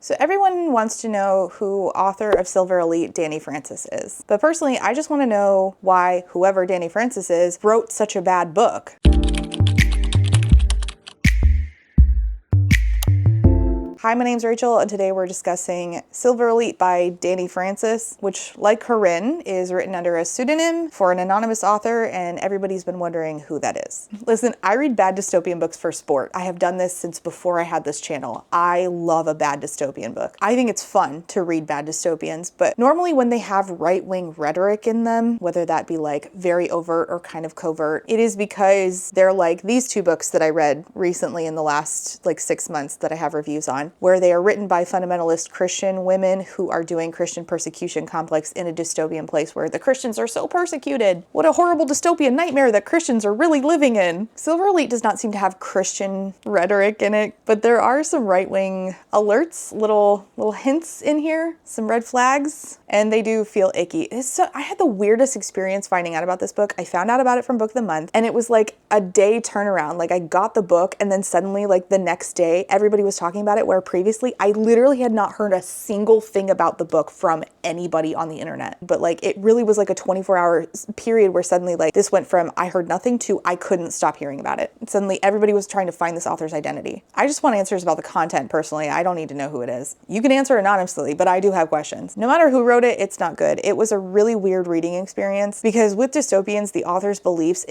So everyone wants to know who author of Silver Elite Danny Francis is. But personally, I just want to know why whoever Danny Francis is wrote such a bad book. Hi, my name's Rachel, and today we're discussing Silver Elite by Danny Francis, which, like Corinne, is written under a pseudonym for an anonymous author, and everybody's been wondering who that is. Listen, I read bad dystopian books for sport. I have done this since before I had this channel. I love a bad dystopian book. I think it's fun to read bad dystopians, but normally when they have right-wing rhetoric in them, whether that be like very overt or kind of covert, it is because they're like these two books that I read recently in the last like 6 months that I have reviews on, where they are written by fundamentalist Christian women who are doing Christian persecution complex in a dystopian place where the Christians are so persecuted. What a horrible dystopian nightmare that Christians are really living in. Silver Elite does not seem to have Christian rhetoric in it, but there are some right-wing alerts, little hints in here, some red flags, and they do feel icky. I had the weirdest experience finding out about this book. I found out about it from Book of the Month, and it was like a day turnaround. Like I got the book, and then suddenly like the next day, everybody was talking about it, where previously I literally had not heard a single thing about the book from anybody on the internet. But like it really was like a 24-hour period where suddenly like this went from I heard nothing to I couldn't stop hearing about it. And suddenly everybody was trying to find this author's identity. I just want answers about the content personally. I don't need to know who it is. You can answer anonymously, but I do have questions. No matter who wrote it, it's not good. It was a really weird reading experience because with dystopians, the author's beliefs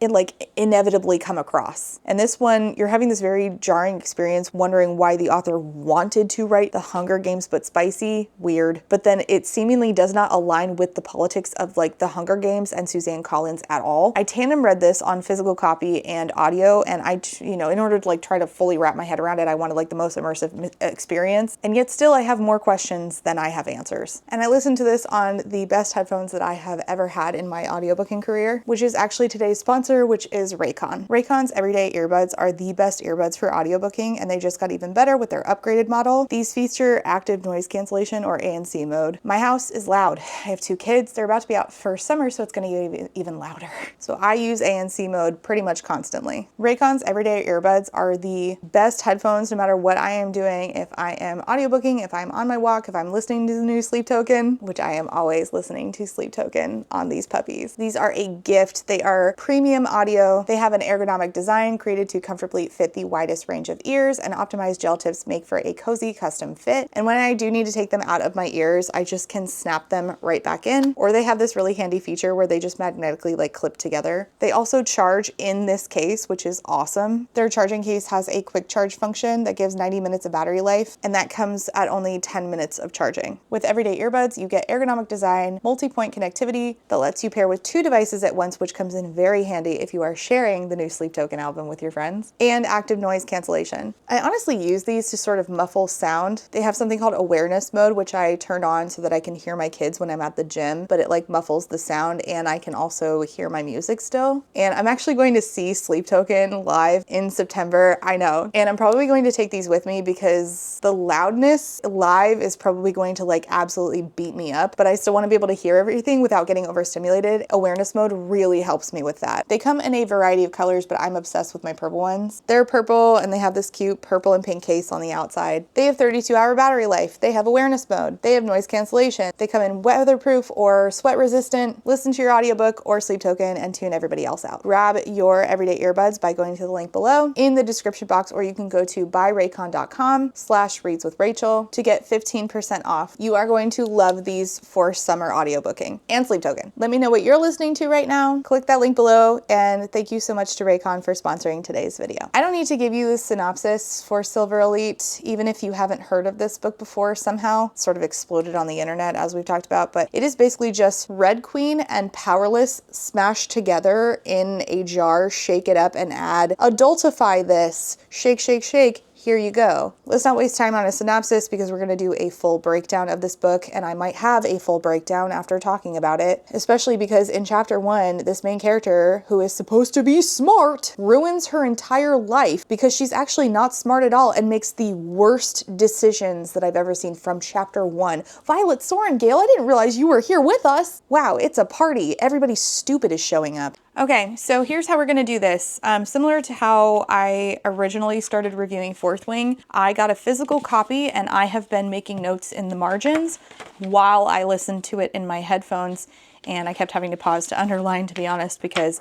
like inevitably come across. And this one, you're having this very jarring experience wondering why the author wanted to write The Hunger Games but spicy, weird, but then it seemingly does not align with the politics of like The Hunger Games and Suzanne Collins at all. I tandem read this on physical copy and audio, and in order to like try to fully wrap my head around it, I wanted like the most immersive experience, and yet still I have more questions than I have answers. And I listened to this on the best headphones that I have ever had in my audiobooking career, which is actually today's sponsor, which is Raycon. Raycon's everyday earbuds are the best earbuds for audiobooking, and they just got even better with their upgraded model. These feature active noise cancellation or ANC mode. My house is loud. I have 2 kids. They're about to be out for summer, so it's going to get even louder. So I use ANC mode pretty much constantly. Raycon's everyday earbuds are the best headphones no matter what I am doing. If I am audiobooking, if I'm on my walk, if I'm listening to the new Sleep Token, which I am always listening to Sleep Token on these puppies. These are a gift. They are premium audio. They have an ergonomic design created to comfortably fit the widest range of ears, and optimized gel tips make for a cozy custom fit. And when I do need to take them out of my ears, I just can snap them right back in, or they have this really handy feature where they just magnetically like clip together. They also charge in this case, which is awesome. Their charging case has a quick charge function that gives 90 minutes of battery life, and that comes at only 10 minutes of charging. With everyday earbuds, you get ergonomic design, multi-point connectivity that lets you pair with 2 devices at once, which comes in very handy if you are sharing the new Sleep Token album with your friends, and active noise cancellation. I honestly use these to sort of muffle sound. They have something called awareness mode, which I turn on so that I can hear my kids when I'm at the gym, but it like muffles the sound, and I can also hear my music still. And I'm actually going to see Sleep Token live in September, I know, and I'm probably going to take these with me because the loudness live is probably going to like absolutely beat me up, but I still want to be able to hear everything without getting overstimulated. Awareness mode really helps me with that. They come in a variety of colors, but I'm obsessed with my purple ones. They're purple, and they have this cute purple and pink case on the outside. They have 32-hour battery life. They have awareness mode. They have noise cancellation. They come in weatherproof or sweat resistant. Listen to your audiobook or Sleep Token and tune everybody else out. Grab your everyday earbuds by going to the link below in the description box, or you can go to buyraycon.com/readswithrachel to get 15% off. You are going to love these for summer audiobooking and Sleep Token. Let me know what you're listening to right now. Click that link below, and thank you so much to Raycon for sponsoring today's video. I don't need to give you the synopsis for Silver Elite, even if you haven't heard of this book before. Somehow sort of exploded on the internet, as we've talked about, but it is basically just Red Queen and Powerless smashed together in a jar. Shake it up and add adultify this. Shake, shake, shake. Here you go. Let's not waste time on a synopsis because we're going to do a full breakdown of this book, and I might have a full breakdown after talking about it, especially because in chapter 1, this main character, who is supposed to be smart, ruins her entire life because she's actually not smart at all and makes the worst decisions that I've ever seen from chapter 1. Violet Sorengale, I didn't realize you were here with us. Wow, it's a party. Everybody stupid is showing up. Okay, so here's how we're going to do this. Similar to how I originally started reviewing 4 Fourth Wing. I got a physical copy and I have been making notes in the margins while I listened to it in my headphones, and I kept having to pause to underline, to be honest, because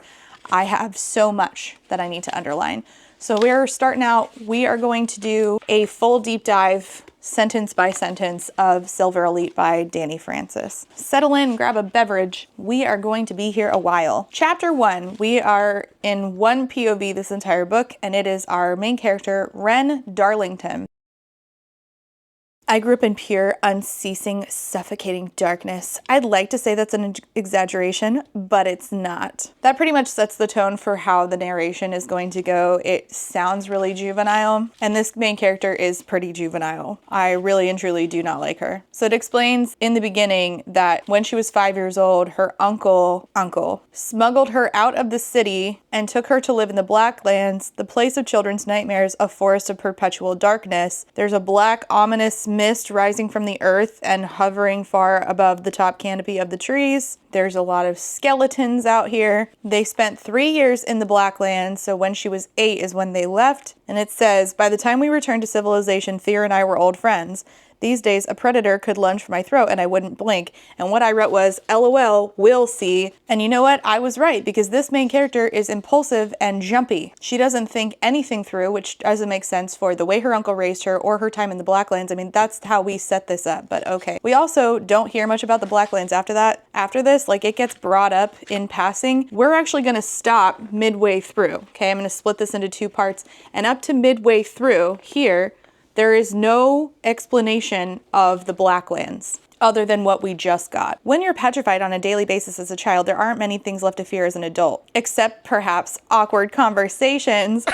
I have so much that I need to underline. So we're starting out, we are going to do a full deep dive, sentence by sentence, of Silver Elite by Dani Francis. Settle in, grab a beverage. We are going to be here a while. Chapter 1, we are in one POV this entire book, and it is our main character, Ren Darlington. I grew up in pure, unceasing, suffocating darkness. I'd like to say that's an exaggeration, but it's not. That pretty much sets the tone for how the narration is going to go. It sounds really juvenile, and this main character is pretty juvenile. I really and truly do not like her. So it explains in the beginning that when she was 5 years old, her uncle smuggled her out of the city and took her to live in the Black Lands, the place of children's nightmares, a forest of perpetual darkness. There's a black, ominous mist rising from the earth and hovering far above the top canopy of the trees. There's a lot of skeletons out here. They spent 3 years in the Black Lands, so when she was 8 is when they left. And it says, by the time we returned to civilization, Thea and I were old friends. These days, a predator could lunge for my throat and I wouldn't blink. And what I wrote was, LOL, we'll see. And you know what? I was right, because this main character is impulsive and jumpy. She doesn't think anything through, which doesn't make sense for the way her uncle raised her or her time in the Blacklands. I mean, that's how we set this up, but okay. We also don't hear much about the Blacklands after that. After this, like, it gets brought up in passing. We're actually gonna stop midway through, okay? I'm gonna split this into 2 parts, and up to midway through here, there is no explanation of the Blacklands other than what we just got. When you're petrified on a daily basis as a child, there aren't many things left to fear as an adult, except perhaps awkward conversations.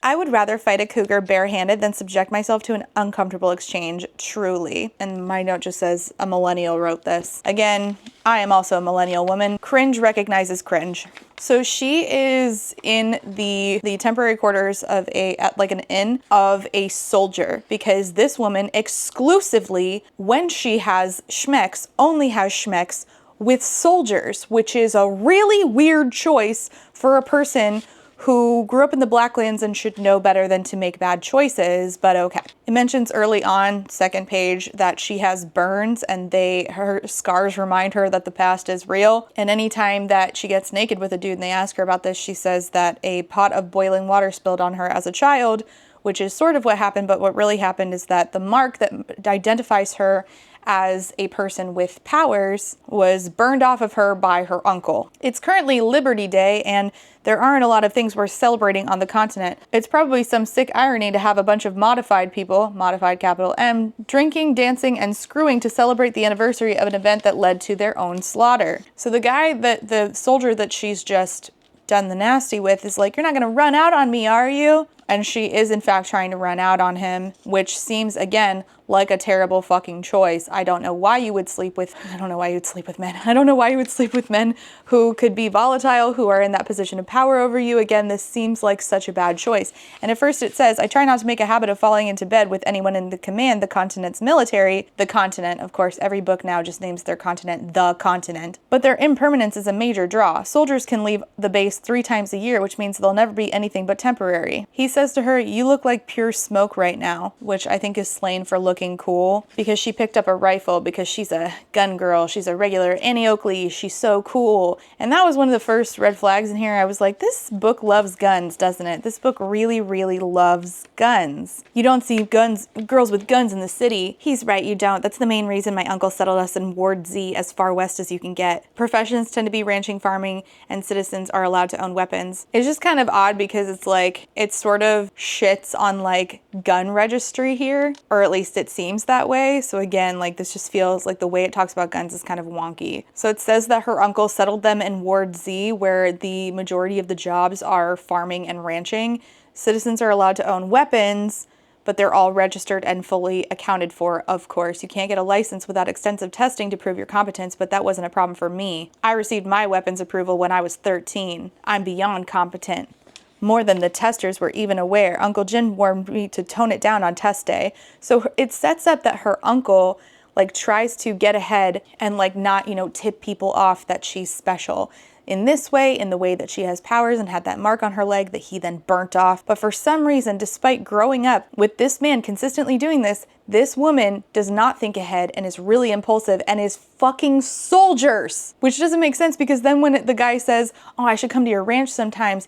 I would rather fight a cougar barehanded than subject myself to an uncomfortable exchange, truly. And my note just says, a millennial wrote this. Again, I am also a millennial woman. Cringe recognizes cringe. So she is in the temporary quarters of like an inn of a soldier, because this woman exclusively, when she has schmecks, only has schmecks with soldiers, which is a really weird choice for a person who grew up in the Blacklands and should know better than to make bad choices, but okay. It mentions early on, second page, that she has burns and her scars remind her that the past is real. And anytime that she gets naked with a dude and they ask her about this, she says that a pot of boiling water spilled on her as a child, which is sort of what happened, but what really happened is that the mark that identifies her as a person with powers was burned off of her by her uncle. It's currently Liberty Day, and there aren't a lot of things worth celebrating on the continent. It's probably some sick irony to have a bunch of modified people, modified capital M, drinking, dancing, and screwing to celebrate the anniversary of an event that led to their own slaughter. So the soldier that she's just done the nasty with is like, you're not gonna run out on me, are you? And she is in fact trying to run out on him, which seems, again, like a terrible fucking choice. I don't know why you would sleep with men. I don't know why you would sleep with men who could be volatile, who are in that position of power over you. Again, this seems like such a bad choice. And at first it says, I try not to make a habit of falling into bed with anyone in the command, the continent's military. The continent, of course, every book now just names their continent the continent. But their impermanence is a major draw. Soldiers can leave the base 3 times a year, which means they'll never be anything but temporary. He says to her, you look like pure smoke right now, which I think is slang for looking cool, because she picked up a rifle because she's a gun girl. She's a regular Annie Oakley. She's so cool. And that was one of the first red flags in here. I was like, this book loves guns, doesn't it? This book really, really loves guns. You don't see girls with guns in the city. He's right, you don't. That's the main reason my uncle settled us in Ward Z, as far west as you can get. Professions tend to be ranching, farming, and citizens are allowed to own weapons. It's just kind of odd because it's like, it sort of shits on like gun registry here, or at least it seems that way. So again, like, this just feels like the way it talks about guns is kind of wonky. So it says that her uncle settled them in Ward Z, where the majority of the jobs are farming and ranching. Citizens are allowed to own weapons, but they're all registered and fully accounted for, of course. You can't get a license without extensive testing to prove your competence, but that wasn't a problem for me. I received my weapons approval when I was 13. I'm beyond competent. More than the testers were even aware. Uncle Jin warned me to tone it down on test day. So it sets up that her uncle like tries to get ahead and like not, tip people off that she's special. in this way, in the way that she has powers and had that mark on her leg that he then burnt off. But for some reason, despite growing up with this man consistently doing this woman does not think ahead and is really impulsive and is fucking soldiers. Which doesn't make sense, because then when the guy says, oh, I should come to your ranch sometime,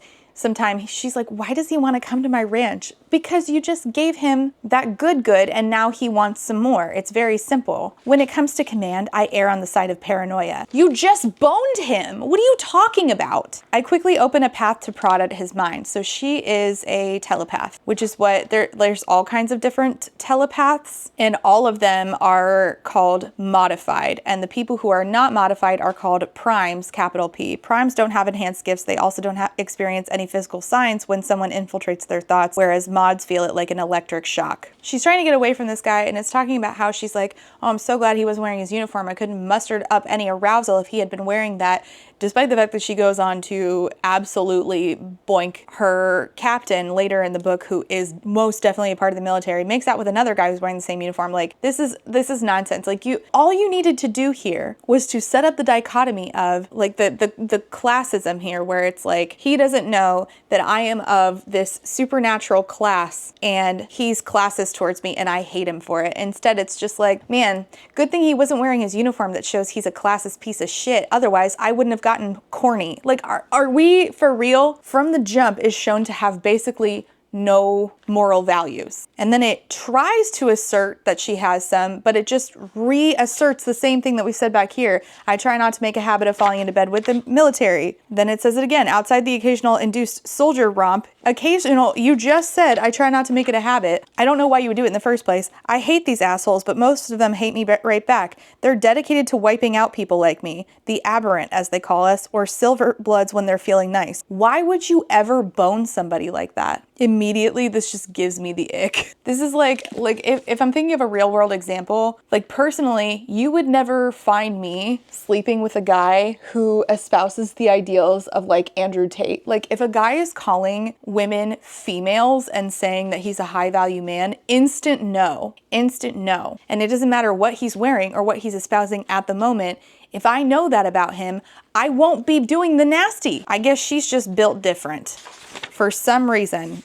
she's like, why does he want to come to my ranch? Because you just gave him that good and now he wants some more. It's very simple. When it comes to command, I err on the side of paranoia. You just boned him. What are you talking about? I quickly open a path to prod at his mind. So she is a telepath, which is what there's all kinds of different telepaths, and all of them are called modified. And the people who are not modified are called primes, capital P. Primes don't have enhanced gifts. They also don't experience any physical signs when someone infiltrates their thoughts, whereas mods feel it like an electric shock. She's trying to get away from this guy, and it's talking about how she's like, oh, I'm so glad he was wearing his uniform. I couldn't muster up any arousal if he had been wearing that, despite the fact that she goes on to absolutely boink her captain later in the book, who is most definitely a part of the military, makes out with another guy who's wearing the same uniform. Like, this is nonsense. Like, all you needed to do here was to set up the dichotomy of like the classism here, where it's like, he doesn't know that I am of this supernatural class and he's classist towards me and I hate him for it. Instead, it's just like, man, good thing he wasn't wearing his uniform that shows he's a classist piece of shit. Otherwise, I wouldn't have gotten corny. Like, are we for real? From the jump is shown to have basically no moral values. And then it tries to assert that she has some, but it just reasserts the same thing that we said back here. I try not to make a habit of falling into bed with the military. Then it says it again, outside the occasional induced soldier romp. Occasional, you just said, I try not to make it a habit. I don't know why you would do it in the first place. I hate these assholes, but most of them hate me right back. They're dedicated to wiping out people like me, the aberrant as they call us, or silver bloods when they're feeling nice. Why would you ever bone somebody like that? Immediately, this just gives me the ick. This is like if I'm thinking of a real world example, like personally, you would never find me sleeping with a guy who espouses the ideals of like Andrew Tate. Like, if a guy is calling women females and saying that he's a high value man, instant no. And it doesn't matter what he's wearing or what he's espousing at the moment. If I know that about him, I won't be doing the nasty. I guess she's just built different for some reason.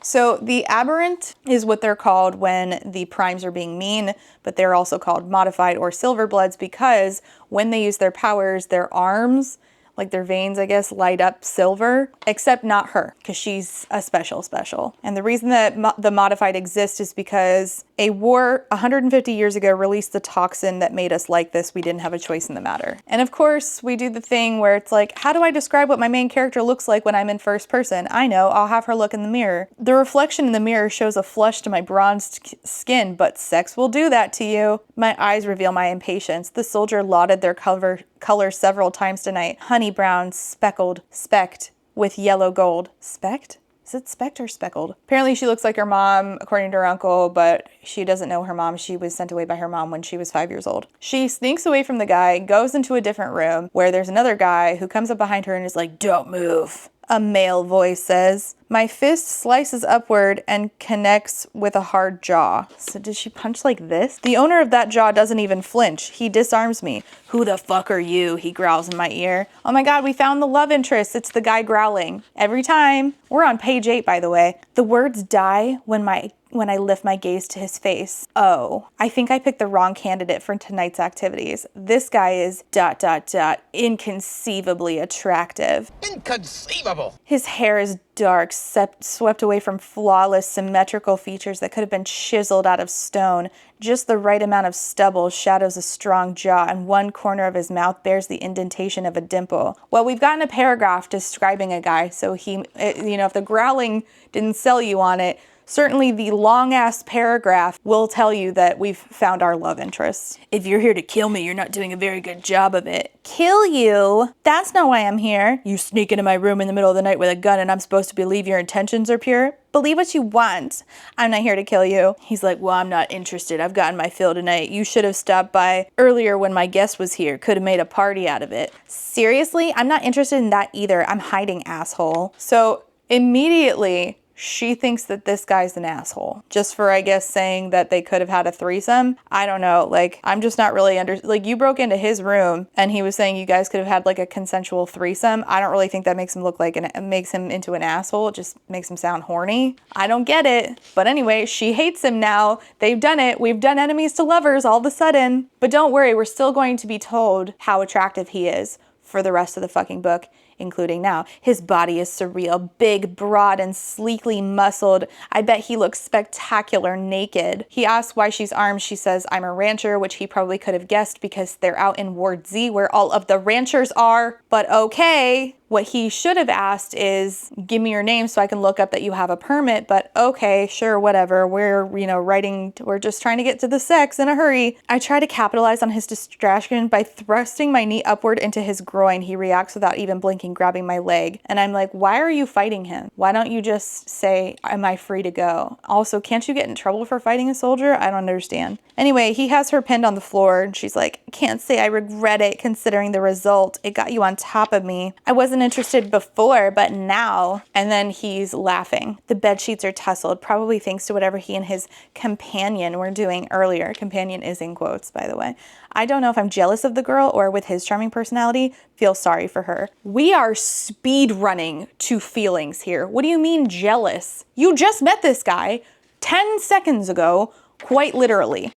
So the aberrant is what they're called when the primes are being mean, but they're also called modified or silver bloods because when they use their powers, their arms, like their veins, I guess, light up silver, except not her, because she's a special. And the reason that the modified exist is because a war 150 years ago released the toxin that made us like this. We didn't have a choice in the matter. And of course, we do the thing where it's like, how do I describe what my main character looks like when I'm in first person? I know, I'll have her look in the mirror. The reflection in the mirror shows a flush to my bronzed skin, but sex will do that to you. My eyes reveal my impatience. The soldier lauded their color several times tonight. Honey brown, speckled, specked with yellow gold. Specked? Is it specked or speckled? Apparently she looks like her mom, according to her uncle, but she doesn't know her mom. She was sent away by her mom when she was 5 years old. She sneaks away from the guy, goes into a different room where there's another guy who comes up behind her and is like, don't move. A male voice says. My fist slices upward and connects with a hard jaw. So did she punch like this? The owner of that jaw doesn't even flinch. He disarms me. Who the fuck are you? He growls in my ear. Oh my God, we found the love interest. It's the guy growling. Every time. We're on page 8, by the way. The words die when I lift my gaze to his face. Oh, I think I picked the wrong candidate for tonight's activities. This guy is ... inconceivably attractive. Inconceivable! His hair is dark, swept away from flawless, symmetrical features that could have been chiseled out of stone. Just the right amount of stubble shadows a strong jaw, and one corner of his mouth bears the indentation of a dimple. Well, we've gotten a paragraph describing a guy, so if the growling didn't sell you on it, certainly the long-ass paragraph will tell you that we've found our love interest. If you're here to kill me, you're not doing a very good job of it. Kill you? That's not why I'm here. You sneak into my room in the middle of the night with a gun and I'm supposed to believe your intentions are pure? Believe what you want. I'm not here to kill you. He's like, well, I'm not interested. I've gotten my fill tonight. You should have stopped by earlier when my guest was here. Could have made a party out of it. Seriously? I'm not interested in that either. I'm hiding, asshole. So immediately, she thinks that this guy's an asshole. Just for, I guess, saying that they could have had a threesome. I don't know. Like, I'm just not really like, you broke into his room and he was saying you guys could have had like a consensual threesome. I don't really think that makes him look like makes him into an asshole. It just makes him sound horny. I don't get it. But anyway, she hates him now. They've done it. We've done enemies to lovers all of a sudden. But don't worry, we're still going to be told how attractive he is for the rest of the fucking book, including now. His body is surreal, big, broad, and sleekly muscled. I bet he looks spectacular naked. He asks why she's armed. She says, I'm a rancher, which he probably could have guessed because they're out in Ward Z where all of the ranchers are. But okay. What he should have asked is, give me your name so I can look up that you have a permit, but okay, sure, whatever. We're just trying to get to the sex in a hurry. I try to capitalize on his distraction by thrusting my knee upward into his groin. He reacts without even blinking, grabbing my leg. And I'm like, why are you fighting him? Why don't you just say, am I free to go? Also, can't you get in trouble for fighting a soldier? I don't understand. Anyway, he has her pinned on the floor and she's like, I can't say I regret it considering the result. It got you on top of me. I wasn't interested before, but now. And then he's laughing. The bed sheets are tussled, probably thanks to whatever he and his companion were doing earlier. Companion is in quotes, by the way. I don't know if I'm jealous of the girl or with his charming personality, feel sorry for her. We are speed running to feelings here. What do you mean jealous? You just met this guy 10 seconds ago, quite literally.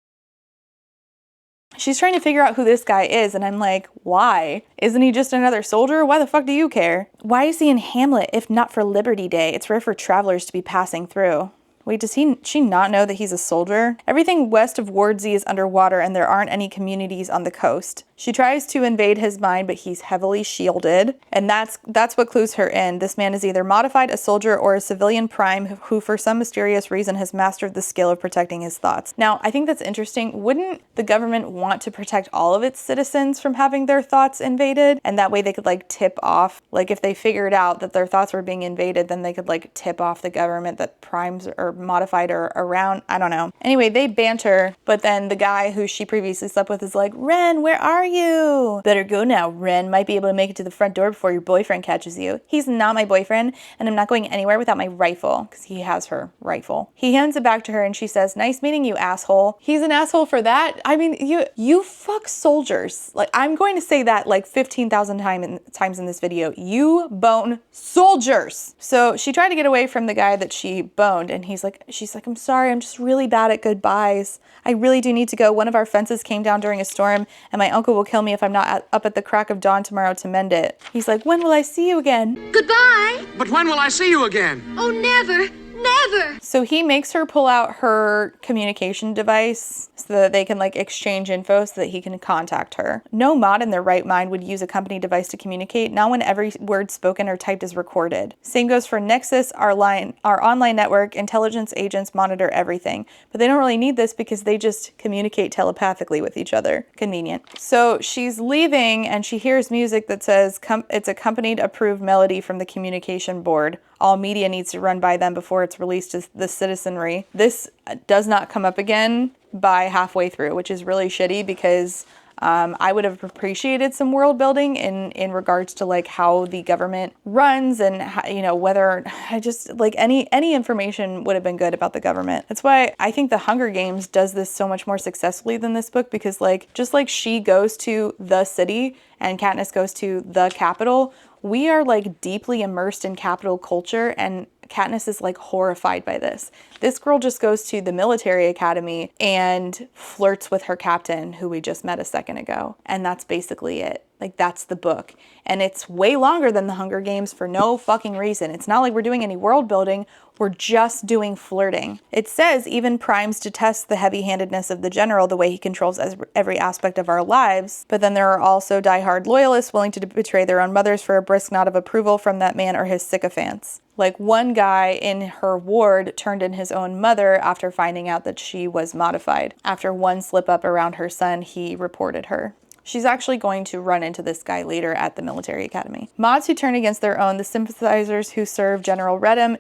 She's trying to figure out who this guy is, and I'm like, why? Isn't he just another soldier? Why the fuck do you care? Why is he in Hamlet if not for Liberty Day? It's rare for travelers to be passing through. Wait, does she not know that he's a soldier? Everything west of Ward Z is underwater and there aren't any communities on the coast. She tries to invade his mind, but he's heavily shielded. And that's what clues her in. This man is either modified, a soldier, or a civilian prime who for some mysterious reason has mastered the skill of protecting his thoughts. Now, I think that's interesting. Wouldn't the government want to protect all of its citizens from having their thoughts invaded? And that way they could like tip off, like if they figured out that their thoughts were being invaded, then they could like tip off the government that primes or modified or around. I don't know. Anyway, they banter, but then the guy who she previously slept with is like, Ren, where are you? Better go now, Ren. Might be able to make it to the front door before your boyfriend catches you. He's not my boyfriend, and I'm not going anywhere without my rifle, because he has her rifle. He hands it back to her and she says, nice meeting you, asshole. He's an asshole for that? I mean, you fuck soldiers. Like, I'm going to say that like 15,000 times in this video. You bone soldiers. So she tried to get away from the guy that she boned, and she's like, I'm sorry, I'm just really bad at goodbyes. I really do need to go. One of our fences came down during a storm, and my uncle will kill me if I'm not up at the crack of dawn tomorrow to mend it. He's like, when will I see you again? Goodbye. But when will I see you again? Oh, never. Never! So he makes her pull out her communication device so that they can like exchange info so that he can contact her. No mod in their right mind would use a company device to communicate, not when every word spoken or typed is recorded. Same goes for Nexus, our online network. Intelligence agents monitor everything, but they don't really need this because they just communicate telepathically with each other. Convenient. So she's leaving and she hears music that says it's accompanied approved melody from the communication board. All media needs to run by them before it's released to the citizenry. This does not come up again by halfway through, which is really shitty because I would have appreciated some world building in regards to like how the government runs and how, whether I just like any information would have been good about the government. That's why I think the Hunger Games does this so much more successfully than this book, because like just like she goes to the city and Katniss goes to the capital, we are like deeply immersed in capital culture, and Katniss is like horrified by this. This girl just goes to the military academy and flirts with her captain, who we just met a second ago. And that's basically it. Like, that's the book. And it's way longer than the Hunger Games for no fucking reason. It's not like we're doing any world building. We're just doing flirting. It says even primes detest the heavy-handedness of the general, the way he controls every aspect of our lives. But then there are also diehard loyalists willing to betray their own mothers for a brisk nod of approval from that man or his sycophants. Like, one guy in her ward turned in his own mother after finding out that she was modified. After one slip up around her son, he reported her. She's actually going to run into this guy later at the military academy. Mods who turn against their own, the sympathizers who serve General Redden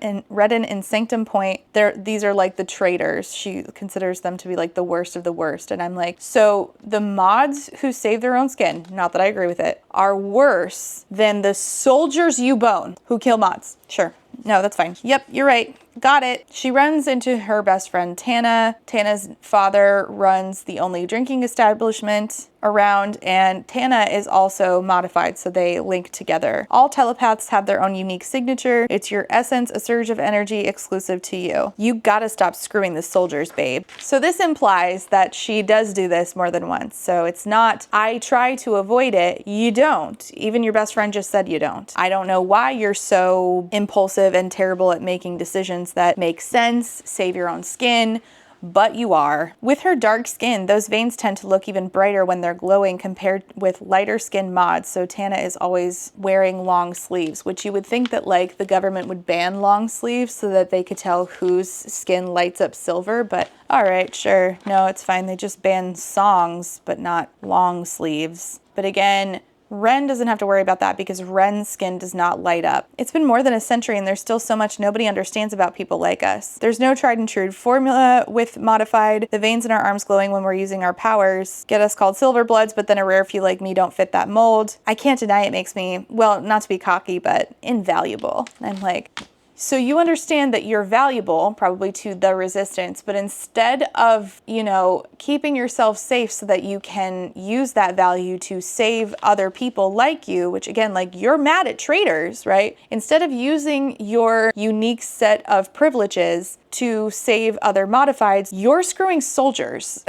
in Sanctum Point, these are like the traitors. She considers them to be like the worst of the worst. And I'm like, so the mods who save their own skin, not that I agree with it, are worse than the soldiers you bone who kill mods. Sure. No, that's fine. Yep, you're right. got it. She runs into her best friend, Tana. Tana's father runs the only drinking establishment around, and Tana is also modified, so they link together. All telepaths have their own unique signature. It's your essence, a surge of energy exclusive to you. You gotta stop screwing the soldiers, babe. So this implies that she does do this more than once. So it's not, I try to avoid it. You don't. Even your best friend just said you don't. I don't know why you're so impulsive and terrible at making decisions that make sense, save your own skin, but you are. With her dark skin, those veins tend to look even brighter when they're glowing compared with lighter skin mods, so Tana is always wearing long sleeves, which you would think that like the government would ban long sleeves so that they could tell whose skin lights up silver, but all right, sure. No, it's fine. They just ban songs, but not long sleeves. But again, Ren doesn't have to worry about that because Ren's skin does not light up. It's been more than a century and there's still so much nobody understands about people like us. There's no tried and true formula with modified. The veins in our arms glowing when we're using our powers get us called silver bloods, but then a rare few like me don't fit that mold. I can't deny it makes me, well, not to be cocky, but invaluable. I'm like, so you understand that you're valuable, probably to the resistance, but instead of, you know, keeping yourself safe so that you can use that value to save other people like you, which again, like you're mad at traitors, right? Instead of using your unique set of privileges to save other modifieds, you're screwing soldiers.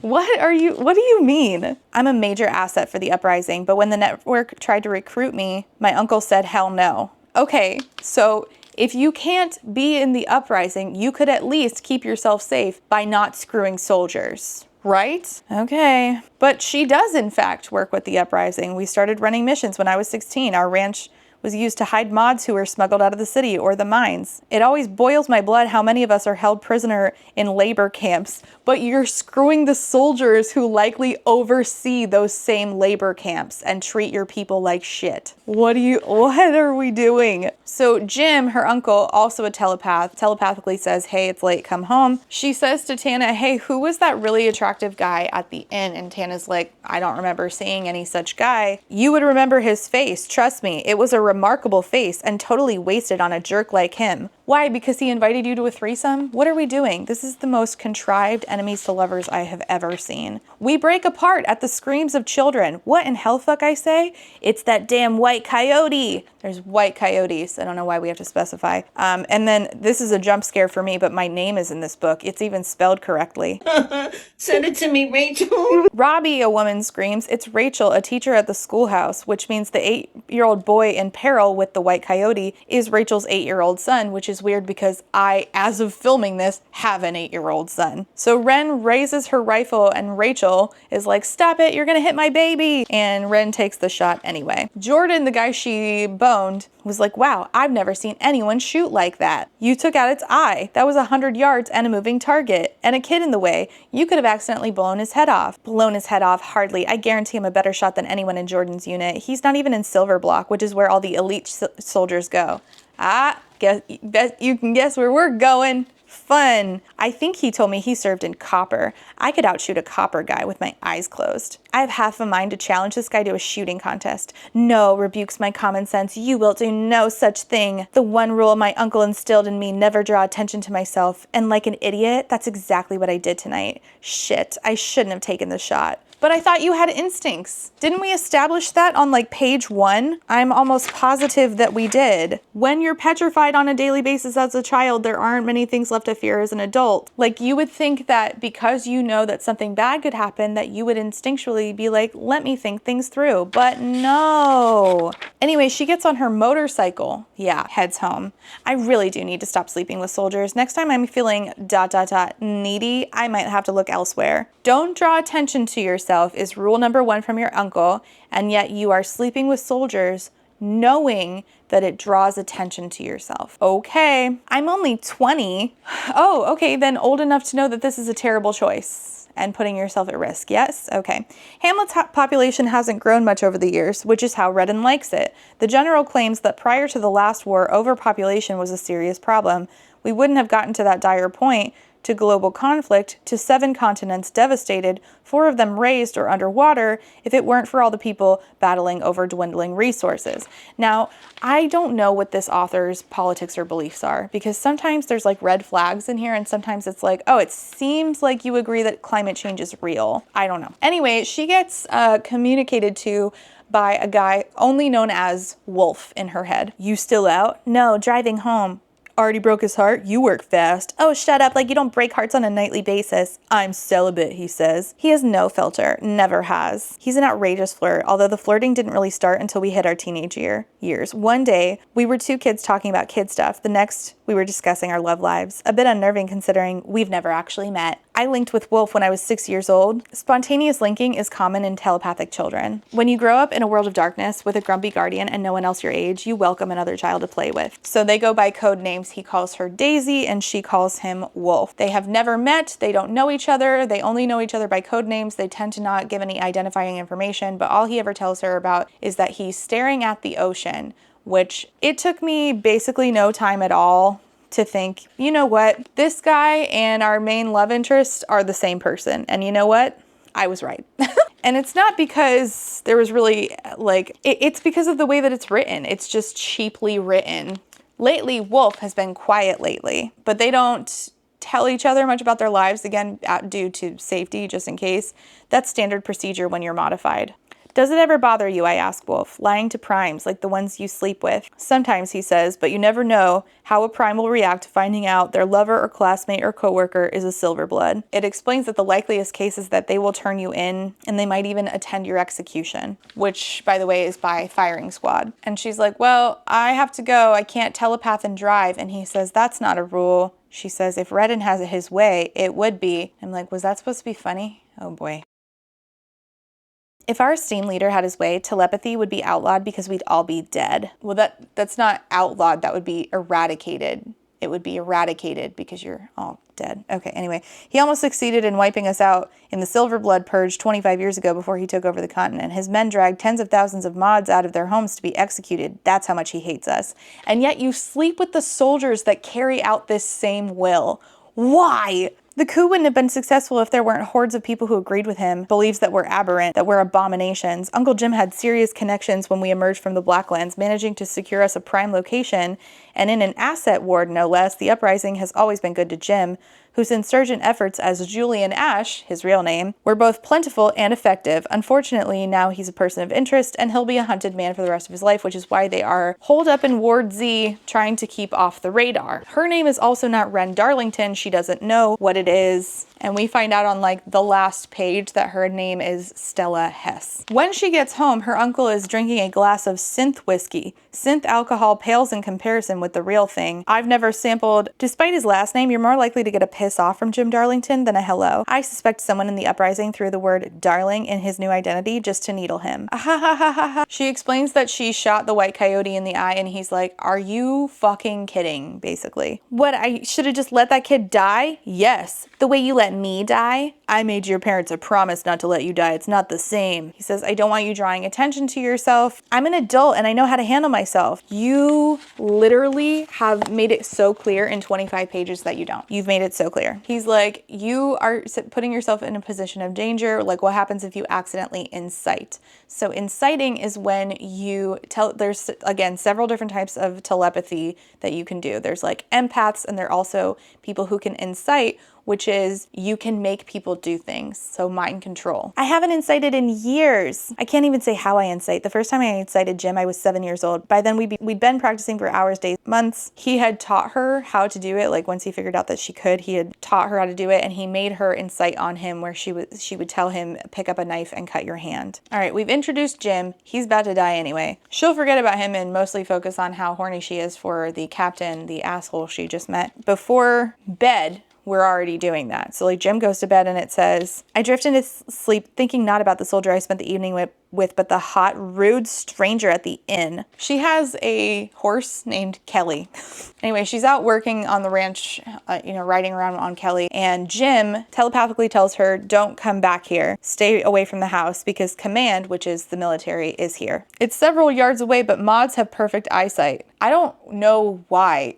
What do you mean? I'm a major asset for the uprising, but when the network tried to recruit me, my uncle said, hell no. Okay, so if you can't be in the uprising, you could at least keep yourself safe by not screwing soldiers, right? Okay. But she does, in fact, work with the uprising. We started running missions when I was 16. Our ranch was used to hide mods who were smuggled out of the city or the mines. It always boils my blood how many of us are held prisoner in labor camps, but you're screwing the soldiers who likely oversee those same labor camps and treat your people like shit. What are we doing? So Jim, her uncle, also a telepath, telepathically says, hey, it's late, come home. She says to Tana, hey, who was that really attractive guy at the inn? And Tana's like, I don't remember seeing any such guy. You would remember his face, trust me. It was a remarkable face and totally wasted on a jerk like him. Why? Because he invited you to a threesome? What are we doing? This is the most contrived enemies to lovers I have ever seen. We break apart at the screams of children. What in hell fuck I say? It's that damn white coyote. There's white coyotes. I don't know why we have to specify. And then this is a jump scare for me, but my name is in this book. It's even spelled correctly. Send it to me, Rachel. Robbie, a woman screams. It's Rachel, a teacher at the schoolhouse, which means the 8-year-old boy in peril with the white coyote is Rachel's 8-year-old son, which is weird because I, as of filming this, have an 8-year-old son. So Ren raises her rifle and Rachel is like, stop it, you're gonna hit my baby. And Ren takes the shot anyway. Jordan, the guy she boned, was like, wow, I've never seen anyone shoot like that. You took out its eye. That was 100 yards and a moving target and a kid in the way. You could have accidentally blown his head off. Blown his head off? Hardly. I guarantee him a better shot than anyone in Jordan's unit. He's not even in Silver Block, which is where all the elite soldiers go. You can guess where we're going. Fun. I think he told me he served in copper. I could outshoot a copper guy with my eyes closed. I have half a mind to challenge this guy to a shooting contest. No, rebukes my common sense. You will do no such thing. The one rule my uncle instilled in me, never draw attention to myself. And like an idiot, that's exactly what I did tonight. Shit, I shouldn't have taken the shot. But I thought you had instincts. Didn't we establish that on like page 1? I'm almost positive that we did. When you're petrified on a daily basis as a child, there aren't many things left to fear as an adult. Like you would think that because you know that something bad could happen, that you would instinctually be like, let me think things through. But no. Anyway, she gets on her motorcycle. Yeah, heads home. I really do need to stop sleeping with soldiers. Next time I'm feeling ... needy, I might have to look elsewhere. Don't draw attention to yourself is rule number 1 from your uncle, and yet you are sleeping with soldiers knowing that it draws attention to yourself. Okay, I'm only 20. Oh, okay, then old enough to know that this is a terrible choice and putting yourself at risk. Yes? Okay. Hamlet's population hasn't grown much over the years, which is how Redden likes it. The general claims that prior to the last war, overpopulation was a serious problem. We wouldn't have gotten to that dire point to global conflict, to 7 continents devastated, 4 of them raised or underwater, if it weren't for all the people battling over dwindling resources. Now, I don't know what this author's politics or beliefs are, because sometimes there's like red flags in here and sometimes it's like, oh, it seems like you agree that climate change is real. I don't know. Anyway, she gets communicated to by a guy only known as Wolf in her head. You still out? No, driving home. Already broke his heart? You work fast. Oh, shut up, like you don't break hearts on a nightly basis. I'm celibate, he says. He has no filter, never has. He's an outrageous flirt, although the flirting didn't really start until we hit our teenage years. One day, we were 2 kids talking about kid stuff. The next, we were discussing our love lives. A bit unnerving considering we've never actually met. I linked with Wolf when I was 6 years old. Spontaneous linking is common in telepathic children. When you grow up in a world of darkness with a grumpy guardian and no one else your age, you welcome another child to play with. So they go by code names. He calls her Daisy and she calls him Wolf. They have never met. They don't know each other. They only know each other by code names. They tend to not give any identifying information, but all he ever tells her about is that he's staring at the ocean, which it took me basically no time at all to think, you know what, this guy and our main love interest are the same person. And you know what? I was right. And it's not because there was really it's because of the way that it's written. It's just cheaply written. Lately, Wolf has been quiet lately, but they don't tell each other much about their lives, again, due to safety, just in case. That's standard procedure when you're modified. Does it ever bother you, I ask Wolf, lying to primes like the ones you sleep with? Sometimes, he says, but you never know how a prime will react to finding out their lover or classmate or coworker is a silverblood. It explains that the likeliest case is that they will turn you in and they might even attend your execution, which, by the way, is by firing squad. And she's like, well, I have to go. I can't telepath and drive. And he says, that's not a rule. She says, if Redden has it his way, it would be. I'm like, was that supposed to be funny? Oh boy. If our esteemed leader had his way, telepathy would be outlawed because we'd all be dead. Well, that's not outlawed. That would be eradicated. It would be eradicated because you're all dead. Okay, anyway. He almost succeeded in wiping us out in the Silverblood Purge 25 years ago before he took over the continent. His men dragged tens of thousands of mods out of their homes to be executed. That's how much he hates us. And yet you sleep with the soldiers that carry out this same will. Why? The coup wouldn't have been successful if there weren't hordes of people who agreed with him, beliefs that were aberrant, that were abominations. Uncle Jim had serious connections when we emerged from the Blacklands, managing to secure us a prime location, and in an asset ward, no less. The uprising has always been good to Jim, whose insurgent efforts as Julian Ash, his real name, were both plentiful and effective. Unfortunately, now he's a person of interest, and he'll be a hunted man for the rest of his life, which is why they are holed up in Ward Z, trying to keep off the radar. Her name is also not Wren Darlington. She doesn't know what it is. And we find out on like the last page that her name is Stella Hess. When she gets home, her uncle is drinking a glass of synth whiskey. Synth alcohol pales in comparison with the real thing. I've never sampled. Despite his last name, you're more likely to get a piss off from Jim Darlington than a hello. I suspect someone in the uprising threw the word darling in his new identity just to needle him. She explains that she shot the white coyote in the eye and he's like, are you fucking kidding, basically. What, I should have just let that kid die? Yes. The way you let me die? I made your parents a promise not to let you die. It's not the same. He says, I don't want you drawing attention to yourself. I'm an adult and I know how to handle myself. You literally have made it so clear in 25 pages that you don't. You've made it so clear. He's like, you are putting yourself in a position of danger. Like, what happens if you accidentally incite? So inciting is when you tell, there's again, several different types of telepathy that you can do. There's like empaths, and there are also people who can incite, which is you can make people do things. So mind control. I haven't incited in years. I can't even say how I incite. The first time I incited Jim, I was 7 years old. By then we'd been practicing for hours, days, months. He had taught her how to do it. Like once he figured out that she could, he had taught her how to do it, and he made her incite on him where she would tell him, pick up a knife and cut your hand. All right, we've introduced Jim. He's about to die anyway. She'll forget about him and mostly focus on how horny she is for the captain, the asshole she just met. Before bed, we're already doing that. So like Jim goes to bed and it says, I drift into sleep thinking not about the soldier I spent the evening with, but the hot, rude stranger at the inn. She has a horse named Kelly. Anyway, she's out working on the ranch, riding around on Kelly. And Jim telepathically tells her, don't come back here. Stay away from the house because command, which is the military, is here. It's several yards away, but mods have perfect eyesight. I don't know why.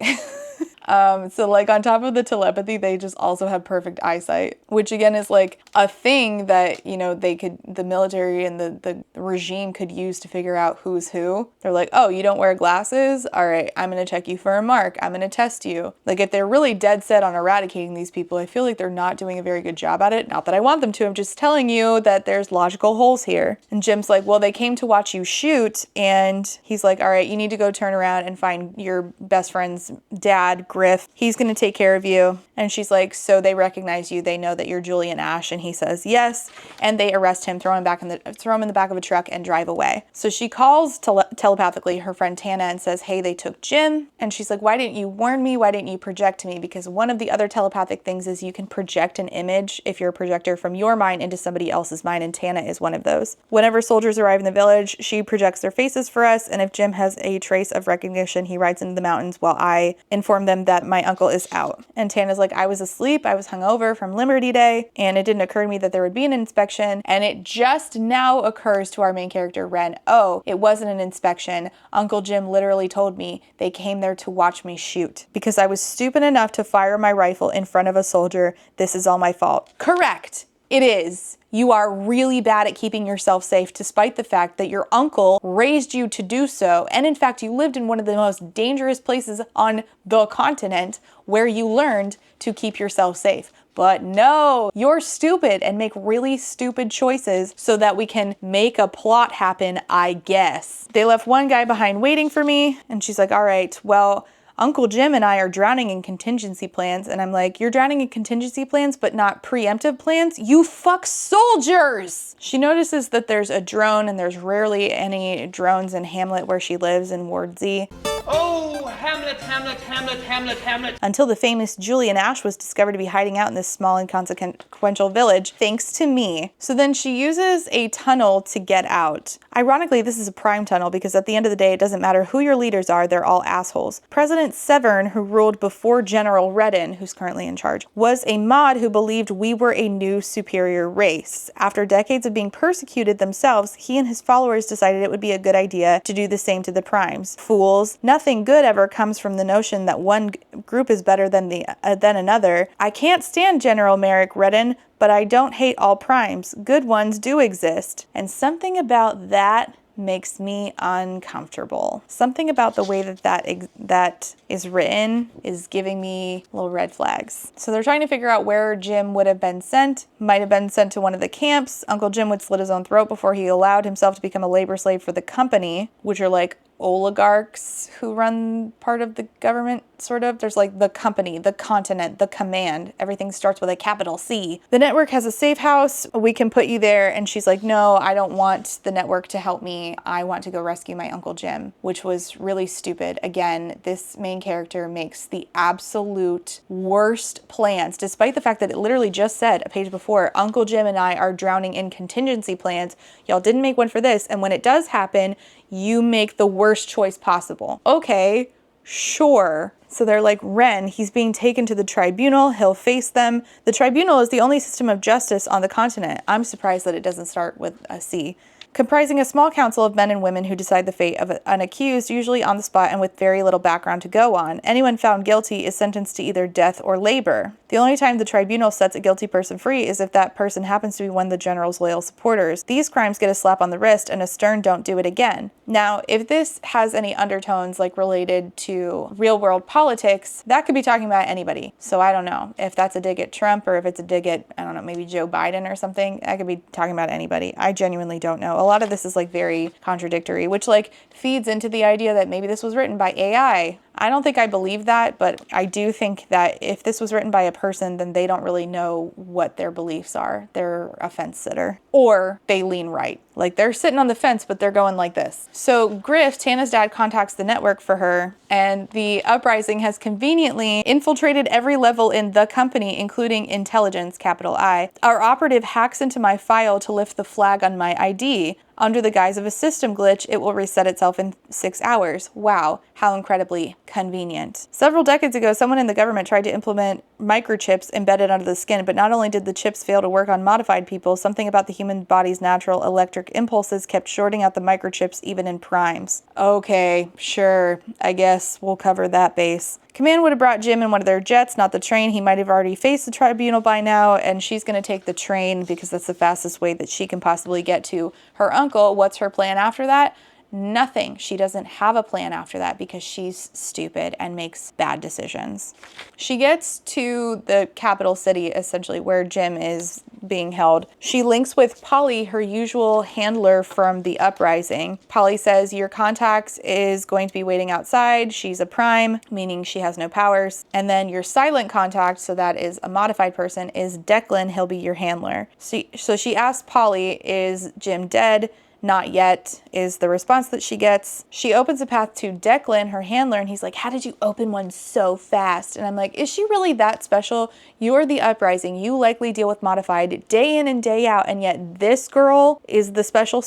So like on top of the telepathy, they just also have perfect eyesight, which again is like a thing that, you know, the military and the regime could use to figure out who's who. They're like, oh, you don't wear glasses? All right, I'm going to check you for a mark. I'm going to test you. Like if they're really dead set on eradicating these people, I feel like they're not doing a very good job at it. Not that I want them to, I'm just telling you that there's logical holes here. And Jim's like, well, they came to watch you shoot. And he's like, all right, you need to go turn around and find your best friend's dad, Griff. He's going to take care of you. And she's like, so they recognize you. They know that you're Julian Ash. And he says yes. And they arrest him, throw him in the back of a truck and drive away. So she calls telepathically her friend Tana and says, hey, they took Jim. And she's like, why didn't you warn me? Why didn't you project to me? Because one of the other telepathic things is you can project an image if you're a projector from your mind into somebody else's mind. And Tana is one of those. Whenever soldiers arrive in the village, she projects their faces for us. And if Jim has a trace of recognition, he rides into the mountains while I inform them that my uncle is out. And Tana's like, I was asleep. I was hungover from Liberty Day. And it didn't occur to me that there would be an inspection. And it just now occurs to our main character, Ren. Oh, it wasn't an inspection. Uncle Jim literally told me they came there to watch me shoot. Because I was stupid enough to fire my rifle in front of a soldier. This is all my fault. Correct. It is. You are really bad at keeping yourself safe despite the fact that your uncle raised you to do so. And in fact, you lived in one of the most dangerous places on the continent where you learned to keep yourself safe. But no, you're stupid and make really stupid choices so that we can make a plot happen, I guess. They left one guy behind waiting for me. And she's like, all right, well, Uncle Jim and I are drowning in contingency plans. And I'm like, you're drowning in contingency plans, but not preemptive plans? You fuck soldiers! She notices that there's a drone and there's rarely any drones in Hamlet where she lives in Ward Z. Oh, Hamlet, Hamlet, Hamlet, Hamlet, Hamlet. Until the famous Julian Ash was discovered to be hiding out in this small inconsequential village, thanks to me. So then she uses a tunnel to get out. Ironically, this is a prime tunnel because at the end of the day, it doesn't matter who your leaders are, they're all assholes. President Severn, who ruled before General Redden, who's currently in charge, was a mod who believed we were a new superior race. After decades of being persecuted themselves, he and his followers decided it would be a good idea to do the same to the primes. Fools. Nothing good ever comes from the notion that one group is better than another. I can't stand General Merrick Redden, but I don't hate all primes. Good ones do exist. And something about that makes me uncomfortable. Something about the way that is written is giving me little red flags. So they're trying to figure out where Jim would have been sent. Might have been sent to one of the camps. Uncle Jim would slit his own throat before he allowed himself to become a labor slave for the company, which are like oligarchs who run part of the government, sort of. There's like the company, the continent, the command. Everything starts with a capital C. The network has a safe house. We can put you there. And she's like, no, I don't want the network to help me. I want to go rescue my Uncle Jim, which was really stupid. Again, this main character makes the absolute worst plans, despite the fact that it literally just said a page before, Uncle Jim and I are drowning in contingency plans. Y'all didn't make one for this. And when it does happen, you make the worst choice possible. Okay, sure. So they're like, Ren, he's being taken to the tribunal. He'll face them. The tribunal is the only system of justice on the continent. I'm surprised that it doesn't start with a C. Comprising a small council of men and women who decide the fate of an accused, usually on the spot and with very little background to go on. Anyone found guilty is sentenced to either death or labor. The only time the tribunal sets a guilty person free is if that person happens to be one of the general's loyal supporters. These crimes get a slap on the wrist and a stern don't do it again. Now, if this has any undertones like related to real world politics, that could be talking about anybody. So I don't know if that's a dig at Trump or if it's a dig at, I don't know, maybe Joe Biden or something. I could be talking about anybody. I genuinely don't know. A lot of this is like very contradictory, which like feeds into the idea that maybe this was written by AI. I don't think I believe that, but I do think that if this was written by a person, then they don't really know what their beliefs are. They're a fence sitter. Or they lean right. Like they're sitting on the fence, but they're going like this. So Griff, Tana's dad, contacts the network for her, and the uprising has conveniently infiltrated every level in the company, including intelligence, capital I. Our operative hacks into my file to lift the flag on my ID. Under the guise of a system glitch, it will reset itself in 6 hours. Wow, how incredibly convenient. Several decades ago, someone in the government tried to implement microchips embedded under the skin, but not only did the chips fail to work on modified people, something about the human body's natural electric impulses kept shorting out the microchips even in primes. Okay, sure, I guess we'll cover that base. Command would have brought Jim in one of their jets, not the train. He might have already faced the tribunal by now, and she's going to take the train because that's the fastest way that she can possibly get to her uncle. What's her plan after that? Nothing. She doesn't have a plan after that because she's stupid and makes bad decisions. She gets to the capital city, essentially, where Jim is being held. She links with Polly, her usual handler from the uprising. Polly says, your contact is going to be waiting outside. She's a prime, meaning she has no powers. And then your silent contact, so that is a modified person, is Declan. He'll be your handler. So she asks Polly, is Jim dead? Not yet is the response that she gets. She opens a path to Declan, her handler, and he's like, how did you open one so fast? And I'm like, is she really that special? You're the uprising. You likely deal with modified day in and day out, and yet this girl is the special?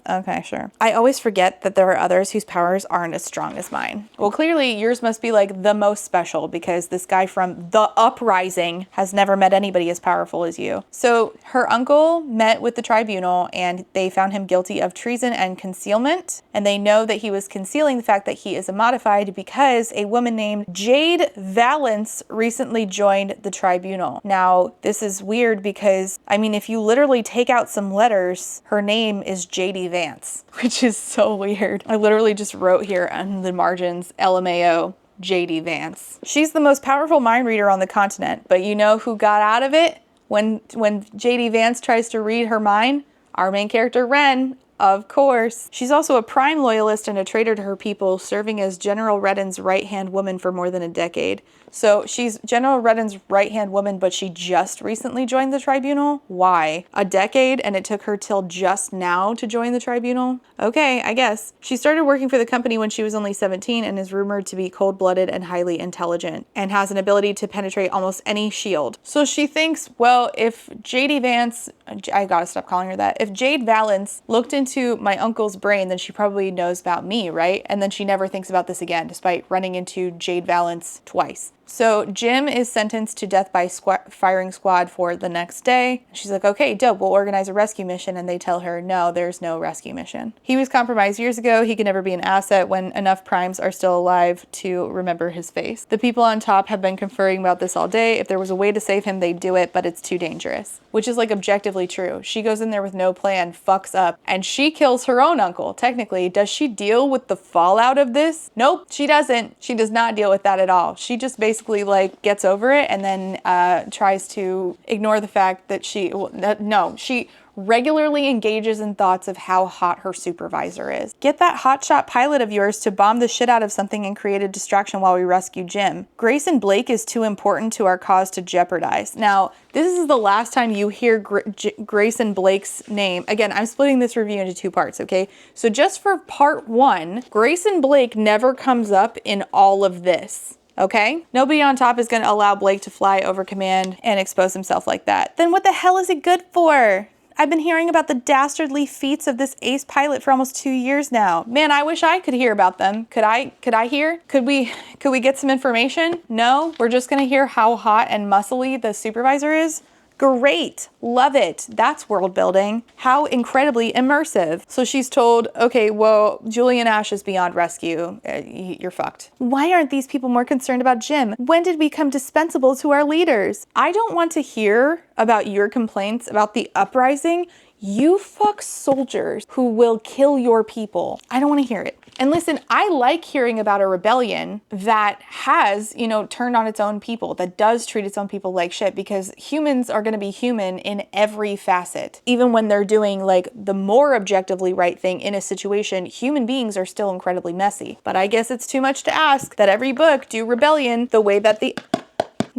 Okay, sure. I always forget that there are others whose powers aren't as strong as mine. Well, clearly yours must be like the most special because this guy from the uprising has never met anybody as powerful as you. So her uncle met with the tribunal and they found him guilty of treason and concealment, and they know that he was concealing the fact that he is a modified because a woman named Jade Valence recently joined the tribunal. Now, this is weird because, I mean, if you literally take out some letters, her name is JD Vance, which is so weird. I literally just wrote here on the margins, LMAO, JD Vance. She's the most powerful mind reader on the continent, but you know who got out of it when JD Vance tries to read her mind? Our main character, Ren, of course. She's also a prime loyalist and a traitor to her people, serving as General Redden's right-hand woman for more than a decade. So she's General Redden's right-hand woman, but she just recently joined the tribunal? Why? A decade, and it took her till just now to join the tribunal? Okay, I guess. She started working for the company when she was only 17 and is rumored to be cold-blooded and highly intelligent, and has an ability to penetrate almost any shield. So she thinks, well, if JD Vance, I gotta stop calling her that, if Jade Valence looked into my uncle's brain, then she probably knows about me, right? And then she never thinks about this again, despite running into Jade Valence twice. So Jim is sentenced to death by firing squad for the next day. She's like, okay, dope, we'll organize a rescue mission. And they tell her, no, there's no rescue mission. He was compromised years ago. He can never be an asset when enough primes are still alive to remember his face. The people on top have been conferring about this all day. If there was a way to save him, they'd do it, but it's too dangerous. Which is like objectively true. She goes in there with no plan, fucks up, and she kills her own uncle. Technically, does she deal with the fallout of this? Nope, she doesn't. She does not deal with that at all. She just basically like gets over it and then tries to ignore the fact that she regularly engages in thoughts of how hot her supervisor is. Get that hotshot pilot of yours to bomb the shit out of something and create a distraction while we rescue Jim. Grayson Blake is too important to our cause to jeopardize. Now, this is the last time you hear Grayson Blake's name. Again, I'm splitting this review into two parts, okay? So just for part one, Grayson Blake never comes up in all of this. Okay? Nobody on top is going to allow Blake to fly over command and expose himself like that. Then what the hell is it good for? I've been hearing about the dastardly feats of this ace pilot for almost 2 years now. Man, I wish I could hear about them. Could I hear? Could we get some information? No? We're just going to hear how hot and muscly the supervisor is? Great. Love it. That's world building. How incredibly immersive. So she's told, okay, well, Julian Ash is beyond rescue. You're fucked. Why aren't these people more concerned about Jim? When did we become dispensable to our leaders? I don't want to hear about your complaints about the uprising. You fuck soldiers who will kill your people. I don't want to hear it. And listen, I like hearing about a rebellion that has, turned on its own people, that does treat its own people like shit, because humans are going to be human in every facet. Even when they're doing like the more objectively right thing in a situation, human beings are still incredibly messy. But I guess it's too much to ask that every book do rebellion the way that the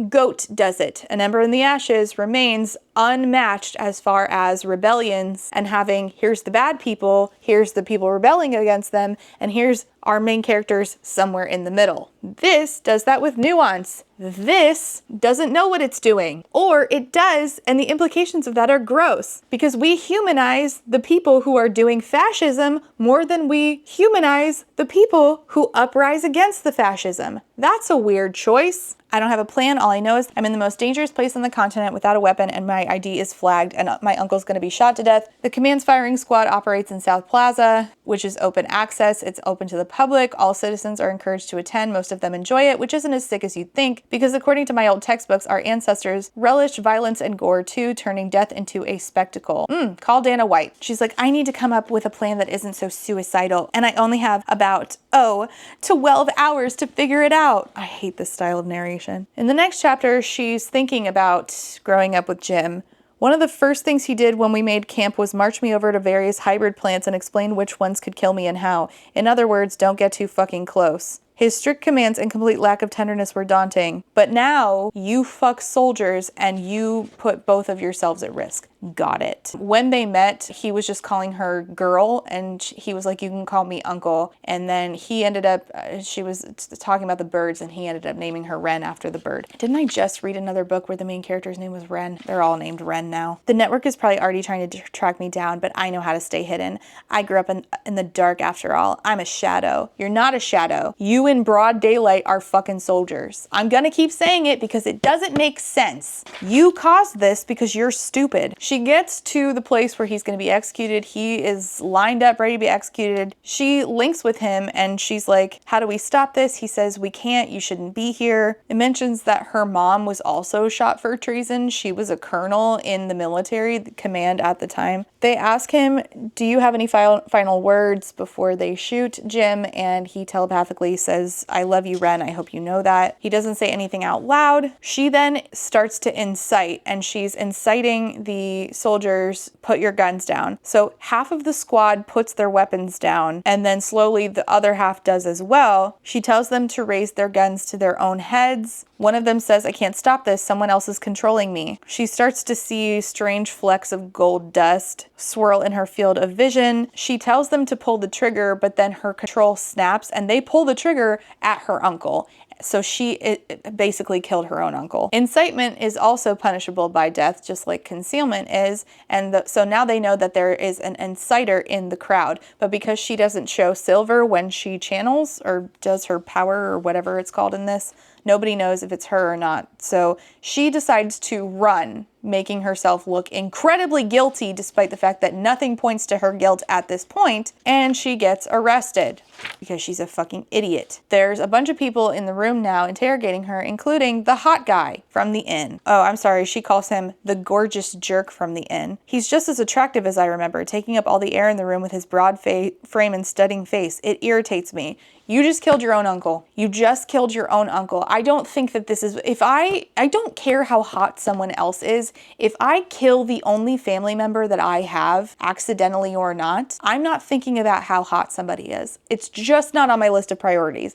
GOAT does it. An ember in the ashes remains unmatched as far as rebellions and having, here's the bad people, here's the people rebelling against them, and here's our main characters somewhere in the middle. This does that with nuance. This doesn't know what it's doing. Or it does, and the implications of that are gross. Because we humanize the people who are doing fascism more than we humanize the people who uprise against the fascism. That's a weird choice. I don't have a plan. All I know is I'm in the most dangerous place on the continent without a weapon, and my ID is flagged, and my uncle's going to be shot to death. The command's firing squad operates in South Plaza, which is open access. It's open to the public. All citizens are encouraged to attend. Most of them enjoy it, which isn't as sick as you'd think, because according to my old textbooks, our ancestors relished violence and gore too, turning death into a spectacle. Call Dana White. She's like, I need to come up with a plan that isn't so suicidal, and I only have about, 12 hours to figure it out. I hate this style of narration. In the next chapter, she's thinking about growing up with Jim. One of the first things he did when we made camp was march me over to various hybrid plants and explain which ones could kill me and how. In other words, don't get too fucking close. His strict commands and complete lack of tenderness were daunting. But now, you fuck soldiers and you put both of yourselves at risk. Got it. When they met, he was just calling her girl, and he was like, you can call me uncle. And then he ended up, she was talking about the birds, and he ended up naming her Wren after the bird. Didn't I just read another book where the main character's name was Wren? They're all named Wren now. The network is probably already trying to track me down, but I know how to stay hidden. I grew up in the dark after all. I'm a shadow. You're not a shadow. You in broad daylight are fucking soldiers. I'm gonna keep saying it because it doesn't make sense. You caused this because you're stupid. She gets to the place where he's going to be executed. He is lined up, ready to be executed. She links with him and she's like, how do we stop this? He says, we can't. You shouldn't be here. It mentions that her mom was also shot for treason. She was a colonel in the military, the command at the time. They ask him, do you have any final words before they shoot Jim? And he telepathically says, I love you, Wren. I hope you know that. He doesn't say anything out loud. She then starts to incite, and she's inciting the soldiers, put your guns down. So half of the squad puts their weapons down, and then slowly the other half does as well. She tells them to raise their guns to their own heads. One of them says, I can't stop this. Someone else is controlling me. She starts to see strange flecks of gold dust swirl in her field of vision. She tells them to pull the trigger, but then her control snaps and they pull the trigger at her uncle. So she basically killed her own uncle. Incitement is also punishable by death, just like concealment is. And so now they know that there is an inciter in the crowd. But because she doesn't show silver when she channels or does her power or whatever it's called in this, nobody knows if it's her or not. So she decides to run, making herself look incredibly guilty despite the fact that nothing points to her guilt at this point, and she gets arrested because she's a fucking idiot. There's a bunch of people in the room now interrogating her, including the hot guy from the inn. Oh, I'm sorry, she calls him the gorgeous jerk from the inn. He's just as attractive as I remember, taking up all the air in the room with his broad frame and stunning face. It irritates me. You just killed your own uncle. You just killed your own uncle. I don't think that this is, I don't care how hot someone else is. If I kill the only family member that I have, accidentally or not, I'm not thinking about how hot somebody is. It's just not on my list of priorities.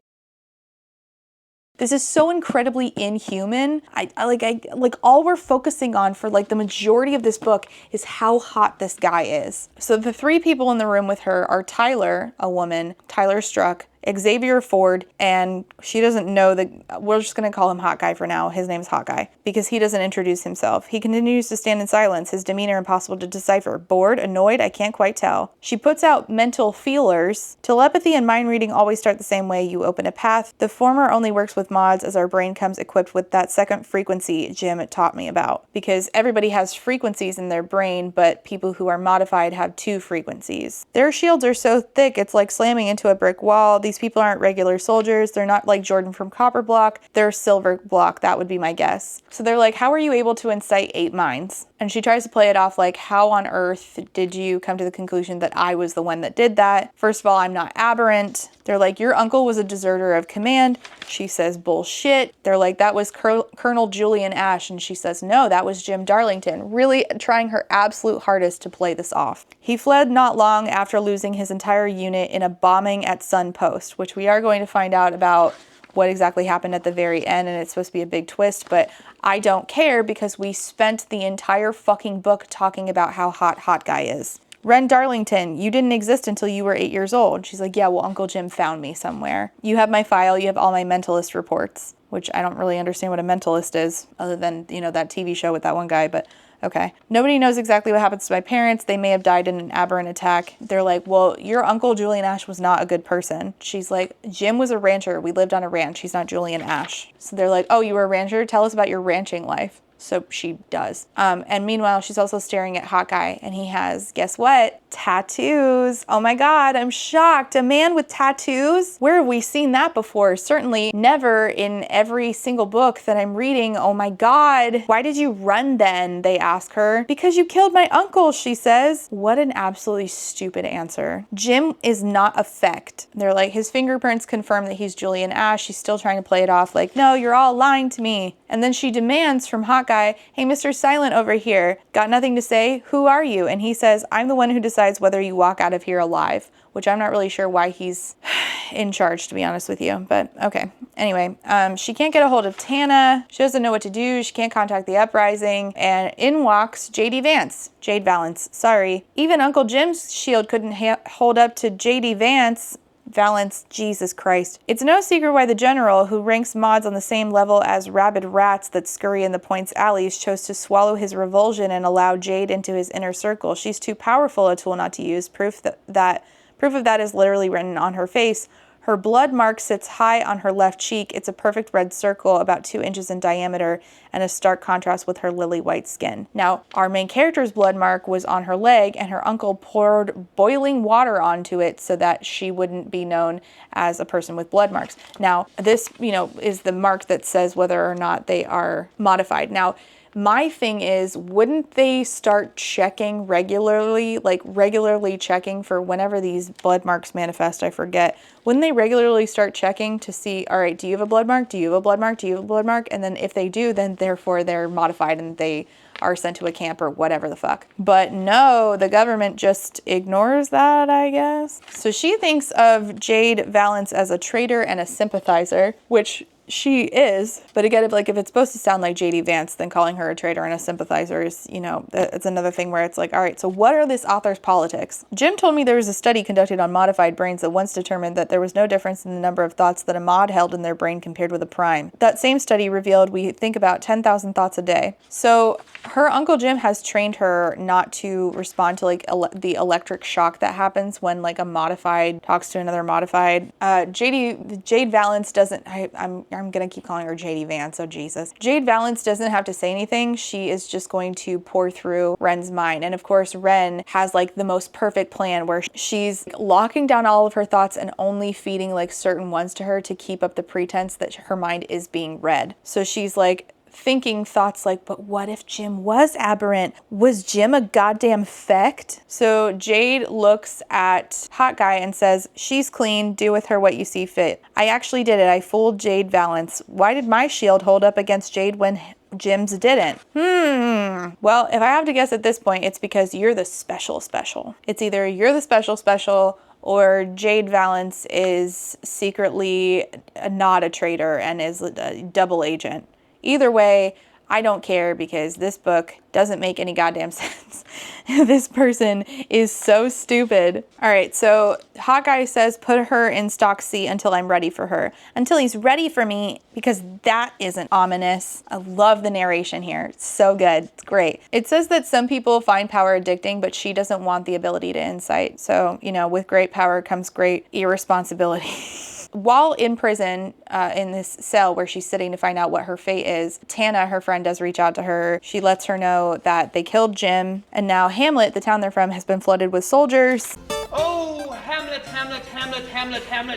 This is so incredibly inhuman. All we're focusing on for like the majority of this book is how hot this guy is. So the three people in the room with her are Tyler, a woman, Tyler Struck, Xavier Ford, and she doesn't know that, we're just going to call him Hot Guy for now. His name's Hot Guy because he doesn't introduce himself. He continues to stand in silence, his demeanor impossible to decipher. Bored, annoyed, I can't quite tell. She puts out mental feelers. Telepathy and mind reading always start the same way. You open a path. The former only works with mods as our brain comes equipped with that second frequency Jim taught me about, because everybody has frequencies in their brain, but people who are modified have two frequencies. Their shields are so thick, it's like slamming into a brick wall. These people aren't regular soldiers. They're not like Jordan from Copper Block. They're Silver Block. That would be my guess. So they're like, how are you able to incite 8 minds? And she tries to play it off like, how on earth did you come to the conclusion that I was the one that did that? First of all, I'm not aberrant. They're like, your uncle was a deserter of command. She says, bullshit. They're like, that was Colonel Julian Ash. And she says, no, that was Jim Darlington. Really trying her absolute hardest to play this off. He fled not long after losing his entire unit in a bombing at Sun Post, which we are going to find out about what exactly happened at the very end, and it's supposed to be a big twist, but I don't care because we spent the entire fucking book talking about how hot guy is. Ren Darlington, you didn't exist until you were 8 years old. She's like, yeah, well, Uncle Jim found me somewhere. You have my file, you have all my mentalist reports, which I don't really understand what a mentalist is, other than, you know, that TV show with that one guy, but okay. Nobody knows exactly what happens to my parents. They may have died in an aberrant attack. They're like, well, your uncle Julian Ash was not a good person. She's like, Jim was a rancher. We lived on a ranch. He's not Julian Ash. So they're like, oh, you were a rancher? Tell us about your ranching life. So she does. And meanwhile, she's also staring at Hot Guy, and he has, guess what? Tattoos. Oh my God, I'm shocked. A man with tattoos? Where have we seen that before? Certainly never in every single book that I'm reading. Oh my God. Why did you run then? They ask her. Because you killed my uncle, she says. What an absolutely stupid answer. Jim is not a Fecht. They're like, his fingerprints confirm that he's Julian Ash. She's still trying to play it off like, no, you're all lying to me. And then she demands from Hot Guy, hey, Mr. Silent over here, got nothing to say? Who are you? And he says, I'm the one who decides whether you walk out of here alive, which I'm not really sure why he's in charge, to be honest with you, but okay. Anyway, she can't get a hold of Tana. She doesn't know what to do. She can't contact the uprising, and in walks J.D. Vance. Jade Valance, sorry. Even Uncle Jim's shield couldn't hold up to J.D. Valance, Jesus Christ. It's no secret why the general, who ranks mods on the same level as rabid rats that scurry in the Point's alleys, chose to swallow his revulsion and allow Jade into his inner circle. She's too powerful a tool not to use. Proof of that is literally written on her face. Her blood mark sits high on her left cheek. It's a perfect red circle about 2 inches in diameter and a stark contrast with her lily white skin. Now, our main character's blood mark was on her leg, and her uncle poured boiling water onto it so that she wouldn't be known as a person with blood marks. Now, this, is the mark that says whether or not they are modified. Now, my thing is, wouldn't they start checking regularly, checking for whenever these blood marks manifest, I forget. Wouldn't they regularly start checking to see, all right, do you have a blood mark? Do you have a blood mark? Do you have a blood mark? And then if they do, then therefore they're modified and they are sent to a camp or whatever the fuck. But no, the government just ignores that, I guess. So she thinks of Jade Valance as a traitor and a sympathizer, which she is, but again, if it's supposed to sound like J.D. Vance, then calling her a traitor and a sympathizer is, it's another thing where it's like, all right, so what are this author's politics? Jim told me there was a study conducted on modified brains that once determined that there was no difference in the number of thoughts that a mod held in their brain compared with a prime. That same study revealed we think about 10,000 thoughts a day. So her Uncle Jim has trained her not to respond to the electric shock that happens when a modified talks to another modified. Jade Valance doesn't, I'm going to keep calling her J.D. Vance, oh Jesus. Jade Valance doesn't have to say anything. She is just going to pour through Ren's mind. And of course, Ren has the most perfect plan where she's locking down all of her thoughts and only feeding certain ones to her to keep up the pretense that her mind is being read. So she's thinking thoughts but what if Jim was aberrant? Was Jim a goddamn Fecht? So Jade looks at Hot Guy and says, she's clean, do with her what you see fit. I actually did it. I fooled Jade Valance. Why did my shield hold up against Jade when Jim's didn't? Well, if I have to guess at this point, it's because you're the special. It's either you're the special or Jade Valance is secretly not a traitor and is a double agent. Either way, I don't care because this book doesn't make any goddamn sense. This person is so stupid. All right, so Hawkeye says, put her in stock C until I'm ready for her. Until he's ready for me, because that isn't ominous. I love the narration here. It's so good. It's great. It says that some people find power addicting, but she doesn't want the ability to incite. So, with great power comes great irresponsibility. While in prison, in this cell where she's sitting to find out what her fate is, Tana, her friend, does reach out to her. She lets her know that they killed Jim, and now Hamlet, the town they're from, has been flooded with soldiers. Oh, Hamlet.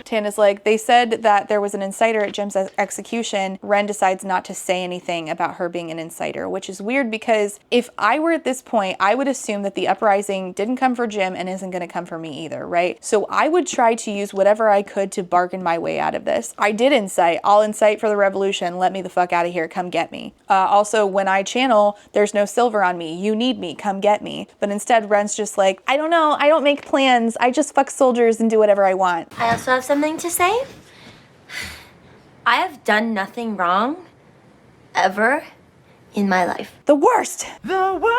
Tana's like, they said that there was an inciter at Jim's execution. Ren decides not to say anything about her being an inciter, which is weird because if I were at this point, I would assume that the uprising didn't come for Jim and isn't going to come for me either, right? So I would try to use whatever I could to bargain my way out of this. I did incite. I'll incite for the revolution. Let me the fuck out of here. Come get me. Also, when I channel, there's no silver on me. You need me. Come get me. But instead, Ren's just like, I don't know. I don't make plans. I just fuck soldiers and do whatever I want. I also have something to say. I have done nothing wrong ever in my life. The worst. The world.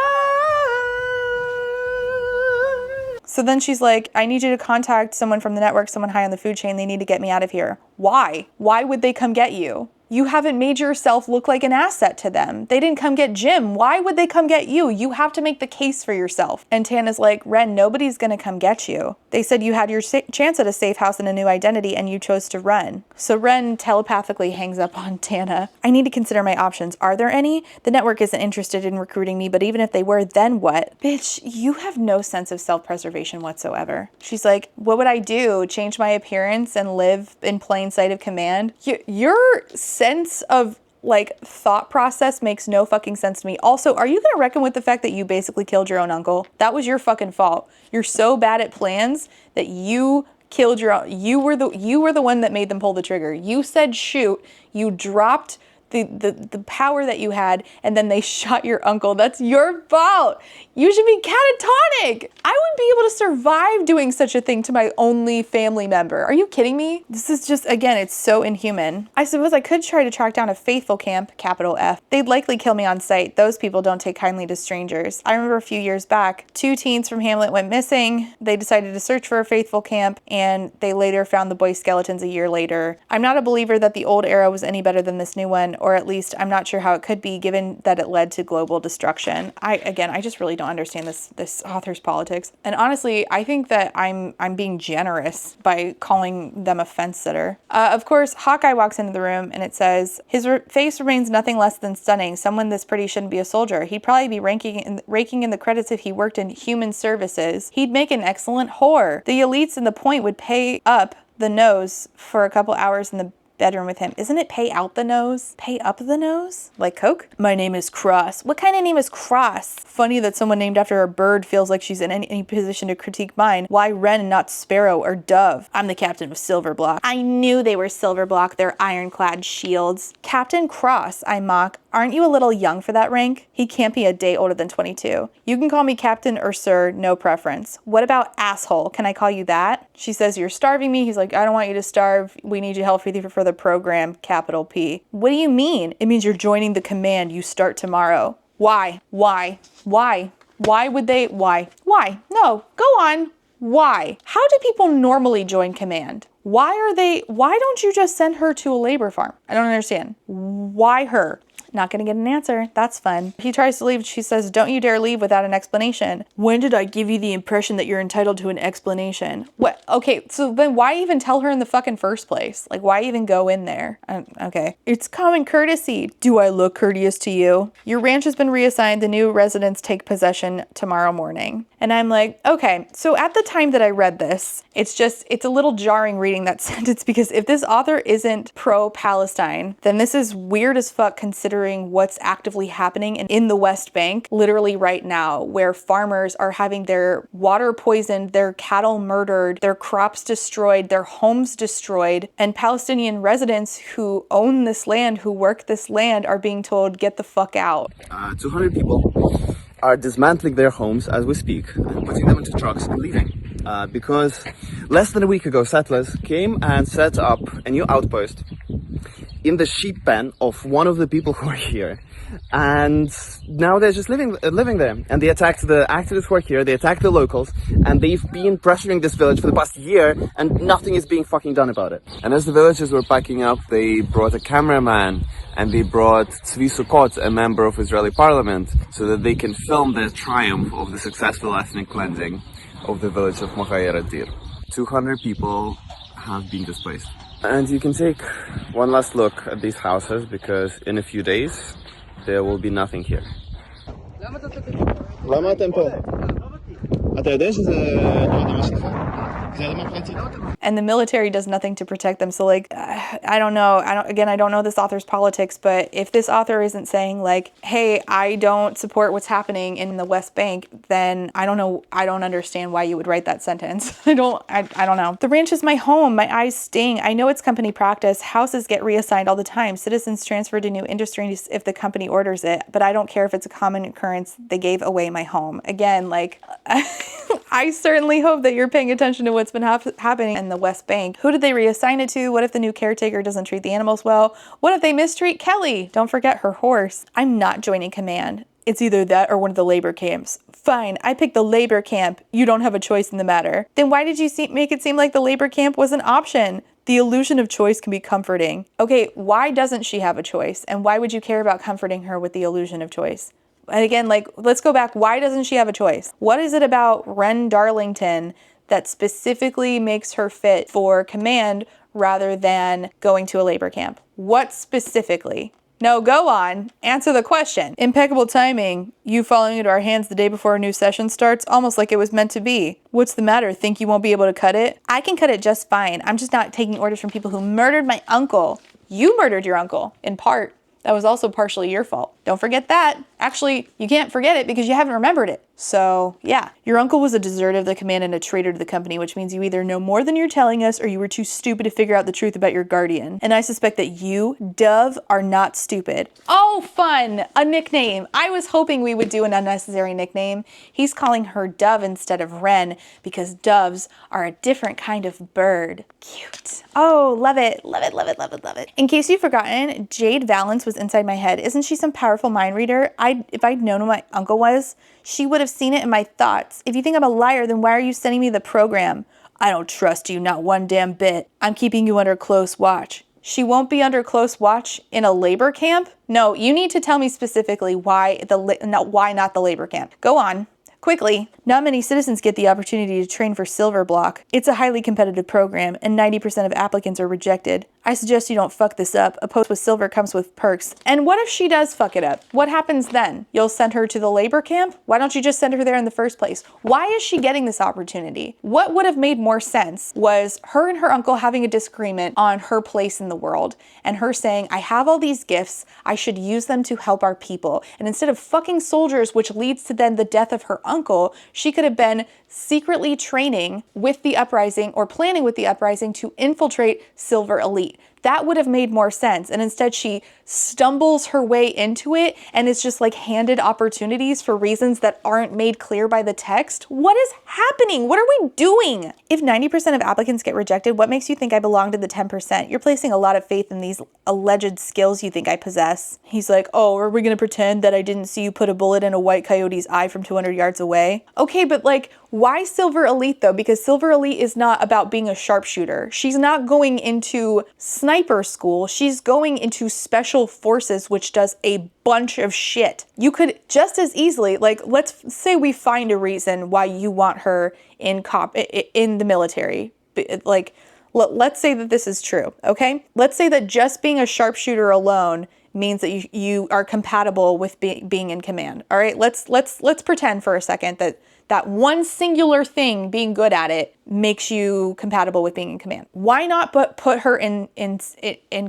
So then she's like, I need you to contact someone from the network, someone high on the food chain. They need to get me out of here. Why? Why would they come get you? You haven't made yourself look like an asset to them. They didn't come get Jim. Why would they come get you? You have to make the case for yourself. And Tana's like, Ren, nobody's gonna come get you. They said you had your chance at a safe house and a new identity and you chose to run. So Ren telepathically hangs up on Tana. I need to consider my options. Are there any? The network isn't interested in recruiting me, but even if they were, then what? Bitch, you have no sense of self-preservation whatsoever. She's like, what would I do? Change my appearance and live in plain sight of command? Your sense of like thought process makes no fucking sense to me. Also, are you gonna reckon with the fact that you basically killed your own uncle? That was your fucking fault. You're so bad at plans that you killed your own. You were the one that made them pull the trigger. You said shoot. You dropped the power that you had, and then they shot your uncle. That's your fault. You should be catatonic. I wouldn't be able to survive doing such a thing to my only family member. Are you kidding me? This is just, again, it's so inhuman. I suppose I could try to track down a faithful camp, capital F. They'd likely kill me on sight. Those people don't take kindly to strangers. I remember a few years back, 2 teens from Hamlet went missing. They decided to search for a faithful camp, and they later found the boys' skeletons a year later. I'm not a believer that the old era was any better than this new one, or at least I'm not sure how it could be, given that it led to global destruction. I just really don't understand this author's politics. And honestly, I think that I'm being generous by calling them a fence sitter. Of course, Hawkeye walks into the room and it says, his face remains nothing less than stunning. Someone this pretty shouldn't be a soldier. He'd probably be raking in the credits if he worked in human services. He'd make an excellent whore. The elites in the point would pay up the nose for a couple hours in the bedroom with him. Isn't it pay out the nose? Pay up the nose? Like Coke? My name is Cross. What kind of name is Cross? Funny that someone named after a bird feels like she's in any position to critique mine. Why Wren and not Sparrow or Dove? I'm the captain of Silverblock. I knew they were Silverblock, their ironclad shields. Captain Cross, I mock. Aren't you a little young for that rank? He can't be a day older than 22. You can call me Captain or Sir, no preference. What about asshole? Can I call you that? She says, you're starving me. He's like, I don't want you to starve. We need your help for the program, capital P. What do you mean? It means you're joining the command. You start tomorrow. Why? Why? Why? Why would they? Why? Why? No, go on. Why? How do people normally join command? Why don't you just send her to a labor farm? I don't understand. Why her? Not gonna get an answer. That's fun. He tries to leave. She says, don't you dare leave without an explanation. When did I give you the impression that you're entitled to an explanation? What? Okay, so then why even tell her in the fucking first place? Like, why even go in there? Okay. It's common courtesy. Do I look courteous to you? Your ranch has been reassigned. The new residents take possession tomorrow morning. And I'm like, okay, so at the time that I read this, it's a little jarring reading that sentence, because if this author isn't pro-Palestine, then this is weird as fuck considering what's actively happening in the West Bank literally right now, where farmers are having their water poisoned, their cattle murdered, their crops destroyed, their homes destroyed, and Palestinian residents who own this land, who work this land, are being told, get the fuck out. 200 people are dismantling their homes as we speak, and putting them into trucks and leaving. Because less than a week ago, settlers came and set up a new outpost in the sheep pen of one of the people who are here, and now they're just living there. And they attacked the activists who are here, they attacked the locals, and they've been pressuring this village for the past year, and nothing is being fucking done about it. And as the villagers were packing up, they brought a cameraman, and they brought Tzvi Sukkot, a member of Israeli parliament, so that they can film the triumph of the successful ethnic cleansing of the village of Mochayer Dir. 200 people have been displaced. And you can take one last look at these houses, because in a few days there will be nothing here. למה אתם פה? אתה יודע שזה לא אדמה שלך? זה אדמה פרטית. And the military does nothing to protect them. So like, I don't know. I don't know this author's politics, but if this author isn't saying like, hey, I don't support what's happening in the West Bank, then I don't know. I don't understand why you would write that sentence. I don't know. The ranch is my home. My eyes sting. I know it's company practice. Houses get reassigned all the time. Citizens transfer to new industries if the company orders it, but I don't care if it's a common occurrence. They gave away my home. Again, like, I certainly hope that you're paying attention to what's been happening in the West Bank. Who did they reassign it to? What if the new caretaker doesn't treat the animals well? What if they mistreat Kelly? Don't forget her horse. I'm not joining command. It's either that or one of the labor camps. Fine, I picked the labor camp. You don't have a choice in the matter. Then why did you make it seem like the labor camp was an option? The illusion of choice can be comforting. Okay, why doesn't she have a choice? And why would you care about comforting her with the illusion of choice? And again, like, let's go back. Why doesn't she have a choice? What is it about Wren Darlington that specifically makes her fit for command rather than going to a labor camp? What specifically? No, go on. Answer the question. Impeccable timing. You falling into our hands the day before a new session starts, almost like it was meant to be. What's the matter? Think you won't be able to cut it? I can cut it just fine. I'm just not taking orders from people who murdered my uncle. You murdered your uncle, in part. That was also partially your fault. Don't forget that. Actually, you can't forget it because you haven't remembered it. So, yeah. Your uncle was a deserter of the command and a traitor to the company, which means you either know more than you're telling us or you were too stupid to figure out the truth about your guardian. And I suspect that you, Dove, are not stupid. Oh, fun! A nickname. I was hoping we would do an unnecessary nickname. He's calling her Dove instead of Wren because doves are a different kind of bird. Cute. Oh, love it. Love it, love it, love it, love it. In case you've forgotten, Jade Valance was inside my head. Isn't she some powerful mind reader? If I'd known who my uncle was, she would have seen it in my thoughts. If you think I'm a liar, then why are you sending me the program? I don't trust you, not one damn bit. I'm keeping you under close watch. She won't be under close watch in a labor camp? No, you need to tell me specifically why not the labor camp. Go on. Quickly, not many citizens get the opportunity to train for Silver Block. It's a highly competitive program, and 90% of applicants are rejected. I suggest you don't fuck this up. A post with Silver comes with perks. And what if she does fuck it up? What happens then? You'll send her to the labor camp? Why don't you just send her there in the first place? Why is she getting this opportunity? What would have made more sense was her and her uncle having a disagreement on her place in the world, and her saying, I have all these gifts, I should use them to help our people. And instead of fucking soldiers, which leads to then the death of her uncle, she could have been secretly training with the uprising or planning with the uprising to infiltrate Silver Elite. That would have made more sense. And instead she stumbles her way into it and is just like handed opportunities for reasons that aren't made clear by the text. What is happening? What are we doing? If 90% of applicants get rejected, what makes you think I belong to the 10%? You're placing a lot of faith in these alleged skills you think I possess. He's like, oh, are we gonna pretend that I didn't see you put a bullet in a white coyote's eye from 200 yards away? Okay, but like, why Silver Elite though? Because Silver Elite is not about being a sharpshooter. She's not going into sniper school. She's going into special forces, which does a bunch of shit. You could just as easily, like, let's say we find a reason why you want her in the military. Like, let's say that this is true, okay? Let's say that just being a sharpshooter alone means that you are compatible with being in command. All right, let's pretend for a second that one singular thing, being good at it, makes you compatible with being in command. Why not put her in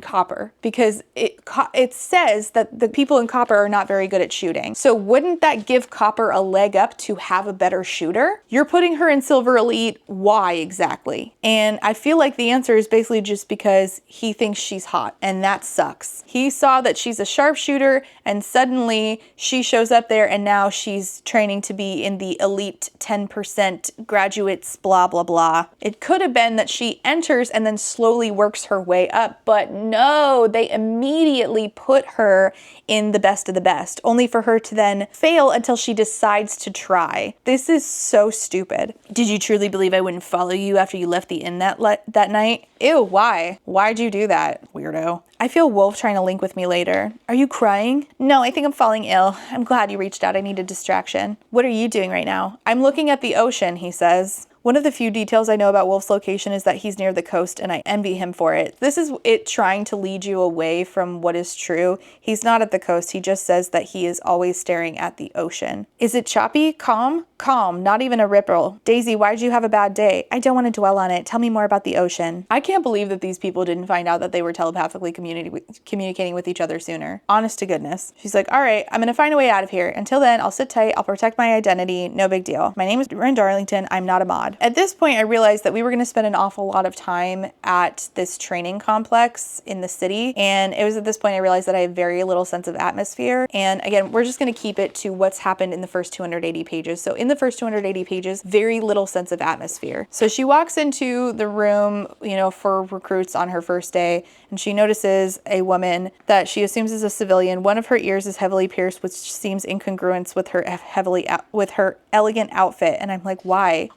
Copper? Because it says that the people in Copper are not very good at shooting. So wouldn't that give Copper a leg up to have a better shooter? You're putting her in Silver Elite. Why exactly? And I feel like the answer is basically just because he thinks she's hot, and that sucks. He saw that she's a sharpshooter, and suddenly she shows up there, and now she's training to be in the elite 10% graduates, blah, blah, blah. It could have been that she enters and then slowly works her way up, but no, they immediately put her in the best of the best, only for her to then fail until she decides to try. This is so stupid. Did you truly believe I wouldn't follow you after you left the inn that night? Ew, why? Why'd you do that, weirdo? I feel Wolf trying to link with me later. Are you crying? No, I think I'm falling ill. I'm glad you reached out. I need a distraction. What are you doing right now? I'm looking at the ocean, he says. One of the few details I know about Wolf's location is that he's near the coast, and I envy him for it. This is it trying to lead you away from what is true. He's not at the coast. He just says that he is always staring at the ocean. Is it choppy? Calm? Calm. Not even a ripple. Daisy, why'd you have a bad day? I don't want to dwell on it. Tell me more about the ocean. I can't believe that these people didn't find out that they were telepathically communicating with each other sooner. Honest to goodness. She's like, all right, I'm going to find a way out of here. Until then, I'll sit tight. I'll protect my identity. No big deal. My name is Wren Darlington. I'm not a mod. bad. At this point, I realized that we were going to spend an awful lot of time at this training complex in the city. And it was at this point I realized that I have very little sense of atmosphere. And again, we're just going to keep it to what's happened in the first 280 pages. So in the first 280 pages, very little sense of atmosphere. So she walks into the room, you know, for recruits on her first day, and she notices a woman that she assumes is a civilian. One of her ears is heavily pierced, which seems incongruent with her elegant outfit. And I'm like, why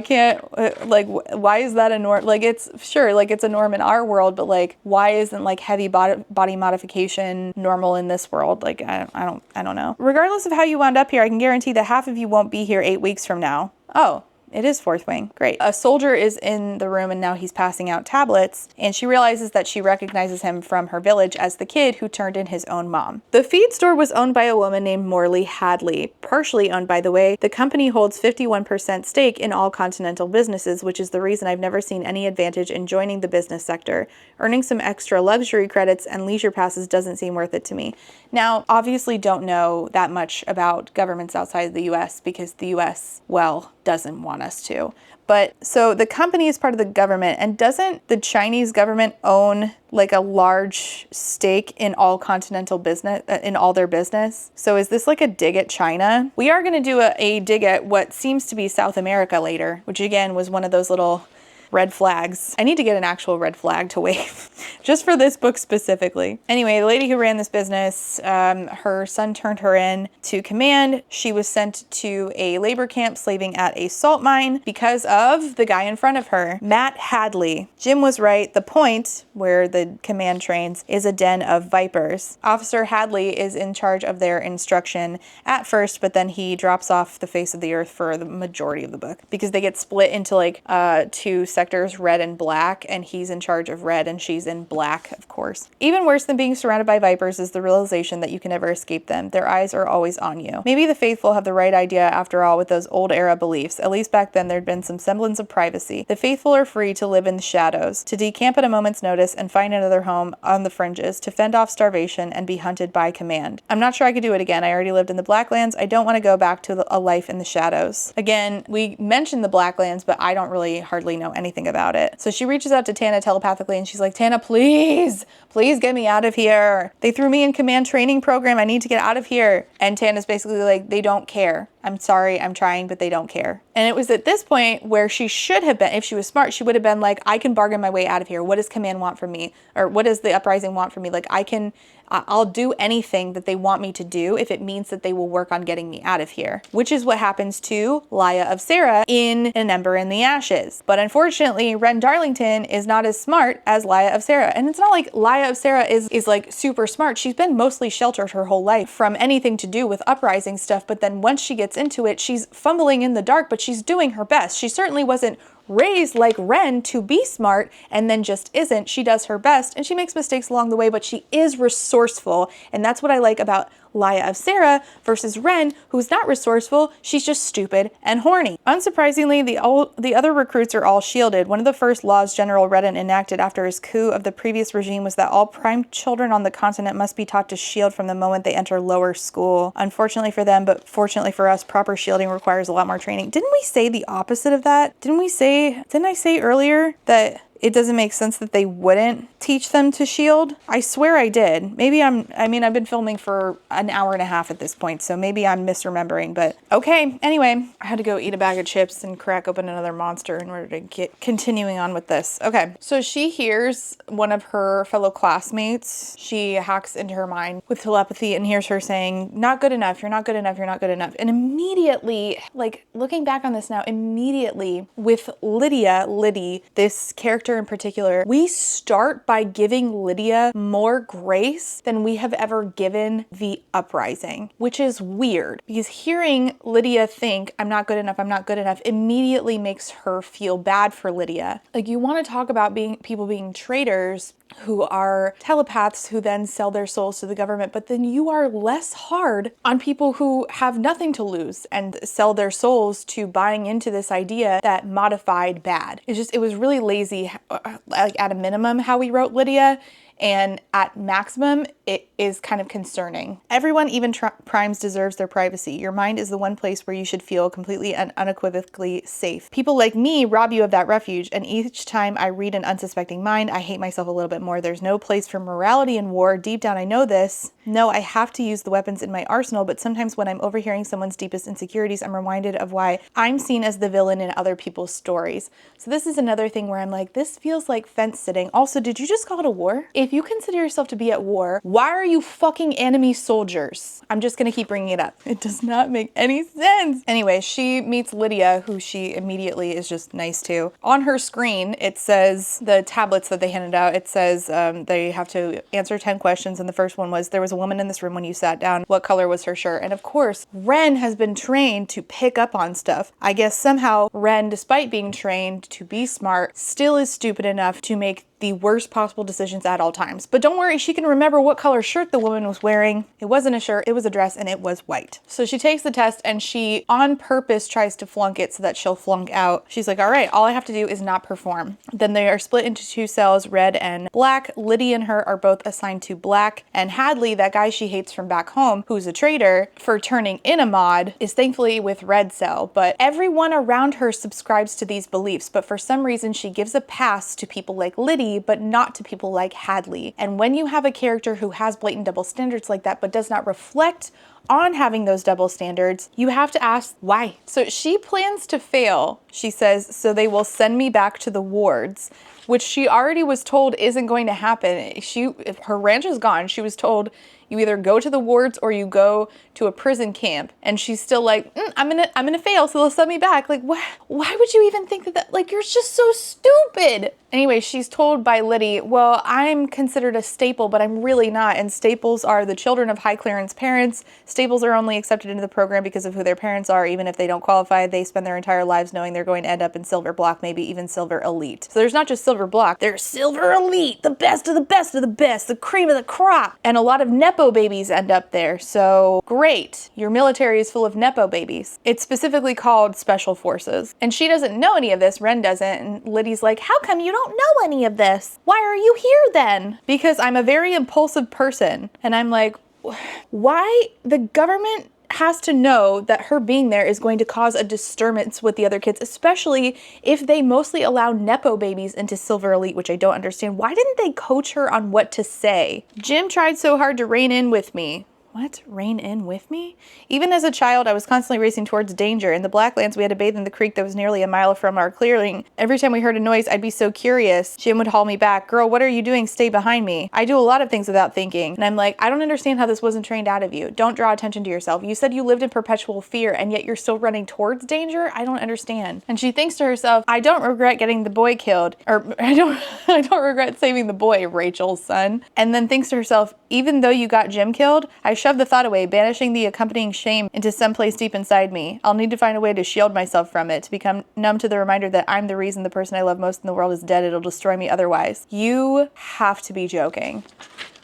can't, like, why is that a norm? Like, it's sure, like, it's a norm in our world, but like, why isn't like heavy body modification normal in this world? Like, I don't know. Regardless of how you wound up here, I can guarantee that half of you won't be here 8 weeks from now. Oh, it is fourth wing. Great. A soldier is in the room and now he's passing out tablets, and she realizes that she recognizes him from her village as the kid who turned in his own mom. The feed store was owned by a woman named Morley Hadley. Partially owned, by the way. The company holds 51% stake in all continental businesses, which is the reason I've never seen any advantage in joining the business sector. Earning some extra luxury credits and leisure passes doesn't seem worth it to me. Now, obviously don't know that much about governments outside the US because the US, well, doesn't want us to. But so the company is part of the government, and doesn't the Chinese government own like a large stake in all continental business, in all their business? So is this like a dig at China? We are going to do a dig at what seems to be South America later, which again was one of those little red flags. I need to get an actual red flag to wave just for this book specifically. Anyway, the lady who ran this business, her son turned her in to command. She was sent to a labor camp slaving at a salt mine because of the guy in front of her, Matt Hadley. Jim was right. The point where the command trains is a den of vipers. Officer Hadley is in charge of their instruction at first, but then he drops off the face of the earth for the majority of the book because they get split into like two sectors, red and black, and he's in charge of red and she's in black, of course. Even worse than being surrounded by vipers is the realization that you can never escape them. Their eyes are always on you. Maybe the faithful have the right idea after all with those old era beliefs. At least back then there'd been some semblance of privacy. The faithful are free to live in the shadows, to decamp at a moment's notice and find another home on the fringes, to fend off starvation and be hunted by command. I'm not sure I could do it again. I already lived in the Blacklands. I don't want to go back to a life in the shadows. Again, we mentioned the Blacklands, but I don't really hardly know anything about it. So she reaches out to Tana telepathically and she's like, Tana, please get me out of here. They threw me in command training program. I need to get out of here. And Tana's basically like, they don't care. I'm sorry, I'm trying, but they don't care. And it was at this point where she should have been, if she was smart, she would have been like, I can bargain my way out of here. What does command want from me? Or what does the uprising want from me? Like, I'll do anything that they want me to do if it means that they will work on getting me out of here, which is what happens to Laya of Sarah in An Ember in the Ashes. But unfortunately, Ren Darlington is not as smart as Laya of Sarah. And it's not like Laya of Sarah is like super smart. She's been mostly sheltered her whole life from anything to do with uprising stuff. But then once she gets into it, she's fumbling in the dark, but she's doing her best. She certainly wasn't raised like Ren to be smart and then just isn't. She does her best and she makes mistakes along the way, but she is resourceful. And that's what I like about Laya of Sarah versus Ren, who's not resourceful. She's just stupid and horny. Unsurprisingly, the other recruits are all shielded. One of the first laws General Redden enacted after his coup of the previous regime was that all prime children on the continent must be taught to shield from the moment they enter lower school. Unfortunately for them, but fortunately for us, proper shielding requires a lot more training. Didn't we say the opposite of that? Didn't I say earlier that it doesn't make sense that they wouldn't teach them to shield? I swear I did. Maybe I've been filming for an hour and a half at this point, so maybe I'm misremembering, but okay. Anyway, I had to go eat a bag of chips and crack open another monster in order to get continuing on with this. Okay, so she hears one of her fellow classmates. She hacks into her mind with telepathy and hears her saying, not good enough, you're not good enough, you're not good enough. And immediately, like looking back on this now, immediately with Liddy, this character in particular, we start by giving Lydia more grace than we have ever given the uprising, which is weird because hearing Lydia think I'm not good enough immediately makes her feel bad for Lydia. Like, you want to talk about people being traitors who are telepaths who then sell their souls to the government, but then you are less hard on people who have nothing to lose and sell their souls to buying into this idea that modified bad. It was really lazy, like at a minimum, how we wrote Lydia. and at maximum, it is kind of concerning. Everyone, even primes, deserves their privacy. Your mind is the one place where you should feel completely and unequivocally safe. People like me rob you of that refuge, and each time I read an unsuspecting mind, I hate myself a little bit more. There's no place for morality in war. Deep down, I know this. No, I have to use the weapons in my arsenal, but sometimes when I'm overhearing someone's deepest insecurities, I'm reminded of why I'm seen as the villain in other people's stories. So this is another thing where I'm like, this feels like fence sitting. Also, did you just call it a war? If you consider yourself to be at war, why are you fucking enemy soldiers? I'm just gonna keep bringing it up. It does not make any sense. Anyway, she meets Lydia, who she immediately is just nice to. On her screen, it says, the tablets that they handed out, it says they have to answer 10 questions, and the first one was, there was a woman in this room when you sat down. What color was her shirt? And of course, Ren has been trained to pick up on stuff. I guess somehow Ren, despite being trained to be smart, still is stupid enough to make the worst possible decisions at all times. But don't worry, she can remember what color shirt the woman was wearing. It wasn't a shirt, it was a dress, and it was white. So she takes the test and she on purpose tries to flunk it so that she'll flunk out. She's like, all right, all I have to do is not perform. Then they are split into two cells, red and black. Liddy and her are both assigned to black, and Hadley, that guy she hates from back home, who's a traitor for turning in a mod, is thankfully with red cell. But everyone around her subscribes to these beliefs, but for some reason she gives a pass to people like Liddy, but not to people like Hadley. And when you have a character who has blatant double standards like that, but does not reflect on having those double standards, you have to ask why. So she plans to fail, she says, so they will send me back to the wards, which she already was told isn't going to happen. If her ranch is gone, she was told you either go to the wards or you go to a prison camp. And she's still like, I'm gonna fail, so they'll send me back. Like, why would you even think that? Like, you're just so stupid. Anyway, she's told by Liddy, well, I'm considered a staple, but I'm really not. And staples are the children of high clearance parents. Staples are only accepted into the program because of who their parents are. Even if they don't qualify, they spend their entire lives knowing they're going to end up in silver block, maybe even silver elite. So there's not just silver block, there's silver elite, the best of the best of the best, the cream of the crop. And a lot of Nepo babies end up there. So great, your military is full of Nepo babies. It's specifically called Special Forces. And she doesn't know any of this, Ren doesn't, and Liddy's like, how come you don't know any of this? Why are you here then? Because I'm a very impulsive person. And I'm like, why? The government has to know that her being there is going to cause a disturbance with the other kids, especially if they mostly allow Nepo babies into Silver Elite, which I don't understand. Why didn't they coach her on what to say? Jim tried so hard to rein in with me. What? Rein in with me? Even as a child, I was constantly racing towards danger. In the Blacklands, we had to bathe in the creek that was nearly a mile from our clearing. Every time we heard a noise, I'd be so curious. Jim would haul me back. Girl, what are you doing? Stay behind me. I do a lot of things without thinking. And I'm like, I don't understand how this wasn't trained out of you. Don't draw attention to yourself. You said you lived in perpetual fear, and yet you're still running towards danger? I don't understand. And she thinks to herself, I don't regret getting the boy killed. Or I don't regret saving the boy, Rachel's son. And then thinks to herself, even though you got Jim killed, I shoved the thought away, banishing the accompanying shame into some place deep inside me. I'll need to find a way to shield myself from it, to become numb to the reminder that I'm the reason the person I love most in the world is dead. It'll destroy me otherwise. You have to be joking.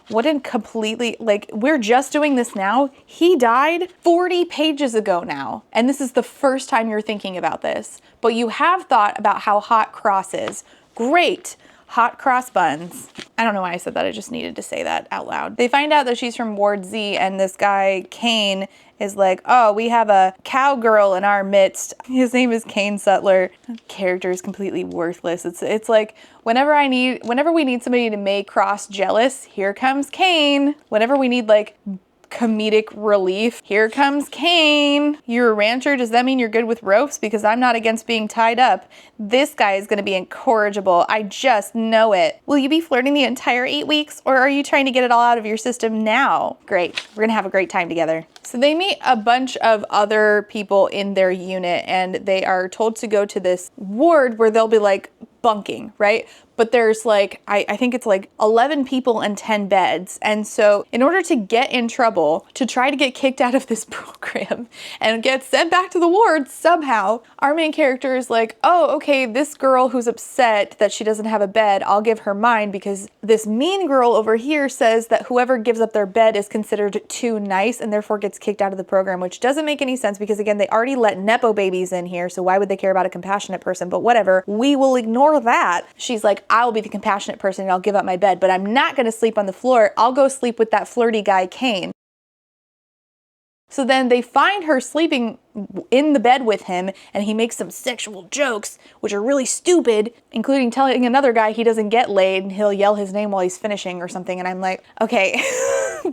What in completely, like, we're just doing this now? He died 40 pages ago now. And this is the first time you're thinking about this. But you have thought about how hot Cross is. Great. Hot cross buns. I don't know why I said that. I just needed to say that out loud. They find out that she's from Ward Z, and this guy, Kane, is like, oh, we have a cowgirl in our midst. His name is Kane Sutler. Character is completely worthless. It's like, whenever we need somebody to make Cross jealous, here comes Kane. Whenever we need, like, comedic relief, here comes Kane. You're a rancher, does that mean you're good with ropes? Because I'm not against being tied up. This guy is gonna be incorrigible. I just know it. Will you be flirting the entire 8 weeks, or are you trying to get it all out of your system now? Great, we're gonna have a great time together. So they meet a bunch of other people in their unit, and they are told to go to this ward where they'll be like bunking, right? But there's like, I think it's like 11 people and 10 beds. And so in order to get in trouble, to try to get kicked out of this program and get sent back to the ward somehow, our main character is like, oh, okay, this girl who's upset that she doesn't have a bed, I'll give her mine because this mean girl over here says that whoever gives up their bed is considered too nice and therefore gets kicked out of the program, which doesn't make any sense because again, they already let Nepo babies in here. So why would they care about a compassionate person? But whatever, we will ignore that. She's like, I'll be the compassionate person and I'll give up my bed, but I'm not gonna sleep on the floor. I'll go sleep with that flirty guy, Kane. So then they find her sleeping in the bed with him, and he makes some sexual jokes, which are really stupid, including telling another guy he doesn't get laid and he'll yell his name while he's finishing or something. And I'm like, okay,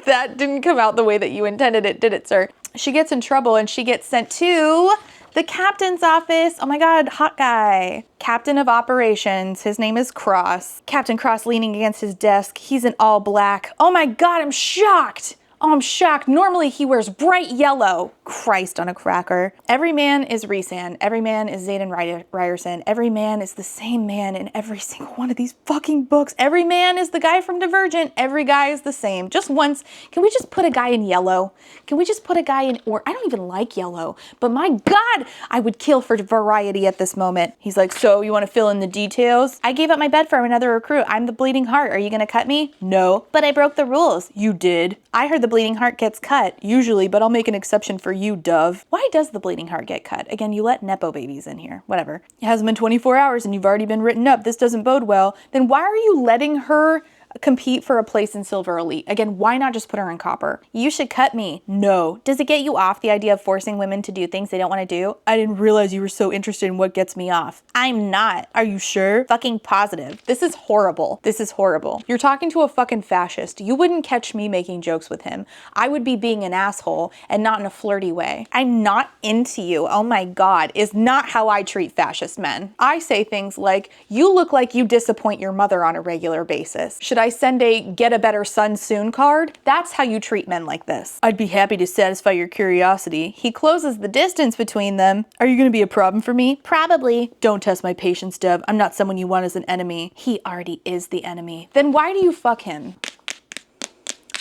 that didn't come out the way that you intended it, did it, sir? She gets in trouble and she gets sent to the captain's office. Oh my God, hot guy. Captain of operations. His name is Cross. Captain Cross leaning against his desk. He's in all black. Oh my God, I'm shocked. Oh, I'm shocked. Normally he wears bright yellow. Christ on a cracker. Every man is Rhysand. Every man is Xaden Ryerson. Every man is the same man in every single one of these fucking books. Every man is the guy from Divergent. Every guy is the same. Just once, can we just put a guy in yellow? Can we just put a guy in, or I don't even like yellow, but my God, I would kill for variety at this moment. He's like, so you want to fill in the details? I gave up my bed for another recruit. I'm the bleeding heart. Are you going to cut me? No, but I broke the rules. You did. I heard the bleeding heart gets cut, usually, but I'll make an exception for you, Dove. Why does the bleeding heart get cut? Again, you let Nepo babies in here. Whatever. It hasn't been 24 hours and you've already been written up. This doesn't bode well. Then why are you letting her compete for a place in Silver Elite? Again, why not just put her in Copper? You should cut me. No. Does it get you off, the idea of forcing women to do things they don't want to do? I didn't realize you were so interested in what gets me off. I'm not. Are you sure? Fucking positive. This is horrible. This is horrible. You're talking to a fucking fascist. You wouldn't catch me making jokes with him. I would be being an asshole and not in a flirty way. I'm not into you. Oh my God, is not how I treat fascist men. I say things like, you look like you disappoint your mother on a regular basis. Should I send a get a better son soon card? That's how you treat men like this. I'd be happy to satisfy your curiosity. He closes the distance between them. Are you gonna be a problem for me? Probably. Don't test my patience, Deb. I'm not someone you want as an enemy. He already is the enemy. Then why do you fuck him?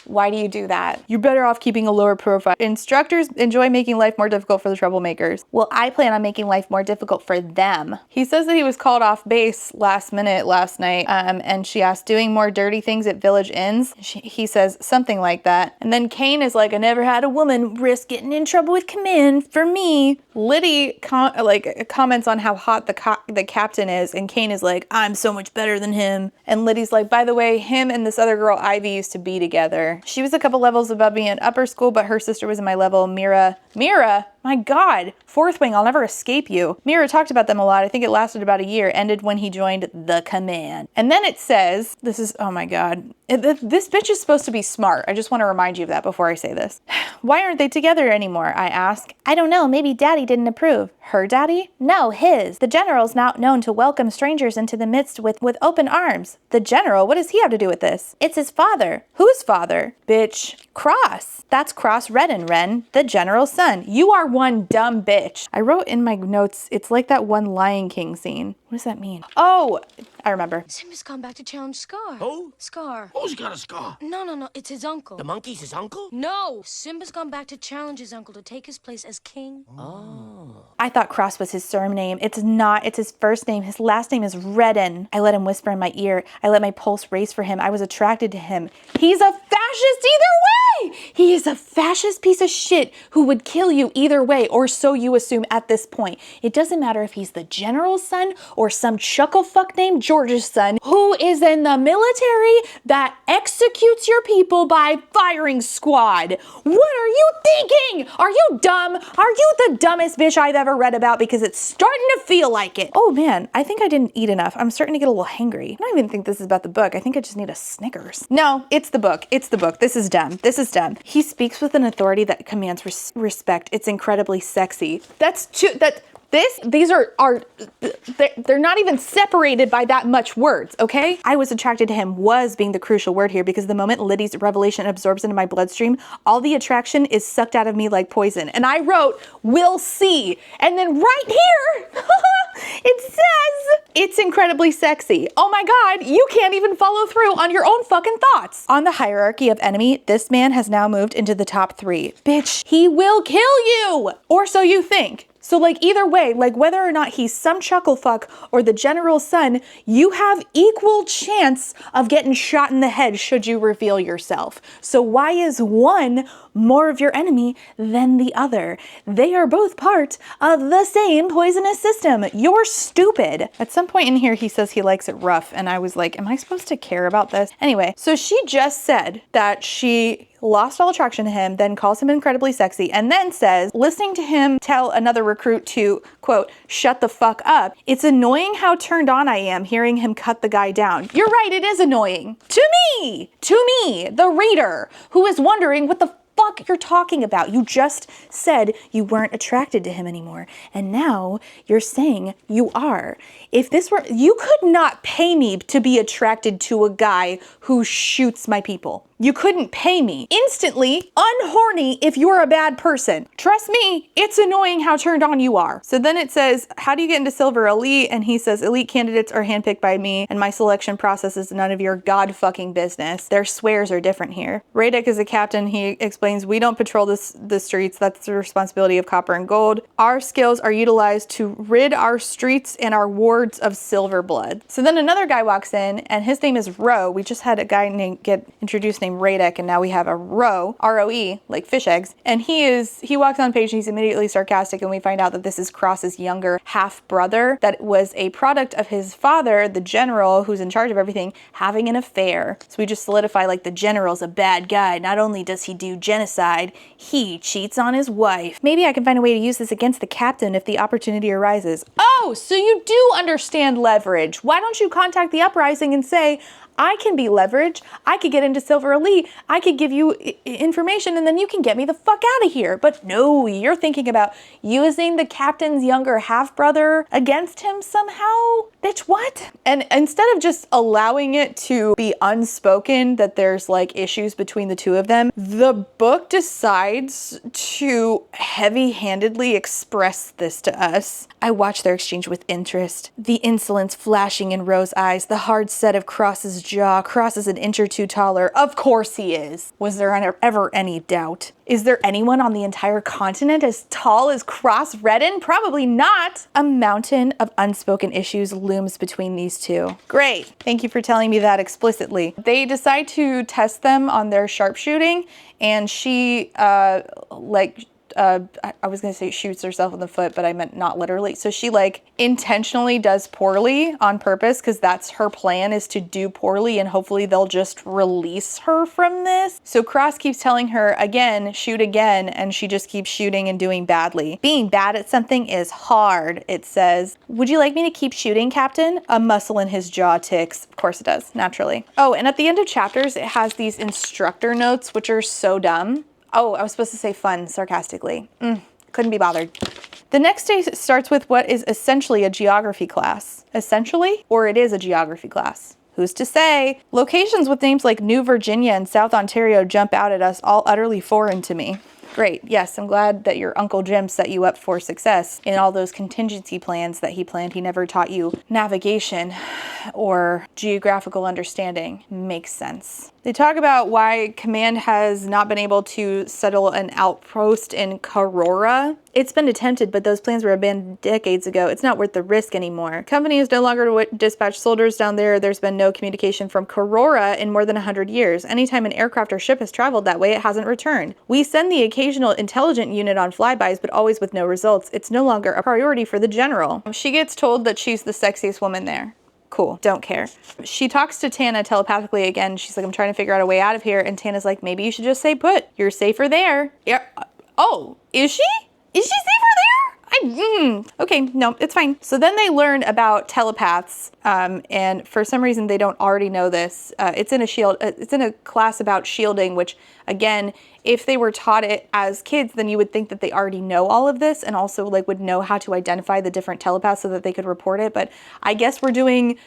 Why do you do that? You're better off keeping a lower profile. Instructors enjoy making life more difficult for the troublemakers. Well, I plan on making life more difficult for them. He says that he was called off base last minute last night, and she asked, doing more dirty things at Village Inns? He says something like that. And then Kane is like, I never had a woman risk getting in trouble with command for me. Liddy comments on how hot the captain is, and Kane is like, I'm so much better than him. And Liddy's like, by the way, him and this other girl Ivy used to be together. She was a couple levels above me in upper school, but her sister was in my level. Mira, my God, fourth wing, I'll never escape you. Mira talked about them a lot. I think it lasted about a year, ended when he joined the command. And then it says, this is, oh my God, this bitch is supposed to be smart. I just want to remind you of that before I say this. Why aren't they together anymore? I ask. I don't know, maybe daddy didn't approve. Her daddy? No, his. The general's not known to welcome strangers into the midst with open arms. The general? What does he have to do with this? It's his father. Whose father? Bitch. Cross. That's Cross Redden, Ren, the general's son. You are one dumb bitch. I wrote in my notes, it's like that one Lion King scene. What does that mean? Oh, I remember. Simba's gone back to challenge Scar. Who? Scar. Who's got a scar? No, it's his uncle. The monkey's his uncle? No! Simba's gone back to challenge his uncle to take his place as king. Oh. I thought Cross was his surname. It's not. It's his first name. His last name is Redden. I let him whisper in my ear. I let my pulse race for him. I was attracted to him. He's a fascist either way! He is a fascist piece of shit who would kill you either way, or so you assume at this point. It doesn't matter if he's the general's son or some chucklefuck named George's son who is in the military that executes your people by firing squad. What are you thinking? Are you dumb? Are you the dumbest bitch I've ever read about? Because it's starting to feel like it. Oh man, I think I didn't eat enough. I'm starting to get a little hangry. I don't even think this is about the book. I think I just need a Snickers. No, it's the book. It's the book. This is dumb. This is dumb. He speaks with an authority that commands respect. It's incredibly sexy. These are they're not even separated by that much words, okay? I was attracted to him was being the crucial word here, because the moment Liddy's revelation absorbs into my bloodstream, all the attraction is sucked out of me like poison. And I wrote, we'll see. And then right here, it says, it's incredibly sexy. Oh my God, you can't even follow through on your own fucking thoughts. On the hierarchy of enemy, this man has now moved into the top 3. Bitch, he will kill you! Or so you think. So like either way, like whether or not he's some chuckle fuck or the general's son, you have equal chance of getting shot in the head should you reveal yourself. So why is one more of your enemy than the other? They are both part of the same poisonous system. You're stupid. At some point in here, he says he likes it rough. And I was like, am I supposed to care about this? Anyway, so she just said that she lost all attraction to him, then calls him incredibly sexy, and then says, listening to him tell another recruit to, quote, shut the fuck up, it's annoying how turned on I am hearing him cut the guy down. You're right, it is annoying. To me, the reader, who is wondering what the fuck you're talking about. You just said you weren't attracted to him anymore, and now you're saying you are. If this were, you could not pay me to be attracted to a guy who shoots my people. You couldn't pay me. Instantly unhorny if you're a bad person. Trust me, it's annoying how turned on you are. So then it says, how do you get into Silver Elite? And he says, elite candidates are handpicked by me, and my selection process is none of your god fucking business. Their swears are different here. Radek is a captain. He explains, we don't patrol the streets. That's the responsibility of Copper and Gold. Our skills are utilized to rid our streets and our wards of silver blood. So then another guy walks in, and his name is Ro. We just had a guy get introduced named Radek, and now we have a Ro, R-O-E, like fish eggs. And he walks on page and he's immediately sarcastic, and we find out that this is Cross's younger half-brother that was a product of his father, the general, who's in charge of everything, having an affair. So we just solidify like the general's a bad guy. Not only does he do genocide, he cheats on his wife. Maybe I can find a way to use this against the captain if the opportunity arises. Oh, so you do understand leverage. Why don't you contact the Uprising and say, I can be leverage. I could get into Silver Elite. I could give you information and then you can get me the fuck out of here. But no, you're thinking about using the captain's younger half-brother against him somehow? Bitch, what? And instead of just allowing it to be unspoken that there's like issues between the two of them, the book decides to heavy-handedly express this to us. I watched their exchange with interest. The insolence flashing in Ro's eyes, the hard set of Cross's jaw. Cross is an inch or two taller. Of course he is. Was there ever any doubt? Is there anyone on the entire continent as tall as Cross Redden? Probably not. A mountain of unspoken issues looms between these two. Great. Thank you for telling me that explicitly. They decide to test them on their sharpshooting, and she I was gonna say shoots herself in the foot, but I meant not literally. So she like intentionally does poorly on purpose because that's her plan, is to do poorly and hopefully they'll just release her from this. So Cross keeps telling her again, shoot again, and she just keeps shooting and doing badly. Being bad at something is hard, it says. Would you like me to keep shooting, Captain? A muscle in his jaw ticks. Of course it does, naturally. Oh, and at the end of chapters, it has these instructor notes, which are so dumb. Oh, I was supposed to say fun, sarcastically. Couldn't be bothered. The next day starts with what is essentially a geography class. Essentially? Or it is a geography class. Who's to say? Locations with names like New Virginia and South Ontario jump out at us, all utterly foreign to me. Great. Yes, I'm glad that your Uncle Jim set you up for success in all those contingency plans that he planned. He never taught you navigation or geographical understanding. Makes sense. They talk about why Command has not been able to settle an outpost in Karora. It's been attempted, but those plans were abandoned decades ago. It's not worth the risk anymore. Company is no longer to dispatch soldiers down there. There's been no communication from Karora in more than 100 years. Anytime an aircraft or ship has traveled that way, it hasn't returned. We send the occasional intelligent unit on flybys, but always with no results. It's no longer a priority for the general. She gets told that she's the sexiest woman there. Cool, don't care. She talks to Tana telepathically again. She's like, I'm trying to figure out a way out of here. And Tana's like, maybe you should just stay put. You're safer there. Yeah. Oh, is she? Is she safer there? Okay, no, it's fine. So then they learn about telepaths, and for some reason they don't already know this. It's in a class about shielding, which again, if they were taught it as kids, then you would think that they already know all of this and also like would know how to identify the different telepaths so that they could report it. But I guess we're doing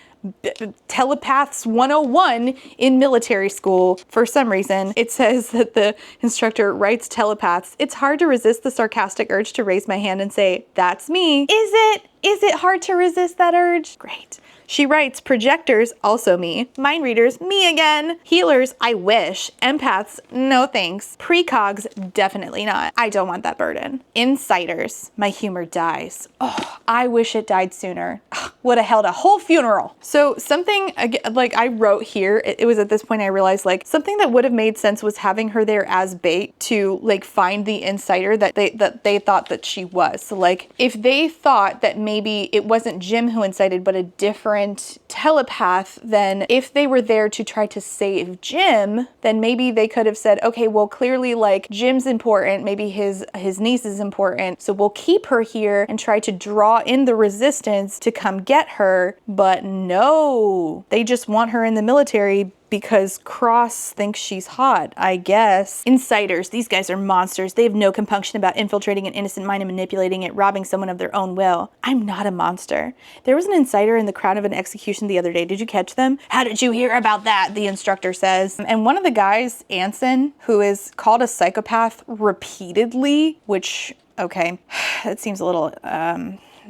telepaths 101 in military school for some reason. It says that the instructor writes telepaths. It's hard to resist the sarcastic urge to raise my hand and say, that's me. Is it hard to resist that urge? Great. She writes, projectors, also me. Mind readers, me again. Healers, I wish. Empaths, no thanks. Precogs, definitely not. I don't want that burden. Insiders, my humor dies. Oh, I wish it died sooner. Would have held a whole funeral. So something, like I wrote here, it was at this point I realized like something that would have made sense was having her there as bait to like find the insider that they thought that she was. So like if they thought that maybe it wasn't Jim who incited but a different telepath, then if they were there to try to save Jim, then maybe they could have said, okay, well clearly like Jim's important, maybe his niece is important, so we'll keep her here and try to draw in the resistance to come get her. But no, they just want her in the military because Cross thinks she's hot, I guess. Insiders, these guys are monsters. They have no compunction about infiltrating an innocent mind and manipulating it, robbing someone of their own will. I'm not a monster. There was an insider in the crowd of an execution the other day. Did you catch them? How did you hear about that? The instructor says. And one of the guys, Anson, who is called a psychopath repeatedly, which, okay, that seems a little,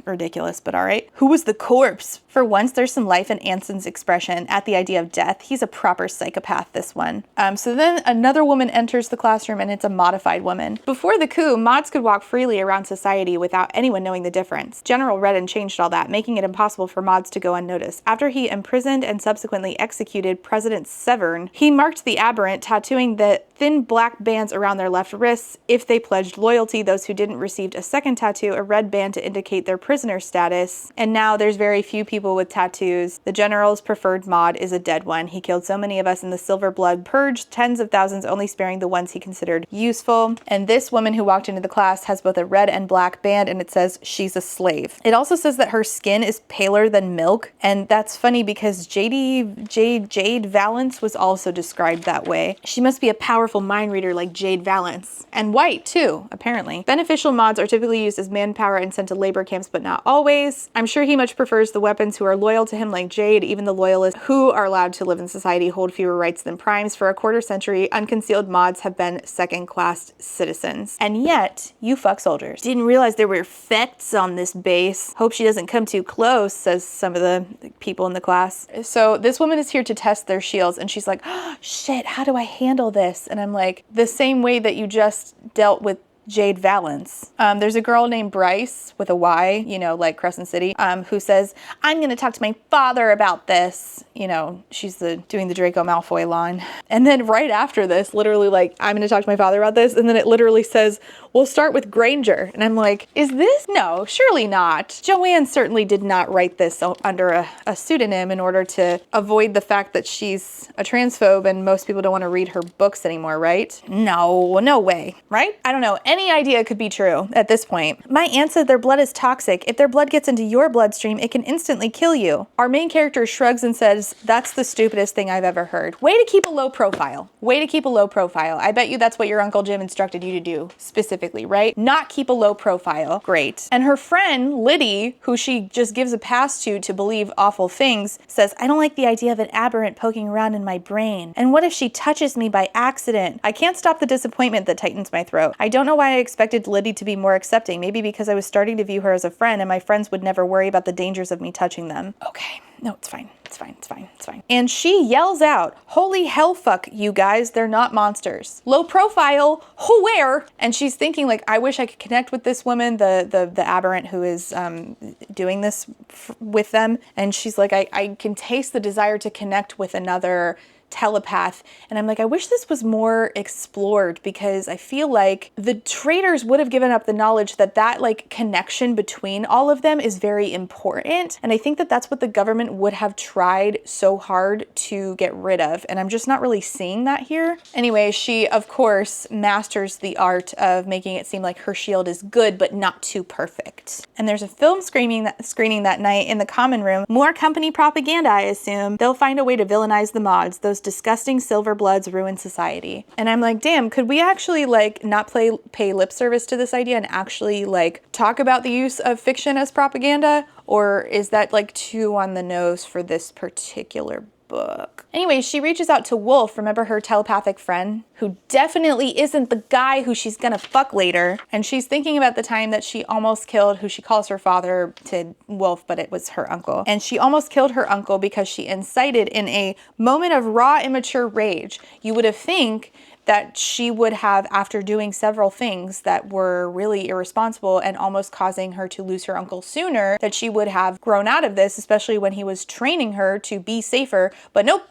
ridiculous, but all right. Who was the corpse? For once, there's some life in Anson's expression at the idea of death. He's a proper psychopath, this one. So then another woman enters the classroom, and it's a modified woman. Before the coup, mods could walk freely around society without anyone knowing the difference. General Redden changed all that, making it impossible for mods to go unnoticed. After he imprisoned and subsequently executed President Severn, he marked the aberrant, tattooing the thin black bands around their left wrists. If they pledged loyalty, those who didn't received a second tattoo, a red band to indicate their prisoner status. And now there's very few people with tattoos. The general's preferred mod is a dead one. He killed so many of us in the Silver Blood Purge, tens of thousands, only sparing the ones he considered useful. And this woman who walked into the class has both a red and black band, and it says she's a slave. It also says that her skin is paler than milk, and that's funny because Jade Valence was also described that way. She must be a powerful mind reader like Jade Valence. And white too, apparently. Beneficial mods are typically used as manpower and sent to labor camps, but not always. I'm sure he much prefers the weapons who are loyal to him like Jade. Even the loyalists who are allowed to live in society hold fewer rights than primes. For a quarter century, unconcealed mods have been second-class citizens. And yet, you fuck soldiers. Didn't realize there were effects on this base. Hope she doesn't come too close, says some of the people in the class. So this woman is here to test their shields, and she's like, oh, shit, how do I handle this? And I'm like, the same way that you just dealt with Jade Valence. There's a girl named Bryce with a Y, you know, like Crescent City, who says, I'm gonna talk to my father about this. You know, she's doing the Draco Malfoy line. And then right after this, literally like, I'm gonna talk to my father about this. And then it literally says, we'll start with Granger. And I'm like, is this? No, surely not. Joanne certainly did not write this under a pseudonym in order to avoid the fact that she's a transphobe and most people don't want to read her books anymore, right? No, no way, right? I don't know. Any idea could be true at this point. My aunt said their blood is toxic. If their blood gets into your bloodstream, it can instantly kill you. Our main character shrugs and says, that's the stupidest thing I've ever heard. Way to keep a low profile. Way to keep a low profile. I bet you that's what your Uncle Jim instructed you to do specifically, right? Not keep a low profile. Great. And her friend, Liddy, who she just gives a pass to believe awful things, says, I don't like the idea of an aberrant poking around in my brain. And what if she touches me by accident? I can't stop the disappointment that tightens my throat. I don't know why I expected Liddy to be more accepting. Maybe because I was starting to view her as a friend and my friends would never worry about the dangers of me touching them. Okay. No, it's fine. It's fine. It's fine. It's fine. And she yells out, holy hell fuck, you guys, they're not monsters. Low profile, where? And she's thinking like, I wish I could connect with this woman, the aberrant who is doing this with them. And she's like, I can taste the desire to connect with another telepath. And I'm like, I wish this was more explored because I feel like the traitors would have given up the knowledge that like connection between all of them is very important. And I think that that's what the government would have tried so hard to get rid of. And I'm just not really seeing that here. Anyway, she of course masters the art of making it seem like her shield is good, but not too perfect. And there's a film screening that night in the common room. More company propaganda, I assume. They'll find a way to villainize the mods. Those disgusting silver bloods ruin society. And I'm like, damn, could we actually like not pay lip service to this idea and actually like talk about the use of fiction as propaganda? Or is that like too on the nose for this particular book. Anyway, she reaches out to Wolf, remember her telepathic friend, who definitely isn't the guy who she's gonna fuck later. And she's thinking about the time that she almost killed who she calls her father to Wolf, but it was her uncle. And she almost killed her uncle because she incited in a moment of raw, immature rage. You would have think that she would have, after doing several things that were really irresponsible and almost causing her to lose her uncle sooner, that she would have grown out of this, especially when he was training her to be safer. But nope.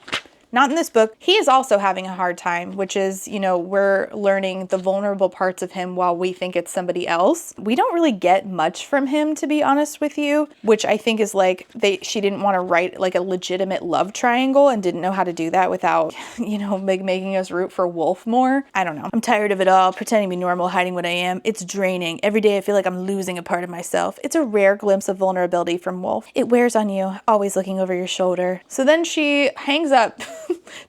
Not in this book. He is also having a hard time, which is, you know, we're learning the vulnerable parts of him while we think it's somebody else. We don't really get much from him, to be honest with you, which I think is like she didn't want to write like a legitimate love triangle and didn't know how to do that without, you know, making us root for Wolf more. I don't know. I'm tired of it all, pretending to be normal, hiding what I am. It's draining. Every day I feel like I'm losing a part of myself. It's a rare glimpse of vulnerability from Wolf. It wears on you, always looking over your shoulder. So then she hangs up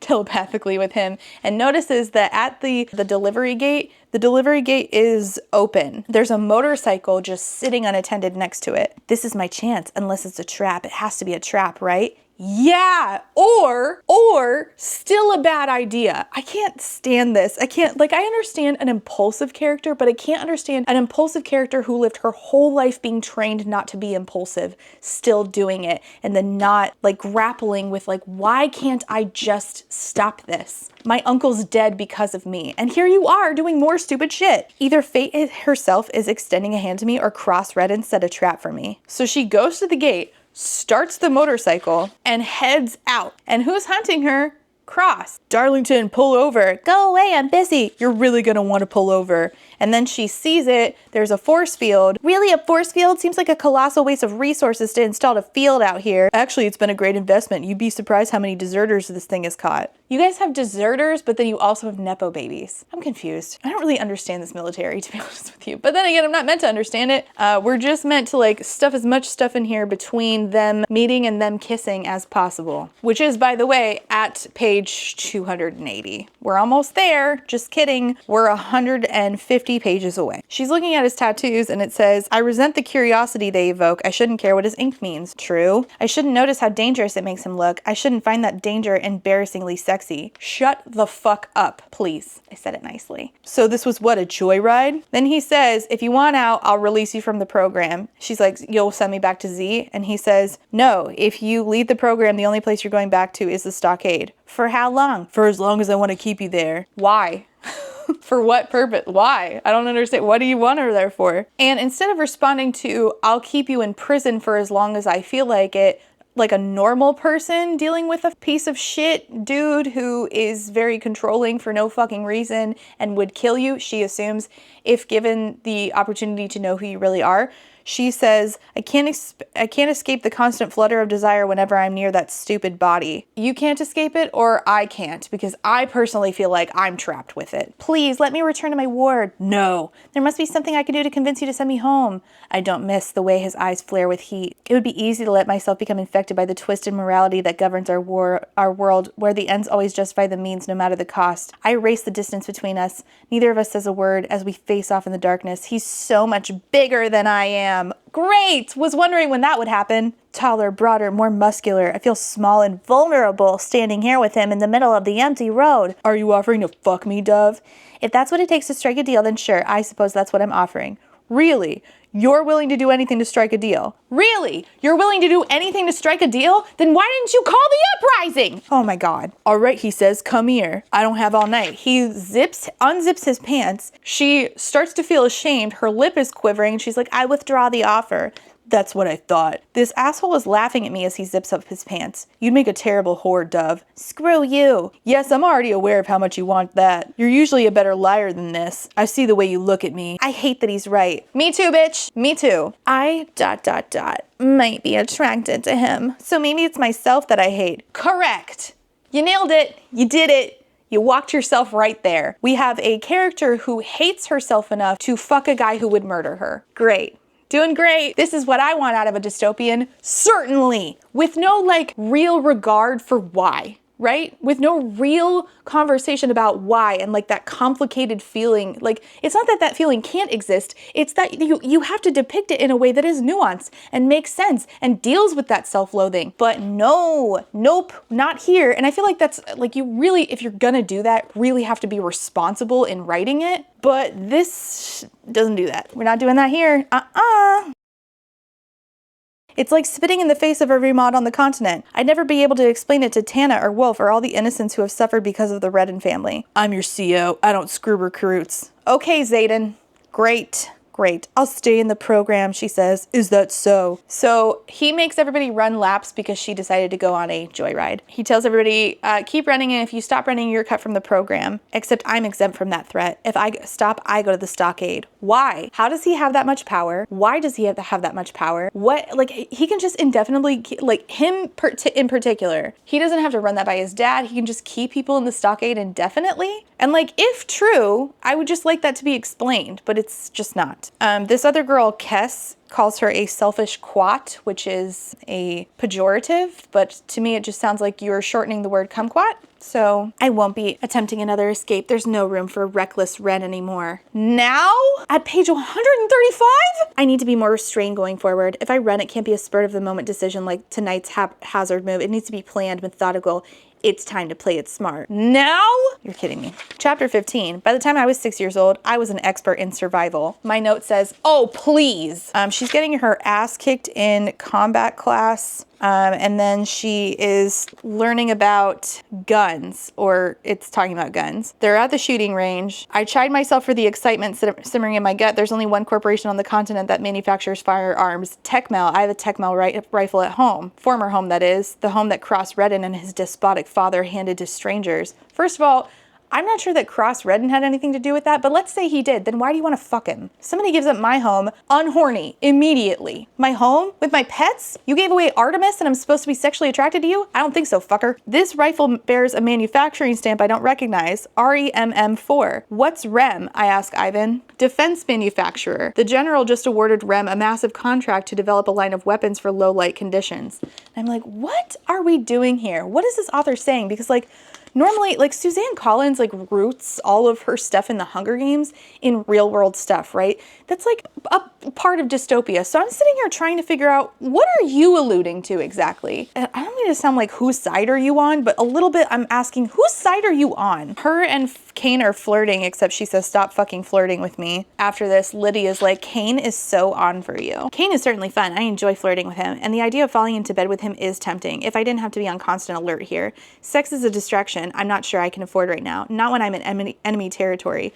telepathically with him and notices that at the delivery gate is open. There's a motorcycle just sitting unattended next to it. This is my chance, unless it's a trap. It has to be a trap, right? Yeah, or still a bad idea. I can't stand this. I understand an impulsive character, but I can't understand an impulsive character who lived her whole life being trained not to be impulsive, still doing it, and then not like grappling with like, why can't I just stop this? My uncle's dead because of me. And here you are doing more stupid shit. Either fate herself is extending a hand to me or Cross-Red and set a trap for me. So she goes to the gate, starts the motorcycle, and heads out. And who's hunting her? Cross. Darlington, pull over. Go away, I'm busy. You're really gonna want to pull over. And then she sees it. There's a force field. Really, a force field? Seems like a colossal waste of resources to install a field out here. Actually, it's been a great investment. You'd be surprised how many deserters this thing has caught. You guys have deserters, but then you also have Nepo babies. I'm confused. I don't really understand this military, to be honest with you. But then again, I'm not meant to understand it. We're just meant to like stuff as much stuff in here between them meeting and them kissing as possible. Which is, by the way, at page 280. We're almost there. Just kidding. We're 150 pages away. She's looking at his tattoos and it says, I resent the curiosity they evoke. I shouldn't care what his ink means. True. I shouldn't notice how dangerous it makes him look. I shouldn't find that danger embarrassingly sexy. Shut the fuck up, please. I said it nicely. So this was what, a joyride? Then he says, if you want out, I'll release you from the program. She's like, you'll send me back to Z? And he says, no, if you leave the program, the only place you're going back to is the stockade. For how long? For as long as I want to keep you there. Why? For what purpose? Why? I don't understand. What do you want her there for? And instead of responding to, I'll keep you in prison for as long as I feel like it, like a normal person dealing with a piece of shit dude who is very controlling for no fucking reason and would kill you, she assumes, if given the opportunity to know who you really are. She says, I can't escape the constant flutter of desire whenever I'm near that stupid body. You can't escape it, or I can't, because I personally feel like I'm trapped with it. Please, let me return to my ward. No. There must be something I can do to convince you to send me home. I don't miss the way his eyes flare with heat. It would be easy to let myself become infected by the twisted morality that governs our world, where the ends always justify the means no matter the cost. I erase the distance between us. Neither of us says a word as we face off in the darkness. He's so much bigger than I am. Great! Was wondering when that would happen. Taller, broader, more muscular. I feel small and vulnerable standing here with him in the middle of the empty road. Are you offering to fuck me, Dove? If that's what it takes to strike a deal, then sure, I suppose that's what I'm offering. Really? You're willing to do anything to strike a deal? Really? You're willing to do anything to strike a deal? Then why didn't you call the uprising? Oh my God. All right, he says, come here. I don't have all night. He unzips his pants. She starts to feel ashamed. Her lip is quivering. She's like, I withdraw the offer. That's what I thought. This asshole is laughing at me as he zips up his pants. You'd make a terrible whore, Dove. Screw you. Yes, I'm already aware of how much you want that. You're usually a better liar than this. I see the way you look at me. I hate that he's right. Me too, bitch. Me too. I ... might be attracted to him. So maybe it's myself that I hate. Correct. You nailed it. You did it. You walked yourself right there. We have a character who hates herself enough to fuck a guy who would murder her. Great. Doing great. This is what I want out of a dystopian. Certainly. With no, like, real regard for why. right? With no real conversation about why and like that complicated feeling. Like, it's not that that feeling can't exist. It's that you have to depict it in a way that is nuanced and makes sense and deals with that self-loathing. But no, nope, not here. And I feel like that's like, you really, if you're gonna do that, really have to be responsible in writing it. But this doesn't do that. We're not doing that here. It's like spitting in the face of every mod on the continent. I'd never be able to explain it to Tana or Wolf or all the innocents who have suffered because of the Redden family. I'm your CO. I don't screw recruits. Okay, Zayden. Great. Great. I'll stay in the program, she says. Is that so? So he makes everybody run laps because she decided to go on a joyride. He tells everybody, keep running, and if you stop running, you're cut from the program. Except I'm exempt from that threat. If I stop, I go to the stockade. Why? How does he have that much power? Why does he have that much power? What, like, he can just indefinitely, like, him in particular, he doesn't have to run that by his dad. He can just keep people in the stockade indefinitely. And like, if true, I would just like that to be explained, but it's just not. This other girl, Kess, calls her a selfish quat, which is a pejorative, but to me it just sounds like you're shortening the word kumquat. So I won't be attempting another escape. There's no room for reckless Ren anymore. Now, at page 135, I need to be more restrained going forward. If I run, it can't be a spur of the moment decision like tonight's haphazard move. It needs to be planned, methodical. It's time to play it smart. Now? You're kidding me. Chapter 15. By the time I was 6 years old, I was an expert in survival. My note says, oh, please. She's getting her ass kicked in combat class. And then she is learning about guns, or it's talking about guns. They're at the shooting range. I chide myself for the excitement simmering in my gut. There's only one corporation on the continent that manufactures firearms, Techmel. I have a Techmel rifle at home. Former home, that is. The home that Cross Redden and his despotic father handed to strangers. First of all, I'm not sure that Cross Redden had anything to do with that, but let's say he did, then why do you want to fuck him? Somebody gives up my home unhorny immediately. My home with my pets? You gave away Artemis and I'm supposed to be sexually attracted to you? I don't think so, fucker. This rifle bears a manufacturing stamp I don't recognize, REMM4. What's REM? I ask Ivan. Defense manufacturer. The general just awarded REM a massive contract to develop a line of weapons for low light conditions. And I'm like, what are we doing here? What is this author saying? Because like, normally, like, Suzanne Collins, like, roots all of her stuff in the Hunger Games in real world stuff, right? That's, like, a part of dystopia. So I'm sitting here trying to figure out, what are you alluding to exactly? And I don't mean to sound like, whose side are you on? But a little bit, I'm asking, whose side are you on? Her and Kane are flirting, except she says, stop fucking flirting with me. After this, Lydia's like, Kane is so on for you. Kane is certainly fun. I enjoy flirting with him. And the idea of falling into bed with him is tempting. If I didn't have to be on constant alert here. Sex is a distraction I'm not sure I can afford right now. Not when I'm in enemy territory.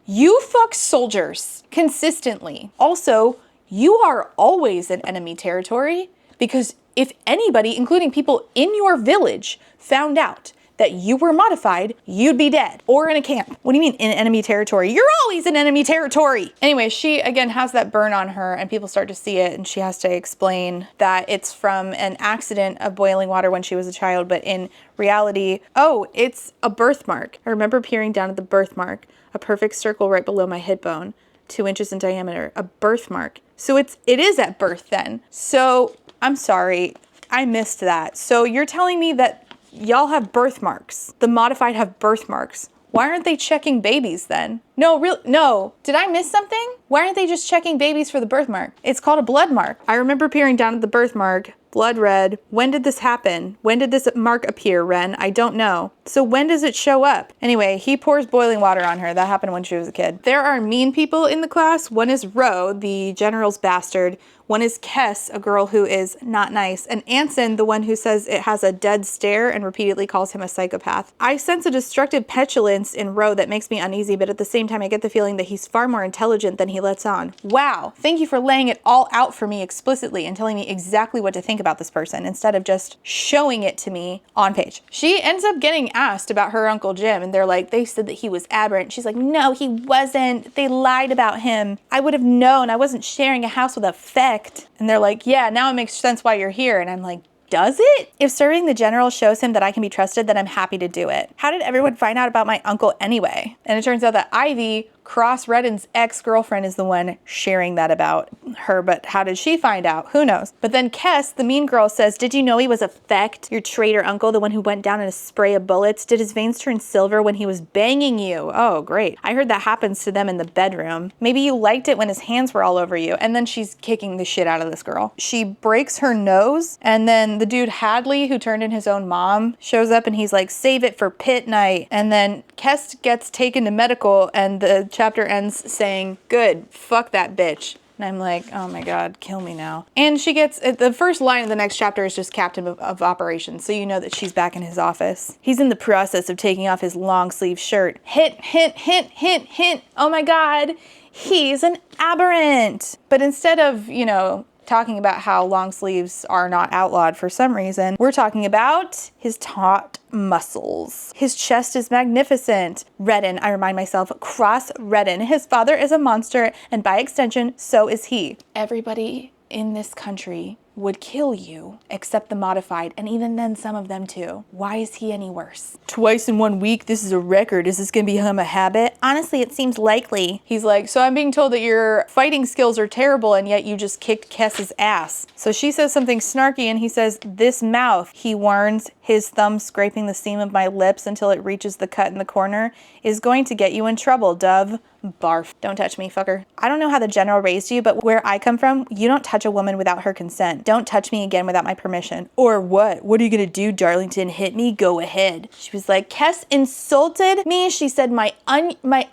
You fuck soldiers consistently. Also, you are always in enemy territory because if anybody, including people in your village, found out that you were modified, you'd be dead or in a camp. What do you mean in enemy territory? You're always in enemy territory. Anyway, she again has that burn on her and people start to see it and she has to explain that it's from an accident of boiling water when she was a child, but in reality, oh, it's a birthmark. I remember peering down at the birthmark, a perfect circle right below my hip bone, 2 inches in diameter, a birthmark. So it is at birth then. So I'm sorry, I missed that. So you're telling me that y'all have birthmarks. The modified have birthmarks. Why aren't they checking babies then? No, no. Did I miss something? Why aren't they just checking babies for the birthmark? It's called a blood mark. I remember peering down at the birthmark. Blood red. When did this happen? When did this mark appear, Ren? I don't know. So when does it show up? Anyway, he pours boiling water on her. That happened when she was a kid. There are mean people in the class. One is Ro, the general's bastard. One is Kess, a girl who is not nice. And Anson, the one who says it has a dead stare and repeatedly calls him a psychopath. I sense a destructive petulance in Ro that makes me uneasy, but at the same time I get the feeling that he's far more intelligent than he lets on. Wow, thank you for laying it all out for me explicitly and telling me exactly what to think about this person instead of just showing it to me on page. She ends up getting asked about her Uncle Jim and they're like, they said that he was aberrant. She's like, no, he wasn't. They lied about him. I would have known. I wasn't sharing a house with a feck. And they're like, yeah, now it makes sense why you're here. And I'm like, does it? If serving the general shows him that I can be trusted, then I'm happy to do it. How did everyone find out about my uncle anyway? And it turns out that Ivy Cross Redden's ex-girlfriend is the one sharing that about her, but how did she find out? Who knows? But then Kess, the mean girl, says, did you know he was a fecht? Your traitor uncle, the one who went down in a spray of bullets? Did his veins turn silver when he was banging you? Oh, great. I heard that happens to them in the bedroom. Maybe you liked it when his hands were all over you. And then she's kicking the shit out of this girl. She breaks her nose, and then the dude Hadley, who turned in his own mom, shows up and he's like, save it for pit night. And then Kess gets taken to medical, and the chapter ends saying, good, fuck that bitch. And I'm like, oh my God, kill me now. And she gets, the first line of the next chapter is just captain of operations. So you know that she's back in his office. He's in the process of taking off his long sleeve shirt. Hint, hint, hint, hint, hint. Oh my God, he's an aberrant. But instead of, you know, talking about how long sleeves are not outlawed for some reason, we're talking about his taut muscles. His chest is magnificent. Redden, I remind myself, cross Redden. His father is a monster, and by extension, so is he. Everybody in this country would kill you, except the modified, and even then some of them too. Why is he any worse? Twice in 1 week, this is a record. Is this gonna become a habit? Honestly, it seems likely. He's like, so I'm being told that your fighting skills are terrible, and yet you just kicked Kess's ass. So she says something snarky, and he says, this mouth, he warns, his thumb scraping the seam of my lips until it reaches the cut in the corner, is going to get you in trouble, Dove. Barf. Don't touch me, fucker. I don't know how the general raised you, but where I come from, you don't touch a woman without her consent. Don't touch me again without my permission. Or what? What are you gonna do, Darlington? Hit me? Go ahead. She was like, Kess insulted me. She said my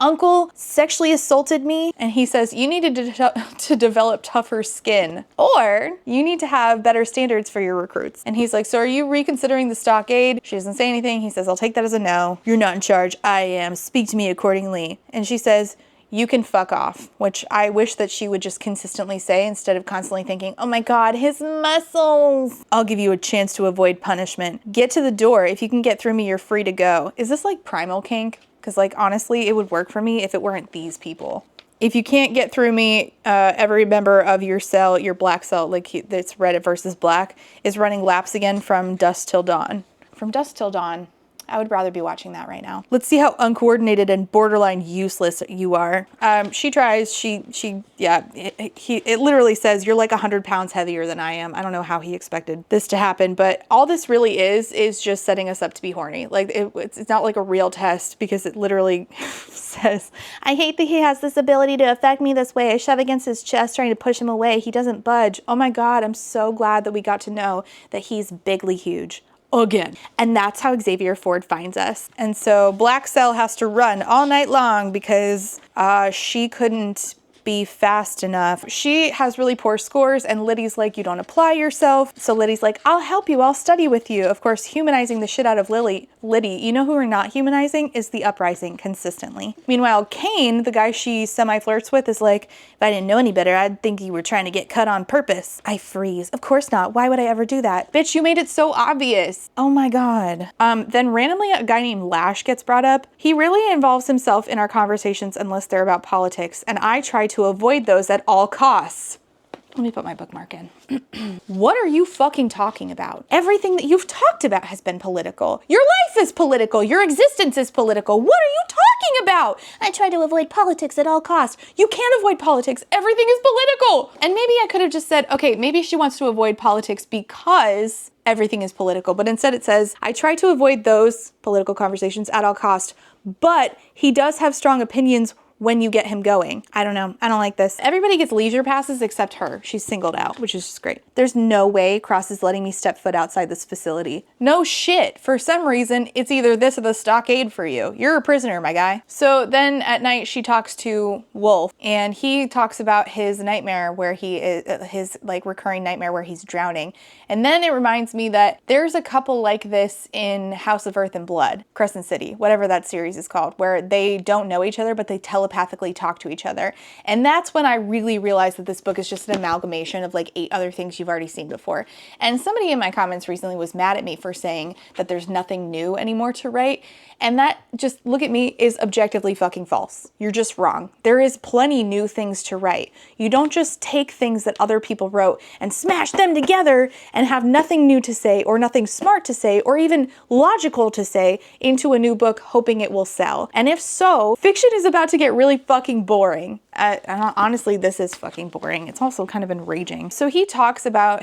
uncle sexually assaulted me. And he says, you needed to develop tougher skin. Or you need to have better standards for your recruits. And he's like, so are you reconsidering the stockade? She doesn't say anything. He says, I'll take that as a no. You're not in charge. I am. Speak to me accordingly. And she says, you can fuck off, which I wish that she would just consistently say instead of constantly thinking, oh my God, his muscles. I'll give you a chance to avoid punishment. Get to the door. If you can get through me, you're free to go. Is this like primal kink? Because like, honestly, it would work for me if it weren't these people. If you can't get through me, every member of your cell, your black cell, like it's red versus black, is running laps again from dusk till dawn. From dusk till dawn. I would rather be watching that right now. Let's see how uncoordinated and borderline useless you are. She tries, it literally says, you're like 100 pounds heavier than I am. I don't know how he expected this to happen, but all this really is just setting us up to be horny. Like it's not like a real test, because it literally says, I hate that he has this ability to affect me this way. I shove against his chest trying to push him away. He doesn't budge. Oh my God, I'm so glad that we got to know that he's bigly huge. Again. And that's how Xavier Ford finds us. And so Black Cell has to run all night long because she couldn't be fast enough. She has really poor scores, and Liddy's like, you don't apply yourself. So Liddy's like, I'll help you, I'll study with you. Of course, humanizing the shit out of Liddy. You know who we're not humanizing is the Uprising consistently. Meanwhile, Kane, the guy she semi-flirts with, is like, if I didn't know any better, I'd think you were trying to get cut on purpose. I freeze. Of course not. Why would I ever do that? Bitch, you made it so obvious. Oh my God. Then randomly a guy named Lash gets brought up. He really involves himself in our conversations unless they're about politics, and I try to avoid those at all costs. Let me put my bookmark in. What are you fucking talking about? Everything that you've talked about has been political. Your life is political. Your existence is political. What are you talking about? I try to avoid politics at all costs. You can't avoid politics. Everything is political. And maybe I could have just said, okay, maybe she wants to avoid politics because everything is political. But instead it says, I try to avoid those political conversations at all costs, but he does have strong opinions when you get him going. I don't know. I don't like this. Everybody gets leisure passes except her. She's singled out, which is just great. There's no way Cross is letting me step foot outside this facility. No shit. For some reason, it's either this or the stockade for you. You're a prisoner, my guy. So then at night, she talks to Wolf, and he talks about his nightmare where he is, his like recurring nightmare where he's drowning. And then it reminds me that there's a couple like this in House of Earth and Blood, Crescent City, whatever that series is called, where they don't know each other, but they telepathically talk to each other. And that's when I really realized that this book is just an amalgamation of like 8 other things you've already seen before. And somebody in my comments recently was mad at me for saying that there's nothing new anymore to write. And that, just look at me, is objectively fucking false. You're just wrong. There is plenty new things to write. You don't just take things that other people wrote and smash them together and have nothing new to say or nothing smart to say or even logical to say into a new book hoping it will sell. And if so, fiction is about to get get really fucking boring. Honestly, this is fucking boring. It's also kind of enraging. So he talks about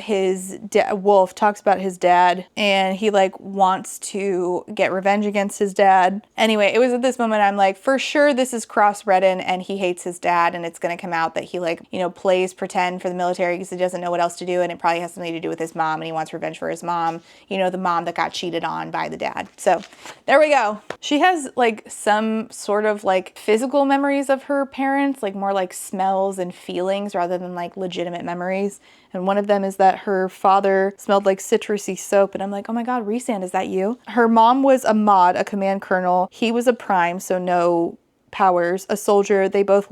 Wolf talks about his dad, and he like wants to get revenge against his dad. Anyway, it was at this moment I'm like, for sure this is Cross Redden and he hates his dad, and it's gonna come out that he like, you know, plays pretend for the military because he doesn't know what else to do, and it probably has something to do with his mom, and he wants revenge for his mom, you know, the mom that got cheated on by the dad. So there we go. She has like some sort of like physical memories of her parents, like more like smells and feelings rather than like legitimate memories. And one of them is that her father smelled like citrusy soap. And I'm like, oh my God, Rhysand, is that you? Her mom was a mod, a command colonel. He was a prime, so no powers, a soldier. They both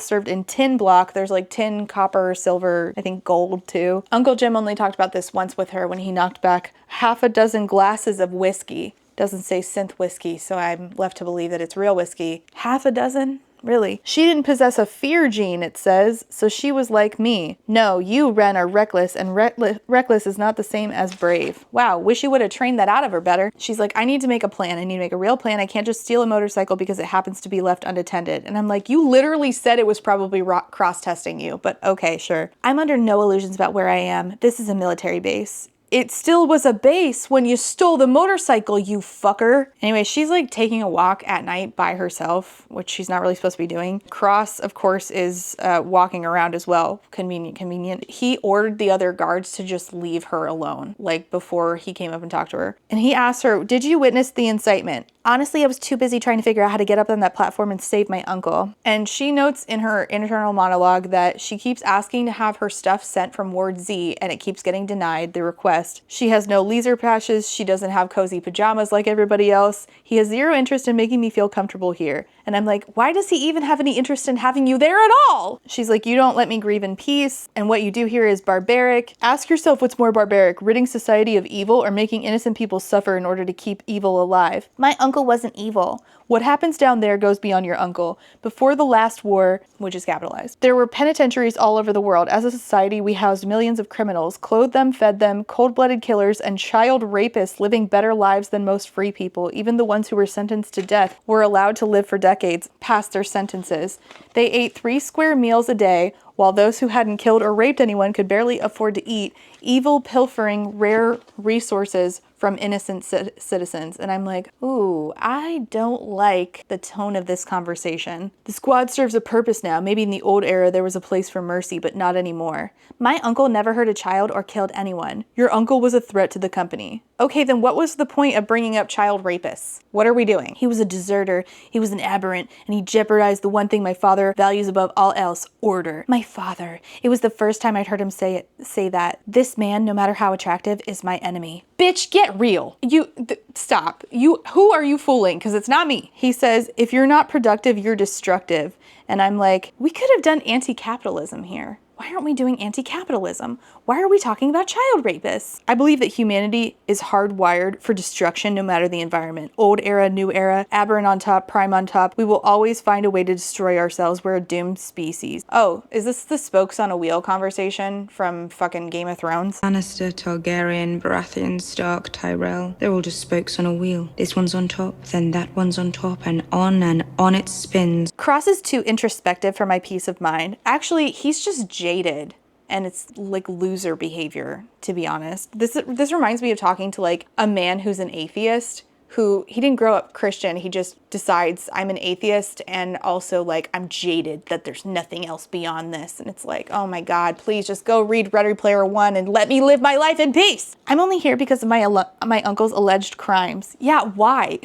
served in tin block. There's like tin, copper, silver, I think gold too. Uncle Jim only talked about this once with her when he knocked back half a dozen glasses of whiskey. Doesn't say synth whiskey, so I'm left to believe that it's real whiskey. Half a dozen? Really? She didn't possess a fear gene, it says, so she was like me. No, you, Ren, are reckless, and reckless is not the same as brave. Wow, wish you would have trained that out of her better. She's like, I need to make a plan. I need to make a real plan. I can't just steal a motorcycle because it happens to be left unattended. And I'm like, you literally said it was probably cross-testing you, but okay, sure. I'm under no illusions about where I am. This is a military base. It still was a base when you stole the motorcycle, you fucker. Anyway, she's like taking a walk at night by herself, which she's not really supposed to be doing. Cross, of course, is walking around as well. Convenient. He ordered the other guards to just leave her alone, like before he came up and talked to her. And he asked her, did you witness the incitement? Honestly, I was too busy trying to figure out how to get up on that platform and save my uncle. And she notes in her internal monologue that she keeps asking to have her stuff sent from Ward Z, and it keeps getting denied the request. She has no laser patches. She doesn't have cozy pajamas like everybody else. He has zero interest in making me feel comfortable here. And I'm like, why does he even have any interest in having you there at all? She's like, you don't let me grieve in peace, and what you do here is barbaric. Ask yourself what's more barbaric, ridding society of evil or making innocent people suffer in order to keep evil alive. My uncle wasn't evil. What happens down there goes beyond your uncle. Before the last war, which is capitalized, there were penitentiaries all over the world. As a society, we housed millions of criminals, clothed them, fed them, cold-blooded killers, and child rapists living better lives than most free people. Even the ones who were sentenced to death were allowed to live for decades past their sentences. They ate 3 square meals a day, while those who hadn't killed or raped anyone could barely afford to eat, evil pilfering rare resources from innocent citizens. And I'm like, ooh, I don't like the tone of this conversation. The squad serves a purpose now. Maybe in the old era there was a place for mercy, but not anymore. My uncle never hurt a child or killed anyone. Your uncle was a threat to the company. Okay, then what was the point of bringing up child rapists? What are we doing? He was a deserter, he was an aberrant, and he jeopardized the one thing my father values above all else, order. My father. It was the first time I'd heard him say that. This man, no matter how attractive, is my enemy. Bitch, get real. Stop. Who are you fooling? Because it's not me. He says, if you're not productive, you're destructive. And I'm like, we could have done anti-capitalism here. Why aren't we doing anti-capitalism? Why are we talking about child rapists? I believe that humanity is hardwired for destruction no matter the environment. Old era, new era, aberrant on top, prime on top. We will always find a way to destroy ourselves. We're a doomed species. Oh, is this the spokes on a wheel conversation from fucking Game of Thrones? Lannister, Targaryen, Baratheon, Stark, Tyrell. They're all just spokes on a wheel. This one's on top, then that one's on top, and on it spins. Cross is too introspective for my peace of mind. Actually, he's just jaded. And it's like loser behavior, to be honest. This reminds me of talking to like a man who's an atheist, who he didn't grow up Christian. He just decides I'm an atheist, and also like I'm jaded that there's nothing else beyond this. And it's like, oh my God, please just go read Ready Player One and let me live my life in peace. I'm only here because of my uncle's alleged crimes. Yeah, why?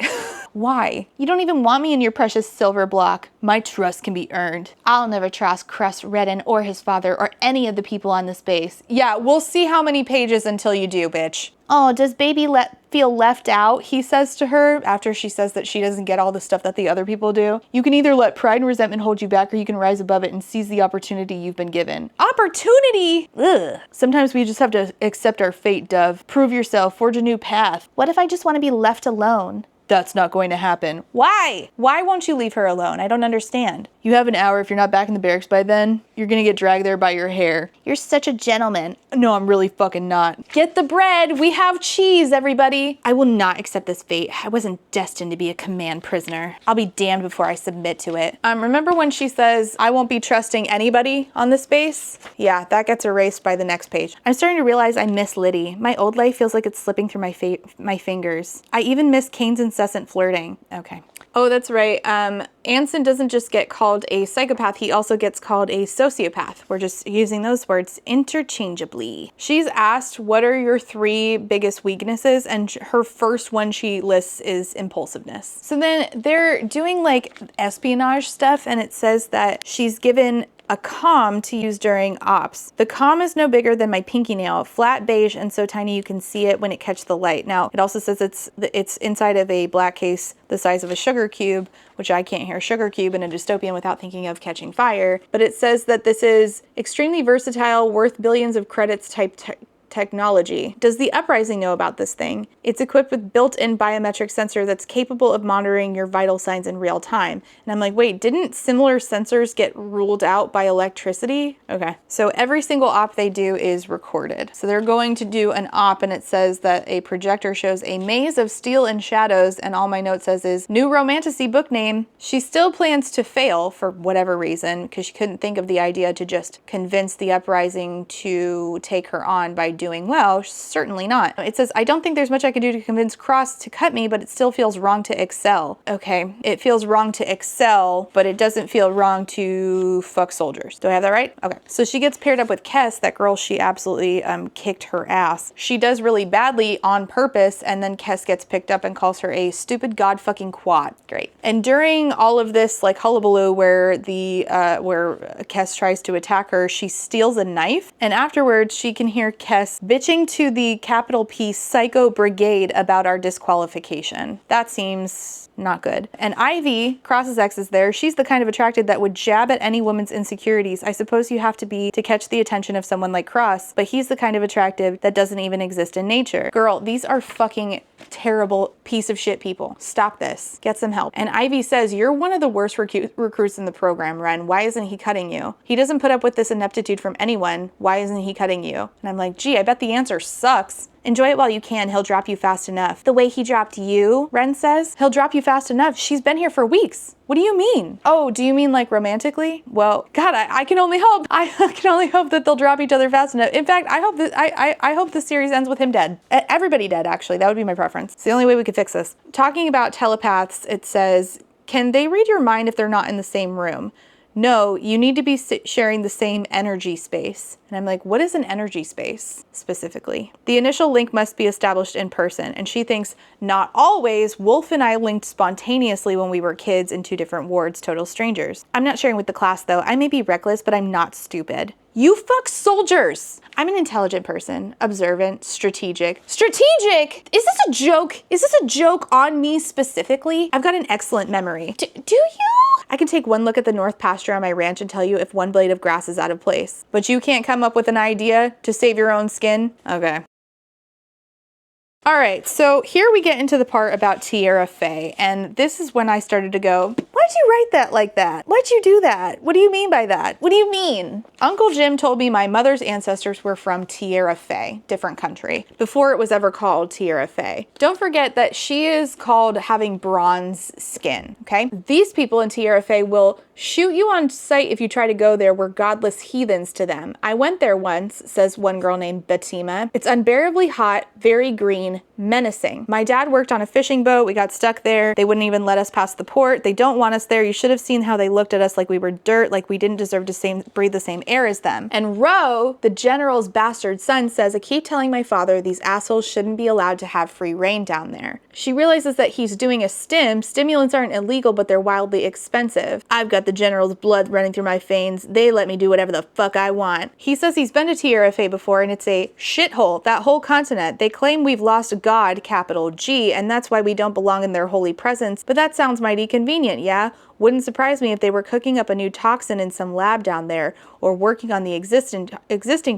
Why? You don't even want me in your precious silver block. My trust can be earned. I'll never trust Cross Redden or his father or any of the people on this base. Yeah, we'll see how many pages until you do, bitch. Oh, does baby feel left out? He says to her after she says that she doesn't get all the stuff that the other people do. You can either let pride and resentment hold you back, or you can rise above it and seize the opportunity you've been given. Opportunity? Ugh. Sometimes we just have to accept our fate, Dove. Prove yourself, forge a new path. What if I just want to be left alone? That's not going to happen. Why? Why won't you leave her alone? I don't understand. You have an hour. If you're not back in the barracks by then, you're gonna get dragged there by your hair. You're such a gentleman. No, I'm really fucking not. Get the bread. We have cheese, everybody. I will not accept this fate. I wasn't destined to be a command prisoner. I'll be damned before I submit to it. Remember when she says, I won't be trusting anybody on this base? Yeah, that gets erased by the next page. I'm starting to realize I miss Liddy. My old life feels like it's slipping through my fingers. I even miss Kane's incessant flirting. Okay. Oh, that's right. Anson doesn't just get called a psychopath, he also gets called a sociopath. We're just using those words interchangeably. She's asked, what are your 3 biggest weaknesses? And her first one she lists is impulsiveness. So then they're doing like espionage stuff, and it says that she's given a comm to use during ops. The comm is no bigger than my pinky nail, flat beige and so tiny you can see it when it catches the light. Now, it also says it's inside of a black case the size of a sugar cube, which I can't hear sugar cube in a dystopian without thinking of catching fire. But it says that this is extremely versatile, worth billions of credits type technology. Does the Uprising know about this thing? It's equipped with built-in biometric sensor that's capable of monitoring your vital signs in real time. And I'm like, wait, didn't similar sensors get ruled out by electricity? Okay, so every single op they do is recorded. So they're going to do an op, and it says that a projector shows a maze of steel and shadows, and all my note says is new romantasy book name. She still plans to fail for whatever reason, because she couldn't think of the idea to just convince the Uprising to take her on by doing well. Certainly not. It says, I don't think there's much I could do to convince Cross to cut me, but it still feels wrong to excel. Okay, it feels wrong to excel, but it doesn't feel wrong to fuck soldiers. Do I have that right? Okay, so she gets paired up with Kess, that girl she absolutely kicked her ass. She does really badly on purpose, and then Kess gets picked up and calls her a stupid god fucking quad. Great. And during all of this like hullabaloo where where Kess tries to attack her, she steals a knife, and afterwards she can hear Kess bitching to the capital P Psycho Brigade about our disqualification. That seems not good. And Ivy, Cross's ex, is there. She's the kind of attracted that would jab at any woman's insecurities. I suppose you have to be to catch the attention of someone like Cross, but he's the kind of attractive that doesn't even exist in nature. Girl, these are fucking terrible piece of shit people. Stop this. Get some help. And Ivy says, you're one of the worst recruits in the program, Ren. Why isn't he cutting you? He doesn't put up with this ineptitude from anyone. Why isn't he cutting you? And I'm like, gee, I bet the answer sucks. Enjoy it while you can. He'll drop you fast enough. The way he dropped you, Ren says. He'll drop you fast enough. She's been here for weeks. What do you mean? Oh, do you mean like romantically? Well, God, I can only hope. I can only hope that they'll drop each other fast enough. In fact, I hope that I hope the series ends with him dead. Everybody dead, actually. That would be my preference. It's the only way we could fix this. Talking about telepaths, it says, can they read your mind if they're not in the same room? No, you need to be sharing the same energy space. And I'm like, what is an energy space specifically? The initial link must be established in person. And she thinks, not always. Wolf and I linked spontaneously when we were kids in 2 different wards, total strangers. I'm not sharing with the class though. I may be reckless, but I'm not stupid. You fuck soldiers. I'm an intelligent person, observant, strategic. Strategic? Is this a joke? Is this a joke on me specifically? I've got an excellent memory. Do you? I can take one look at the north pasture on my ranch and tell you if one blade of grass is out of place. But you can't come up with an idea to save your own skin? Okay. All right, so here we get into the part about Tierra Fay, and this is when I started to go, why'd you write that like that? Why'd you do that? What do you mean by that? What do you mean? Uncle Jim told me my mother's ancestors were from Tierra Fay, different country, before it was ever called Tierra Fay. Don't forget that she is called having bronze skin, okay? These people in Tierra Fay will shoot you on sight if you try to go there. We're godless heathens to them. I went there once, says one girl named Batima. It's unbearably hot, very green, menacing. My dad worked on a fishing boat. We got stuck there. They wouldn't even let us pass the port. They don't want us there. You should have seen how they looked at us like we were dirt, like we didn't deserve to breathe the same air as them. And Ro, the general's bastard son, says, I keep telling my father these assholes shouldn't be allowed to have free reign down there. She realizes that he's doing a stim. Stimulants aren't illegal, but they're wildly expensive. I've got the general's blood running through my veins. They let me do whatever the fuck I want. He says he's been to Tierra Fay before, and it's a shithole, that whole continent. They claim we've lost God, capital G, and that's why we don't belong in their holy presence. But that sounds mighty convenient, yeah? Wouldn't surprise me if they were cooking up a new toxin in some lab down there, or working on the existing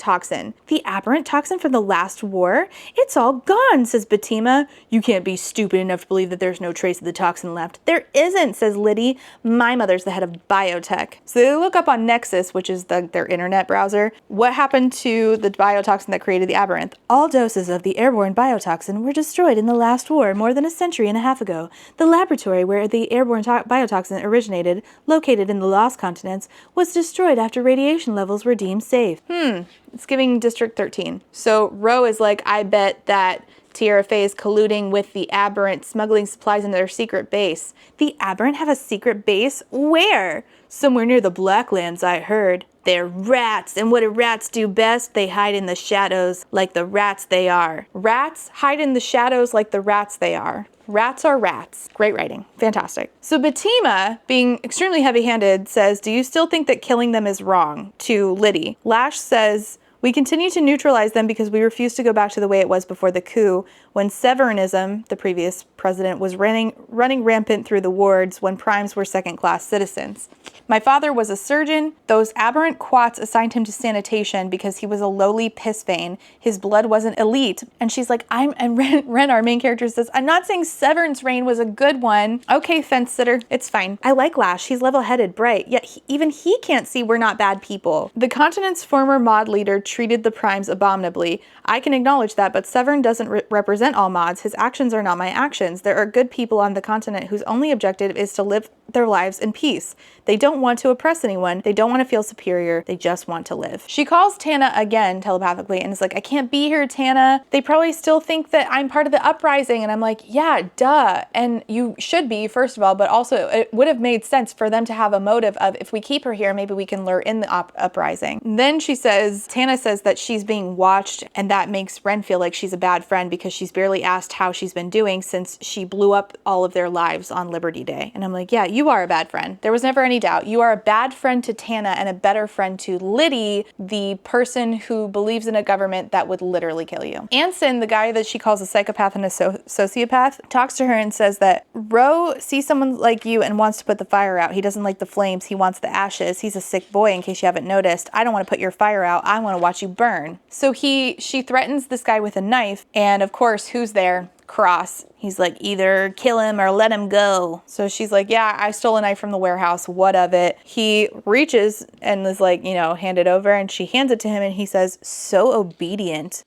toxin. The aberrant toxin from the last war? It's all gone, says Batima. You can't be stupid enough to believe that there's no trace of the toxin left. There isn't, says Liddy. My mother's the head of biotech. So they look up on Nexus, which is their internet browser. What happened to the biotoxin that created the aberrant? All doses of the airborne biotoxin were destroyed in the last war more than a century and a half ago. The laboratory where the airborne biotoxin originated, located in the Lost Continents, was destroyed after radiation levels were deemed safe. It's giving District 13. So Ro is like, I bet that TRFA is colluding with the Aberrant, smuggling supplies into their secret base. The Aberrant have a secret base? Where? Somewhere near the Blacklands, I heard. They're rats, and what do rats do best? They hide in the shadows like the rats they are. Rats hide in the shadows like the rats they are. Rats are rats. Great writing. Fantastic. So Batima, being extremely heavy-handed, says, do you still think that killing them is wrong? To Liddy. Lash says, we continue to neutralize them because we refuse to go back to the way it was before the coup, when Severinism, the previous president, was running rampant through the wards when primes were second-class citizens. My father was a surgeon. Those aberrant quats assigned him to sanitation because he was a lowly piss vein. His blood wasn't elite. And she's like, and Ren, our main character, says, I'm not saying Severn's reign was a good one. Okay, fence sitter, it's fine. I like Lash. He's level-headed, bright, yet even he can't see we're not bad people. The continent's former mod leader treated the primes abominably. I can acknowledge that, but Severn doesn't represent all mods. His actions are not my actions. There are good people on the continent whose only objective is to live their lives in peace. They don't want to oppress anyone. They don't want to feel superior. They just want to live. She calls Tana again telepathically and is like, I can't be here, Tana. They probably still think that I'm part of the uprising. And I'm like, yeah, duh. And you should be, first of all, but also it would have made sense for them to have a motive of, if we keep her here, maybe we can lure in the uprising. Then she says, Tana says that she's being watched, and that makes Ren feel like she's a bad friend because she's barely asked how she's been doing since she blew up all of their lives on Liberty Day. And I'm like, yeah, you are a bad friend. There was never any doubt. You are a bad friend to Tana and a better friend to Liddy, the person who believes in a government that would literally kill you. Anson, the guy that she calls a psychopath and a sociopath, talks to her and says that Ro sees someone like you and wants to put the fire out. He doesn't like the flames. He wants the ashes. He's a sick boy, in case you haven't noticed. I don't want to put your fire out. I want to watch you burn. So she threatens this guy with a knife, and of course, who's there? Cross. He's like, either kill him or let him go. So she's like, yeah, I stole a knife from the warehouse. What of it? He reaches and is like, hand it over, and she hands it to him and he says, so obedient.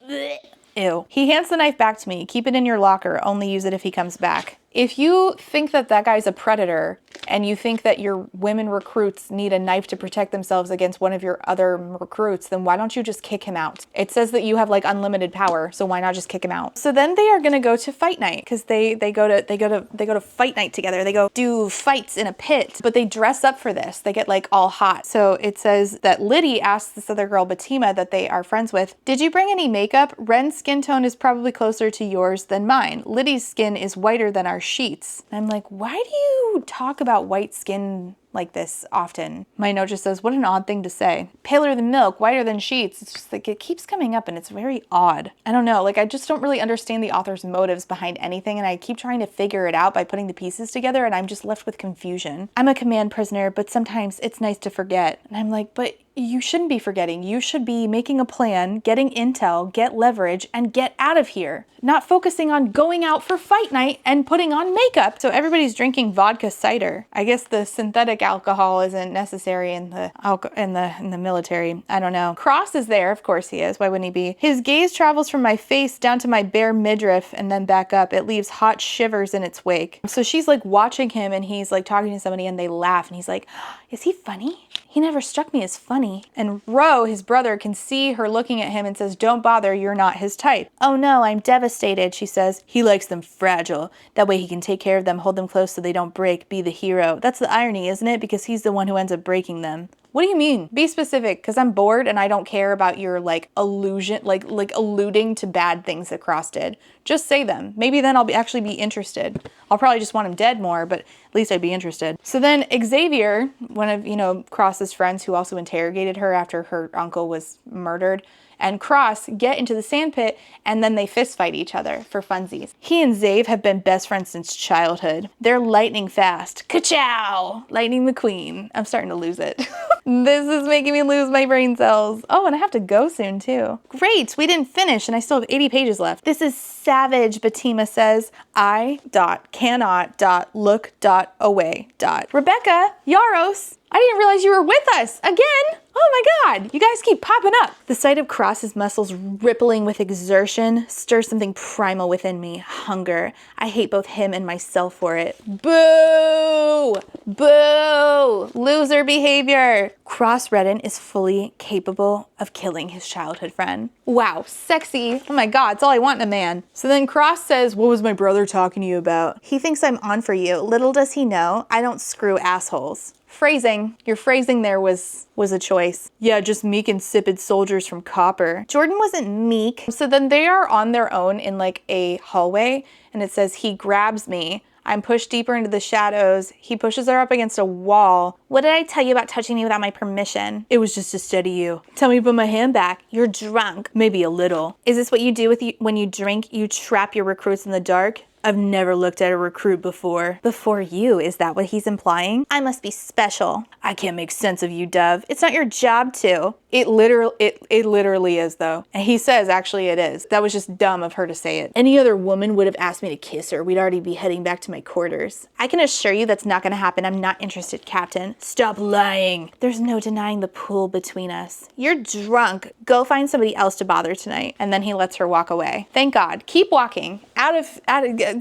Ew. He hands the knife back to me. Keep it in your locker. Only use it if he comes back. If you think that that guy's a predator and you think that your women recruits need a knife to protect themselves against one of your other recruits, then why don't you just kick him out? It says that you have like unlimited power, so why not just kick him out? So then they are gonna go to fight night because they go to fight night together. They go do fights in a pit, but they dress up for this. They get like all hot. So it says that Liddy asks this other girl, Batima, that they are friends with, did you bring any makeup? Ren's skin tone is probably closer to yours than mine. Liddy's skin is whiter than our sheets. And I'm like, why do you talk about white skin like this often? My note just says, what an odd thing to say. Paler than milk, whiter than sheets. It's just like, it keeps coming up and it's very odd. I don't know, like I just don't really understand the author's motives behind anything, and I keep trying to figure it out by putting the pieces together, and I'm just left with confusion. I'm a command prisoner, but sometimes it's nice to forget. And I'm like, but you shouldn't be forgetting. You should be making a plan, getting intel, get leverage, and get out of here. Not focusing on going out for fight night and putting on makeup. So everybody's drinking vodka cider. I guess the synthetic alcohol isn't necessary in the military. I don't know. Cross is there. Of course he is. Why wouldn't he be? His gaze travels from my face down to my bare midriff and then back up. It leaves hot shivers in its wake. So she's like watching him and he's like talking to somebody and they laugh and he's like, is he funny? He never struck me as funny. And Ro, his brother, can see her looking at him and says, don't bother, you're not his type. Oh no, I'm devastated, she says. He likes them fragile. That way he can take care of them, hold them close so they don't break, be the hero. That's the irony, isn't it? Because he's the one who ends up breaking them. What do you mean? Be specific, because I'm bored and I don't care about your like allusion, like alluding to bad things that Cross did. Just say them. Maybe then I'll actually be interested. I'll probably just want him dead more, but at least I'd be interested. So then Xavier, one of, Cross's friends who also interrogated her after her uncle was murdered, and Cross get into the sandpit, and then they fist fight each other for funsies. He and Zave have been best friends since childhood. They're lightning fast. Ka-chow! Lightning McQueen. I'm starting to lose it. This is making me lose my brain cells. Oh, and I have to go soon too. Great, we didn't finish and I still have 80 pages left. This is savage, Batima says. I.cannot.look.away. Rebecca, Yaros, I didn't realize you were with us again. Oh my God, you guys keep popping up. The sight of Cross's muscles rippling with exertion stirs something primal within me, hunger. I hate both him and myself for it. Boo! Boo! Loser behavior. Cross Redden is fully capable of killing his childhood friend. Wow, sexy. Oh my God, it's all I want in a man. So then Cross says, what was my brother talking to you about? He thinks I'm on for you. Little does he know, I don't screw assholes. Phrasing. Your phrasing there was a choice. Yeah, just meek insipid soldiers from Copper. Jordan wasn't meek. So then they are on their own in like a hallway, and it says, he grabs me. I'm pushed deeper into the shadows. He pushes her up against a wall. What did I tell you about touching me without my permission? It was just to steady you. Tell me to put my hand back. You're drunk. Maybe a little. Is this what you do when you drink? You trap your recruits in the dark? I've never looked at a recruit before. Before you, is that what he's implying? I must be special. I can't make sense of you, Dove. It's not your job to. It literally is though. And he says actually it is. That was just dumb of her to say it. Any other woman would have asked me to kiss her. We'd already be heading back to my quarters. I can assure you that's not gonna happen. I'm not interested, Captain. Stop lying. There's no denying the pull between us. You're drunk. Go find somebody else to bother tonight. And then he lets her walk away. Thank God. Keep walking.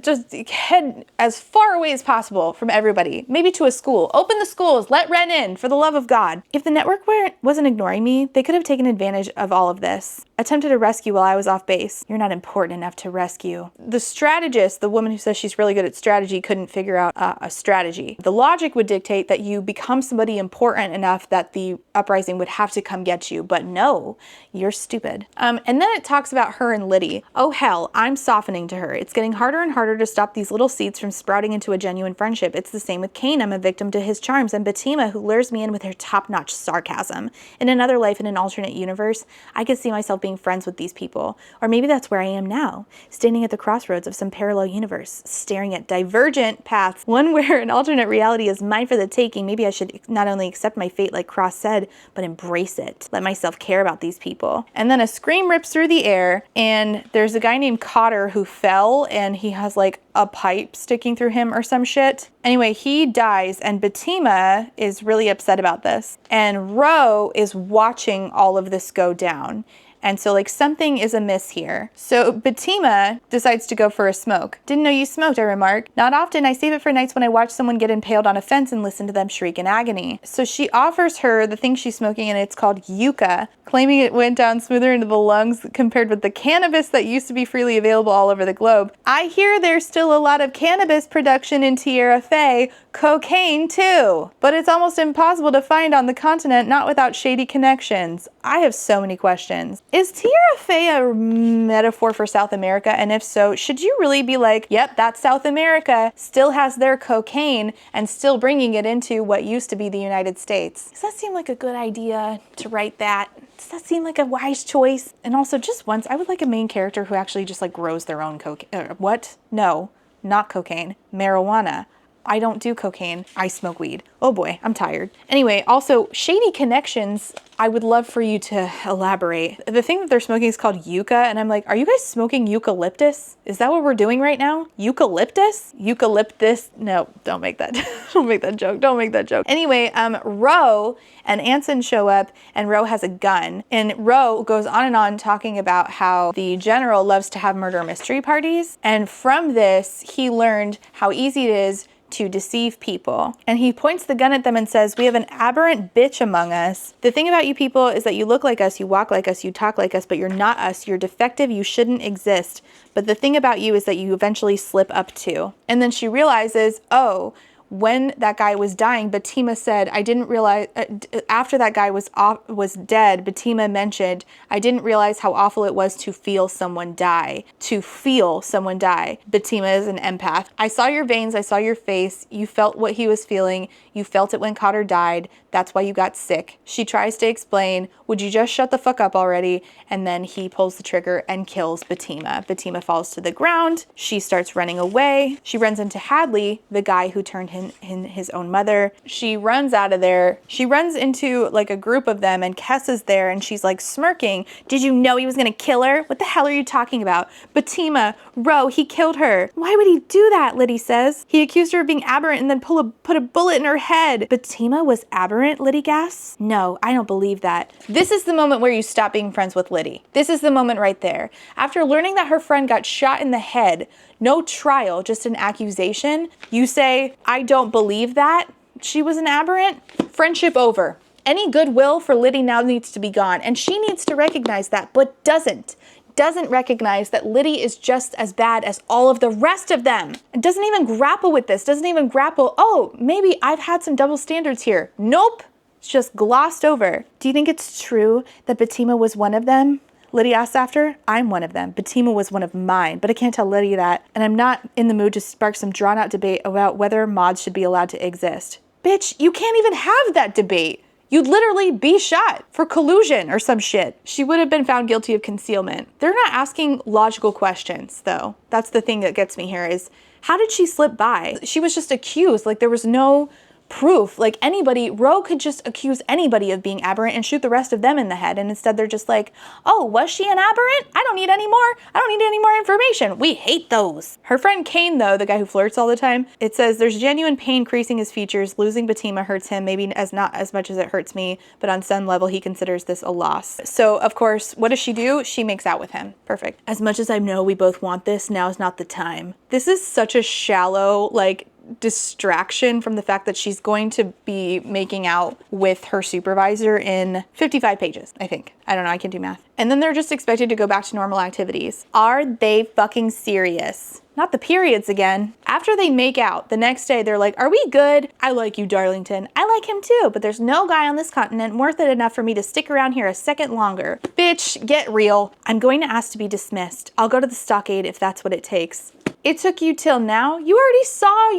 Just head as far away as possible from everybody. Maybe to a school. Open the schools. Let Ren in, for the love of God. If the network wasn't ignoring me, they could have taken advantage of all of this. Attempted a rescue while I was off base. You're not important enough to rescue. The strategist, the woman who says she's really good at strategy, couldn't figure out a strategy. The logic would dictate that you become somebody important enough that the uprising would have to come get you. But no, you're stupid. And then it talks about her and Liddy. Oh hell, I'm softening to her. It's getting harder and harder to stop these little seeds from sprouting into a genuine friendship. It's the same with Kane. I'm a victim to his charms, and Batima, who lures me in with her top-notch sarcasm. In another life, in an alternate universe, I could see myself being friends with these people. Or maybe that's where I am now, standing at the crossroads of some parallel universe, staring at divergent paths, one where an alternate reality is mine for the taking. Maybe I should not only accept my fate like Cross said, but embrace it. Let myself care about these people. And then a scream rips through the air, and there's a guy named Cotter who fell, and he has like a pipe sticking through him or some shit. Anyway, he dies, and Batima is really upset about this. And Ro is watching all of this go down. And so like something is amiss here. So Batima decides to go for a smoke. Didn't know you smoked, I remark. Not often. I save it for nights when I watch someone get impaled on a fence and listen to them shriek in agony. So she offers her the thing she's smoking, and it's called yucca, claiming it went down smoother into the lungs compared with the cannabis that used to be freely available all over the globe. I hear there's still a lot of cannabis production in Tierra Fe, cocaine too. But it's almost impossible to find on the continent, not without shady connections. I have so many questions. Is Tierra Fe a metaphor for South America? And if so, should you really be like, yep, that's South America, still has their cocaine and still bringing it into what used to be the United States? Does that seem like a good idea to write that? Does that seem like a wise choice? And also just once, I would like a main character who actually just like grows their own cocaine. What? No, not cocaine, marijuana. I don't do cocaine. I smoke weed. Oh boy, I'm tired. Anyway, also shady connections. I would love for you to elaborate. The thing that they're smoking is called yucca, and I'm like, are you guys smoking eucalyptus? Is that what we're doing right now? Eucalyptus? Eucalyptus? No, don't make that. Don't make that joke. Don't make that joke. Anyway, Ro and Anson show up, and Ro has a gun, and Ro goes on and on talking about how the general loves to have murder mystery parties, and from this he learned how easy it is to deceive people. And he points the gun at them and says, we have an aberrant bitch among us. The thing about you people is that you look like us, you walk like us, you talk like us, but you're not us. You're defective. You shouldn't exist. But the thing about you is that you eventually slip up too. And then she realizes, oh, when that guy was dying, Batima said, I didn't realize, after that guy was dead, Batima mentioned, I didn't realize how awful it was to feel someone die. To feel someone die. Batima is an empath. I saw your veins, I saw your face, you felt what he was feeling, you felt it when Cotter died, that's why you got sick. She tries to explain, would you just shut the fuck up already? And then he pulls the trigger and kills Batima. Batima falls to the ground. She starts running away. She runs into Hadley, the guy who turned in his own mother. She runs out of there. She runs into like a group of them, and Kess is there, and she's like smirking. Did you know he was gonna kill her? What the hell are you talking about? Batima, Ro, he killed her. Why would he do that? Liddy says. He accused her of being aberrant and then put a bullet in her head. Batima was aberrant, Liddy gasps. No, I don't believe that. This is the moment where you stop being friends with Liddy. This is the moment right there. After learning that her friend got shot in the head, no trial, just an accusation, you say, I don't believe that she was an aberrant. Friendship over. Any goodwill for Liddy now needs to be gone, and she needs to recognize that, but doesn't recognize that Liddy is just as bad as all of the rest of them. And doesn't even grapple with this, doesn't even grapple, oh, maybe I've had some double standards here. Nope, it's just glossed over. Do you think it's true that Batima was one of them? Liddy asks after. I'm one of them. Batima was one of mine, but I can't tell Liddy that, and I'm not in the mood to spark some drawn out debate about whether mods should be allowed to exist. Bitch, you can't even have that debate. You'd literally be shot for collusion or some shit. She would have been found guilty of concealment. They're not asking logical questions, though. That's the thing that gets me here is, how did she slip by? She was just accused, like there was no proof. Like anybody, Ro could just accuse anybody of being aberrant and shoot the rest of them in the head, and instead they're just like, oh, was she an aberrant? I don't need any more information. We hate those. Her friend Kane, though, the guy who flirts all the time, it says there's genuine pain creasing his features. Losing Batima hurts him, maybe not as much as it hurts me, but on some level he considers this a loss. So of course, what does she do? She makes out with him. Perfect. As much as I know we both want this, now is not the time. This is such a shallow, like, distraction from the fact that she's going to be making out with her supervisor in 55 pages, I think. I don't know, I can do math. And then they're just expected to go back to normal activities. Are they fucking serious? Not the periods again. After they make out, the next day they're like, are we good? I like you, Darlington. I like him too, but there's no guy on this continent worth it enough for me to stick around here a second longer. Bitch, get real. I'm going to ask to be dismissed. I'll go to the stockade if that's what it takes. It took you till now? You already saw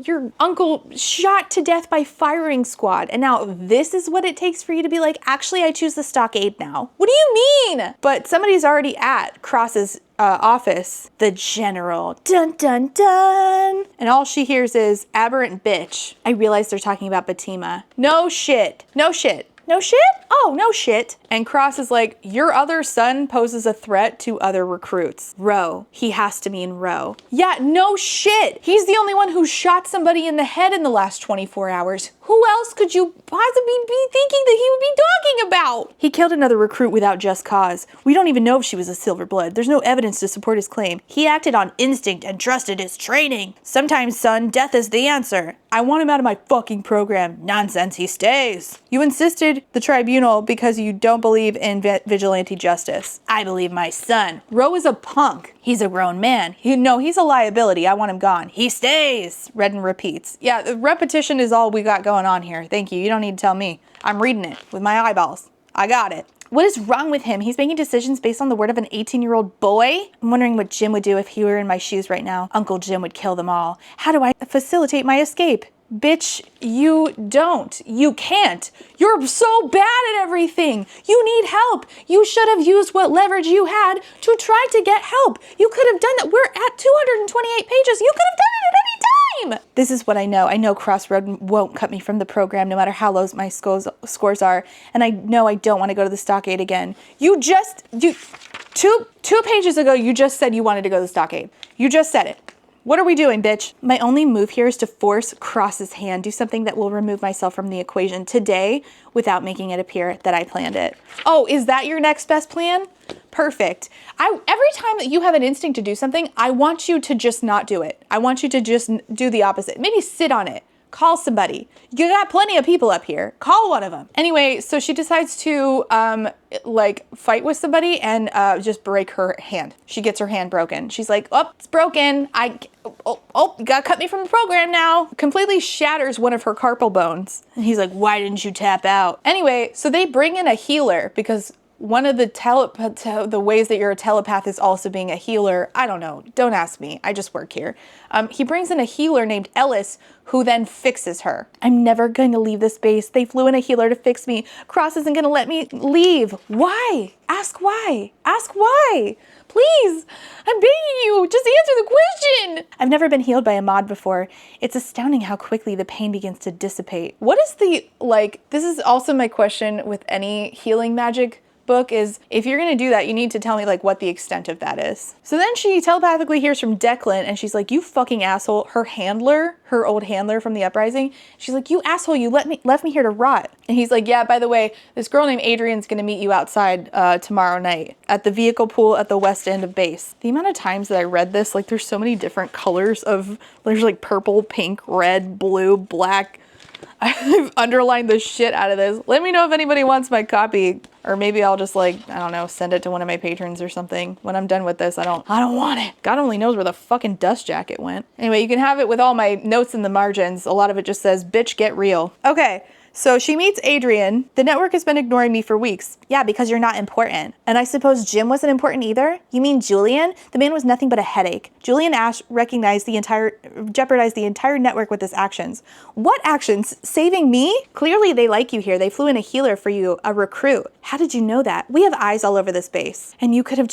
your uncle shot to death by firing squad, and now this is what it takes for you to be like, actually I choose the stockade now. What do you mean? But somebody's already at Cross's office. The general. Dun dun dun. And all she hears is aberrant bitch. I realize they're talking about Batima. No shit. No shit. No shit? Oh, no shit. And Cross is like, your other son poses a threat to other recruits. Ro. He has to mean Ro. Yeah, no shit. He's the only one who shot somebody in the head in the last 24 hours. Who else could you possibly be thinking that he would be talking about? He killed another recruit without just cause. We don't even know if she was a silver blood. There's no evidence to support his claim. He acted on instinct and trusted his training. Sometimes, son, death is the answer. I want him out of my fucking program. Nonsense, he stays. You insisted the tribunal because you don't believe in vigilante justice. I believe my son. Ro is a punk. He's a grown man. He's a liability. I want him gone. He stays. Redden repeats. Yeah, the repetition is all we got going on here. Thank you. You don't need to tell me. I'm reading it with my eyeballs. I got it. What is wrong with him? He's making decisions based on the word of an 18-year-old boy? I'm wondering what Jim would do if he were in my shoes right now. Uncle Jim would kill them all. How do I facilitate my escape? Bitch, you don't. You can't. You're so bad at everything. You need help. You should have used what leverage you had to try to get help. You could have done that. We're at 228 pages. You could have done it at any time. This is what I know. I know Crossroad won't cut me from the program no matter how low my scores are. And I know I don't want to go to the stockade again. Two pages ago, you just said you wanted to go to the stockade. You just said it. What are we doing, bitch? My only move here is to force Cross's hand, do something that will remove myself from the equation today without making it appear that I planned it. Oh, is that your next best plan? Perfect. Every time that you have an instinct to do something, I want you to just not do it. I want you to just do the opposite. Maybe sit on it Call somebody. You got plenty of people up here. Call one of them. Anyway, so she decides to like fight with somebody and just break her hand. She gets her hand broken. She's like, oh, it's broken. You gotta cut me from the program now. Completely shatters one of her carpal bones. And he's like, why didn't you tap out? Anyway, so they bring in a healer because one of the ways that you're a telepath is also being a healer. I don't know. Don't ask me. I just work here. He brings in a healer named Ellis, who then fixes her. I'm never going to leave this base. They flew in a healer to fix me. Cross isn't going to let me leave. Why? Ask why. Ask why. Please. I'm begging you. Just answer the question. I've never been healed by a mod before. It's astounding how quickly the pain begins to dissipate. What is the, this is also my question with any healing magic book is, if you're gonna do that, you need to tell me what the extent of that is. So then she telepathically hears from Declan and she's like, you fucking asshole. Her handler, her old handler from the uprising, she's like, you asshole, you left me here to rot. And he's like, yeah, by the way, this girl named Adrian's gonna meet you outside tomorrow night at the vehicle pool at the west end of base. The amount of times that I read this, there's so many different colors of, there's purple, pink, red, blue, black. I've underlined the shit out of this. Let me know if anybody wants my copy, or maybe I'll just I don't know, send it to one of my patrons or something. When I'm done with this, I don't want it. God only knows where the fucking dust jacket went. Anyway, you can have it with all my notes in the margins. A lot of it just says, bitch, get real. Okay. So she meets Adrian. The network has been ignoring me for weeks. Yeah, because you're not important. And I suppose Jim wasn't important either? You mean Julian? The man was nothing but a headache. Julian Ash jeopardized the entire network with his actions. What actions? Saving me? Clearly they like you here. They flew in a healer for you, a recruit. How did you know that? We have eyes all over this base. And you could have...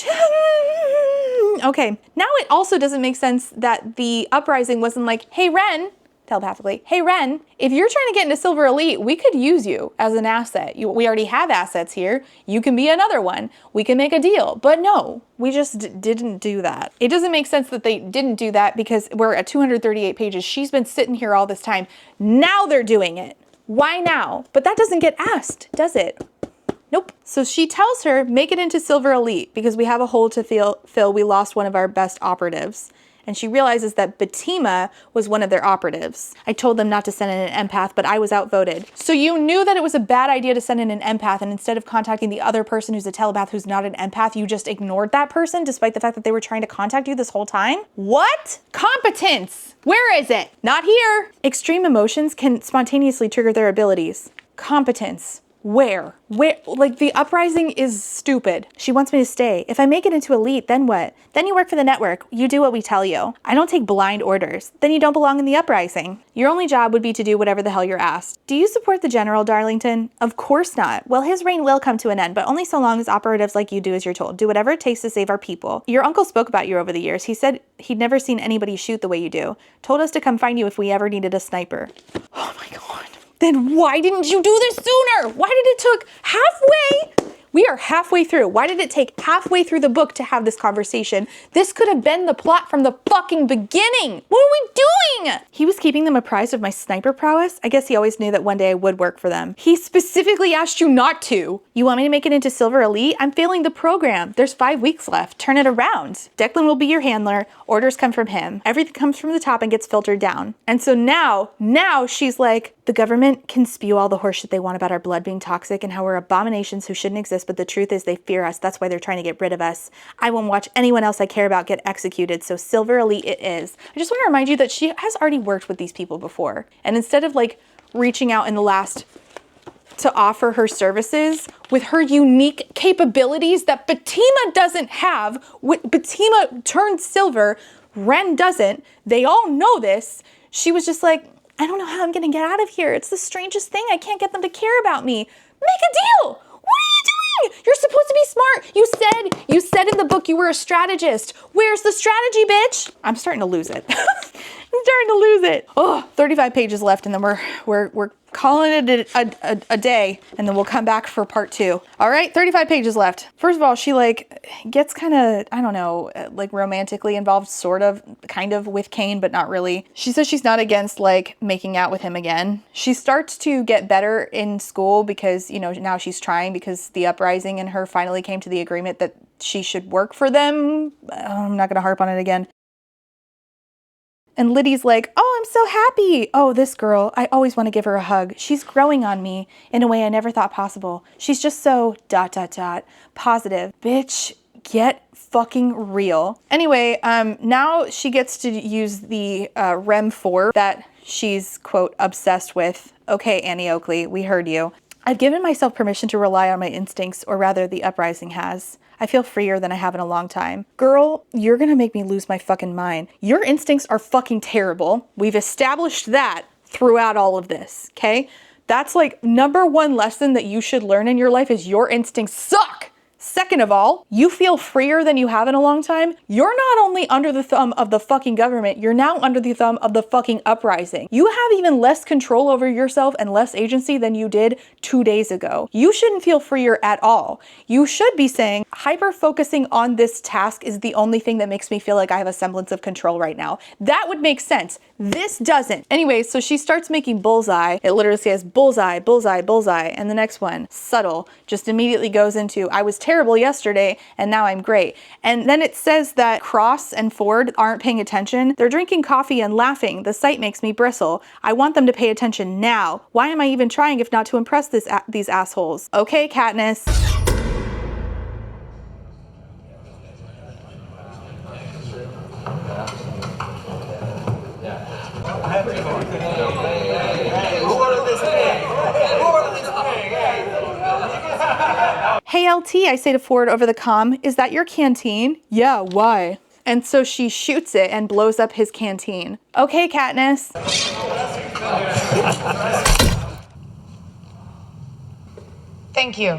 Okay, now it also doesn't make sense that the uprising wasn't like, hey, Ren, telepathically, hey, Ren, if you're trying to get into Silver Elite, we could use you as an asset. We already have assets here. You can be another one. We can make a deal. But no, we just didn't do that. It doesn't make sense that they didn't do that because we're at 238 pages. She's been sitting here all this time. Now they're doing it. Why now? But that doesn't get asked, does it? Nope. So she tells her, make it into Silver Elite because we have a hole to fill. We lost one of our best operatives. And she realizes that Batima was one of their operatives. I told them not to send in an empath, but I was outvoted. So you knew that it was a bad idea to send in an empath, and instead of contacting the other person who's a telepath who's not an empath, you just ignored that person despite the fact that they were trying to contact you this whole time? What? Competence! Where is it? Not here! Extreme emotions can spontaneously trigger their abilities. Competence. Where? The uprising is stupid. She wants me to stay. If I make it into Elite, then what? Then you work for the network. You do what we tell you. I don't take blind orders. Then you don't belong in the uprising. Your only job would be to do whatever the hell you're asked. Do you support the General, Darlington? Of course not. Well, his reign will come to an end, but only so long as operatives like you do as you're told. Do whatever it takes to save our people. Your uncle spoke about you over the years. He said he'd never seen anybody shoot the way you do. Told us to come find you if we ever needed a sniper. Oh my God. Then why didn't you do this sooner? Why did it took halfway? We are halfway through. Why did it take halfway through the book to have this conversation? This could have been the plot from the fucking beginning. What are we doing? He was keeping them apprised of my sniper prowess. I guess he always knew that one day I would work for them. He specifically asked you not to. You want me to make it into Silver Elite? I'm failing the program. There's 5 weeks left. Turn it around. Declan will be your handler. Orders come from him. Everything comes from the top and gets filtered down. And so now she's like, the government can spew all the horseshit they want about our blood being toxic and how we're abominations who shouldn't exist, but the truth is they fear us. That's why they're trying to get rid of us. I won't watch anyone else I care about get executed, so Silver Elite it is. I just want to remind you that she has already worked with these people before. And instead of reaching out in the last to offer her services with her unique capabilities that Batima doesn't have, Batima turned silver, Ren doesn't, they all know this, she was just like, I don't know how I'm gonna get out of here. It's the strangest thing. I can't get them to care about me. Make a deal. What are you doing? You're supposed to be smart. You said in the book you were a strategist. Where's the strategy, bitch? I'm starting to lose it. I'm starting to lose it. Oh, 35 pages left, and then we're calling it a day, and then we'll come back for part 2. All right, 35 pages left. First of all, she gets kind of, I don't know, romantically involved, kind of with Kane, but not really. She says she's not against making out with him again. She starts to get better in school because, now she's trying because the uprising and her finally came to the agreement that she should work for them. I'm not going to harp on it again. And Liddy's like, oh, I'm so happy. Oh, this girl, I always want to give her a hug. She's growing on me in a way I never thought possible. She's just so ... positive. Bitch, get fucking real. Anyway, now she gets to use the REM 4 that she's, quote, obsessed with. Okay, Annie Oakley, we heard you. I've given myself permission to rely on my instincts, or rather the uprising has. I feel freer than I have in a long time. Girl, you're gonna make me lose my fucking mind. Your instincts are fucking terrible. We've established that throughout all of this, okay? That's like number one lesson that you should learn in your life is your instincts suck. Second of all, you feel freer than you have in a long time. You're not only under the thumb of the fucking government, you're now under the thumb of the fucking uprising. You have even less control over yourself and less agency than you did 2 days ago. You shouldn't feel freer at all. You should be saying, hyper-focusing on this task is the only thing that makes me feel like I have a semblance of control right now. That would make sense. This doesn't. Anyway, so she starts making bullseye. It literally says bullseye, bullseye, bullseye. And the next one, subtle, just immediately goes into, I was terrible yesterday and now I'm great. And then it says that Cross and Ford aren't paying attention. They're drinking coffee and laughing. The sight makes me bristle. I want them to pay attention now. Why am I even trying if not to impress these assholes? Okay, Katniss. Hey LT, I say to Ford over the comm, is that your canteen? Yeah, why? And so she shoots it and blows up his canteen. Okay, Katniss. Thank you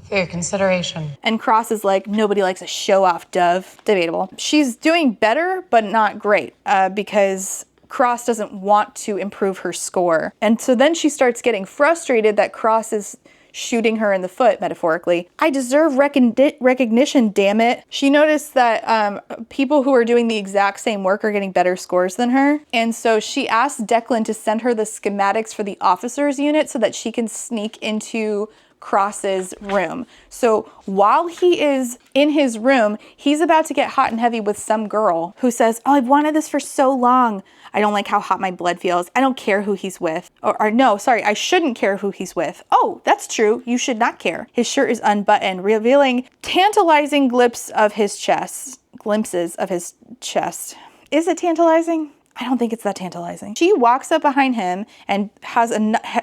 for your consideration. And Cross is like, nobody likes a show-off, Dove. Debatable. She's doing better, but not great, because Cross doesn't want to improve her score. And so then she starts getting frustrated that Cross is shooting her in the foot, metaphorically. I deserve recognition, damn it. She noticed that people who are doing the exact same work are getting better scores than her. And so she asked Declan to send her the schematics for the officers unit so that she can sneak into Cross's room. So while he is in his room, he's about to get hot and heavy with some girl who says, oh, I've wanted this for so long. I don't like how hot my blood feels. I don't care who he's with. Or no, sorry, I shouldn't care who he's with. Oh, that's true. You should not care. His shirt is unbuttoned, revealing tantalizing glimpses of his chest. Is it tantalizing? I don't think it's that tantalizing. She walks up behind him and has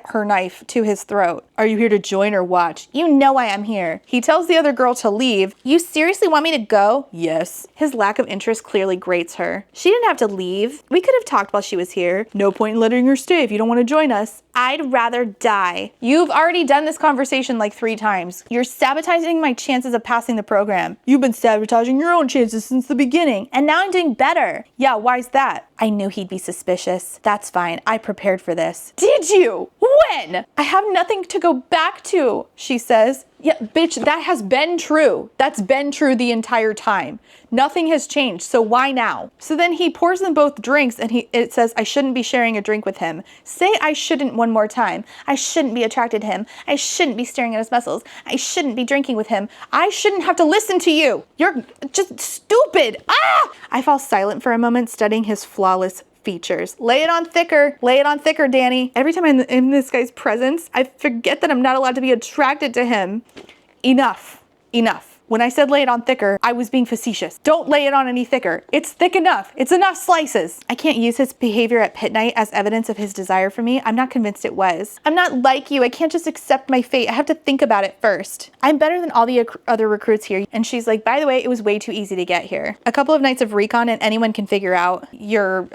her knife to his throat. Are you here to join or watch? You know I am here. He tells the other girl to leave. You seriously want me to go? Yes. His lack of interest clearly grates her. She didn't have to leave. We could have talked while she was here. No point in letting her stay if you don't want to join us. I'd rather die. You've already done this conversation like 3 times. You're sabotaging my chances of passing the program. You've been sabotaging your own chances since the beginning, and now I'm doing better. Yeah, why's that? I knew he'd be suspicious. That's fine. I prepared for this. Did you? When? I have nothing to go back to, she says. Yeah, bitch, that has been true. That's been true the entire time. Nothing has changed, so why now? So then he pours them both drinks and it says, I shouldn't be sharing a drink with him. Say I shouldn't one more time. I shouldn't be attracted to him. I shouldn't be staring at his muscles. I shouldn't be drinking with him. I shouldn't have to listen to you. You're just stupid. Ah! I fall silent for a moment, studying his flawless features. Lay it on thicker. Lay it on thicker, Danny. Every time I'm in this guy's presence, I forget that I'm not allowed to be attracted to him. Enough. Enough. When I said lay it on thicker, I was being facetious. Don't lay it on any thicker. It's thick enough. It's enough slices. I can't use his behavior at pit night as evidence of his desire for me. I'm not convinced it was. I'm not like you. I can't just accept my fate. I have to think about it first. I'm better than all the other recruits here. And she's like, by the way, it was way too easy to get here. A couple of nights of recon and anyone can figure out your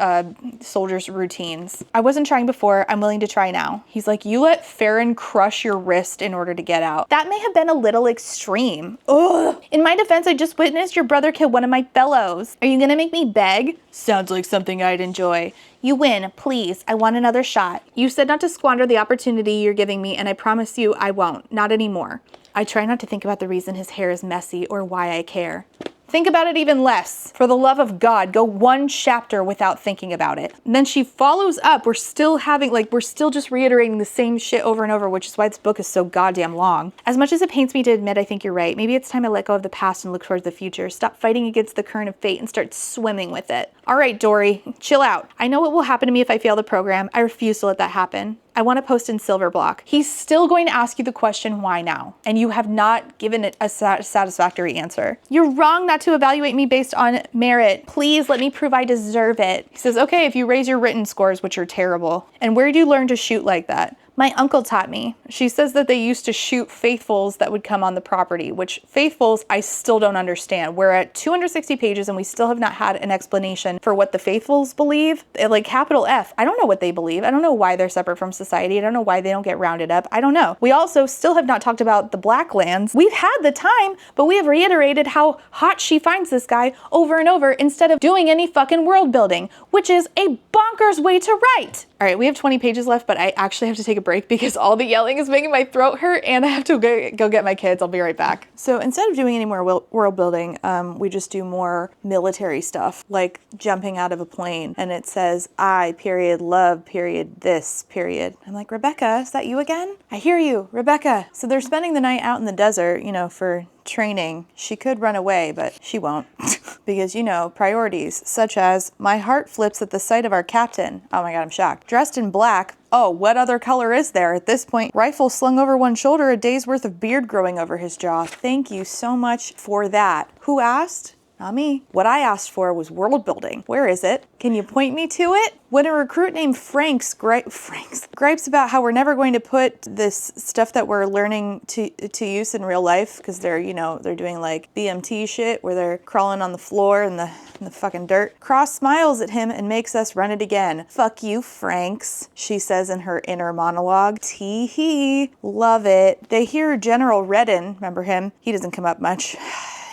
soldiers' routines. I wasn't trying before. I'm willing to try now. He's like, you let Farron crush your wrist in order to get out. That may have been a little extreme. Ugh. In my defense, I just witnessed your brother kill one of my fellows. Are you gonna make me beg? Sounds like something I'd enjoy. You win, please. I want another shot. You said not to squander the opportunity you're giving me, and I promise you I won't. Not anymore. I try not to think about the reason his hair is messy or why I care. Think about it even less. For the love of God, go one chapter without thinking about it. And then she follows up. We're still just reiterating the same shit over and over, which is why this book is so goddamn long. As much as it pains me to admit, I think you're right. Maybe it's time I let go of the past and look towards the future. Stop fighting against the current of fate and start swimming with it. All right, Dory, chill out. I know what will happen to me if I fail the program. I refuse to let that happen. I want to post in Silver Block. He's still going to ask you the question, why now? And you have not given it a satisfactory answer. You're wrong not to evaluate me based on merit. Please let me prove I deserve it. He says, okay, if you raise your written scores, which are terrible. And where did you learn to shoot like that? My uncle taught me. She says that they used to shoot faithfuls that would come on the property, which faithfuls I still don't understand. We're at 260 pages and we still have not had an explanation for what the faithfuls believe. Like capital F, I don't know what they believe. I don't know why they're separate from society. I don't know why they don't get rounded up. I don't know. We also still have not talked about the black lands. We've had the time, but we have reiterated how hot she finds this guy over and over instead of doing any fucking world building, which is a bonkers way to write. All right, we have 20 pages left, but I actually have to take a break because all the yelling is making my throat hurt and I have to go get my kids. I'll be right back. So instead of doing any more world building, we just do more military stuff, like jumping out of a plane and it says, I, period, love, period, this, period. I'm like, Rebecca, is that you again? I hear you, Rebecca. So they're spending the night out in the desert, for training. She could run away, but she won't. Because, priorities, such as, my heart flips at the sight of our captain. Oh my God, I'm shocked. Dressed in black. Oh, what other color is there? At this point, rifle slung over one shoulder, a day's worth of beard growing over his jaw. Thank you so much for that. Who asked? Not me. What I asked for was world building. Where is it? Can you point me to it? When a recruit named Franks gripes about how we're never going to put this stuff that we're learning to use in real life, because they're doing like BMT shit where they're crawling on the floor in the fucking dirt. Cross smiles at him and makes us run it again. Fuck you, Franks, she says in her inner monologue. Tee-hee. Love it. They hear General Redden, remember him? He doesn't come up much,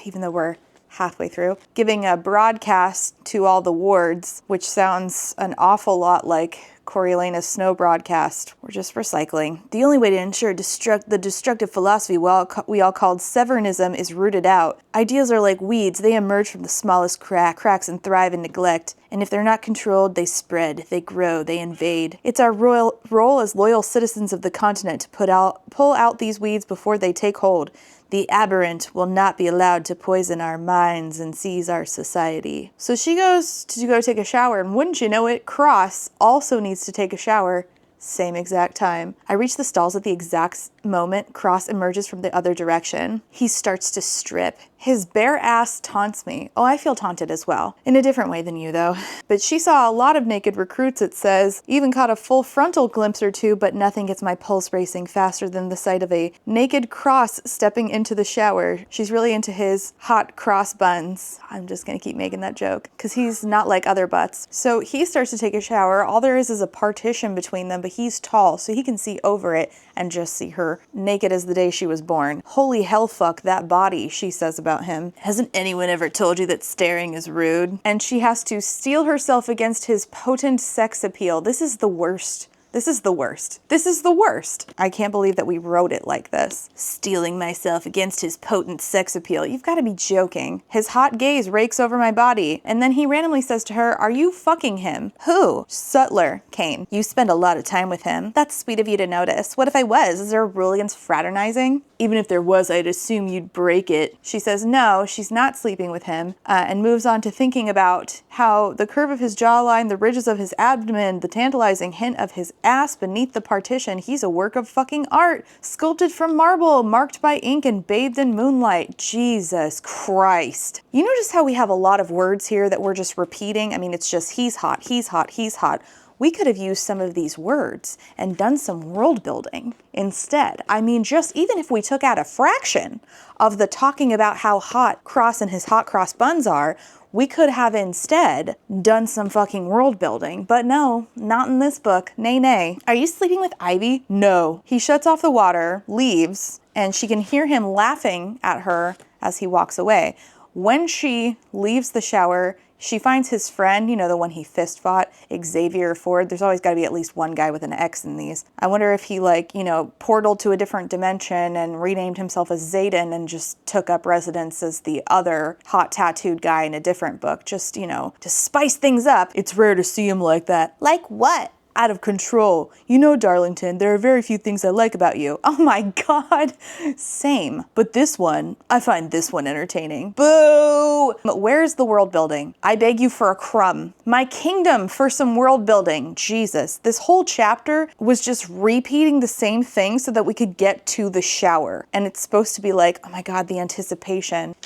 even though we're halfway through, giving a broadcast to all the wards, which sounds an awful lot like Coriolana's snow broadcast. We're just recycling. The only way to ensure the destructive philosophy we all called Severism is rooted out. Ideas are like weeds. They emerge from the smallest cracks and thrive in neglect. And if they're not controlled, they spread, they grow, they invade. It's our role as loyal citizens of the continent to pull out these weeds before they take hold. The aberrant will not be allowed to poison our minds and seize our society. So she goes to go take a shower, and wouldn't you know it, Cross also needs to take a shower. Same exact time. I reach the stalls at the exact moment Cross emerges from the other direction. He starts to strip. His bare ass taunts me. Oh, I feel taunted as well. In a different way than you, though. But she saw a lot of naked recruits, it says. Even caught a full frontal glimpse or two, but nothing gets my pulse racing faster than the sight of a naked Cross stepping into the shower. She's really into his hot cross buns. I'm just gonna keep making that joke, because he's not like other butts. So he starts to take a shower. All there is a partition between them, but he's tall, so he can see over it and just see her naked as the day she was born. Holy hell fuck, that body, she says about him. Hasn't anyone ever told you that staring is rude? And she has to steel herself against his potent sex appeal. This is the worst. This is the worst. This is the worst. I can't believe that we wrote it like this. Steeling myself against his potent sex appeal. You've got to be joking. His hot gaze rakes over my body, and then he randomly says to her, "Are you fucking him?" Who? Sutler. Kane. You spend a lot of time with him. That's sweet of you to notice. What if I was? Is there a rule against fraternizing? Even if there was, I'd assume you'd break it. She says no, she's not sleeping with him, and moves on to thinking about how the curve of his jawline, the ridges of his abdomen, the tantalizing hint of his ass beneath the partition. He's a work of fucking art, sculpted from marble, marked by ink and bathed in moonlight. Jesus Christ. You notice how we have a lot of words here that we're just repeating? I mean, it's just he's hot, he's hot, he's hot. We could have used some of these words and done some world building instead. I mean, just even if we took out a fraction of the talking about how hot Cross and his hot cross buns are, we could have instead done some fucking world building. But no, not in this book. Nay, nay. Are you sleeping with Ivy? No. He shuts off the water, leaves, and she can hear him laughing at her as he walks away. When she leaves the shower, She finds his friend, you know, the one he fist fought, Xavier Ford. There's always got to be at least one guy with an X in these. I wonder if he, like, you know, portaled to a different dimension and renamed himself as Zayden and just took up residence as the other hot tattooed guy in a different book. Just, you know, to spice things up. It's rare to see him like that. Like what? Out of control. You know, Darlington, there are very few things I like about you. Oh my god. Same. But this one, I find this one entertaining. Boo! But where's the world building? I beg you for a crumb. My kingdom for some world building. Jesus. This whole chapter was just repeating the same thing so that we could get to the shower. And it's supposed to be like, oh my god, the anticipation.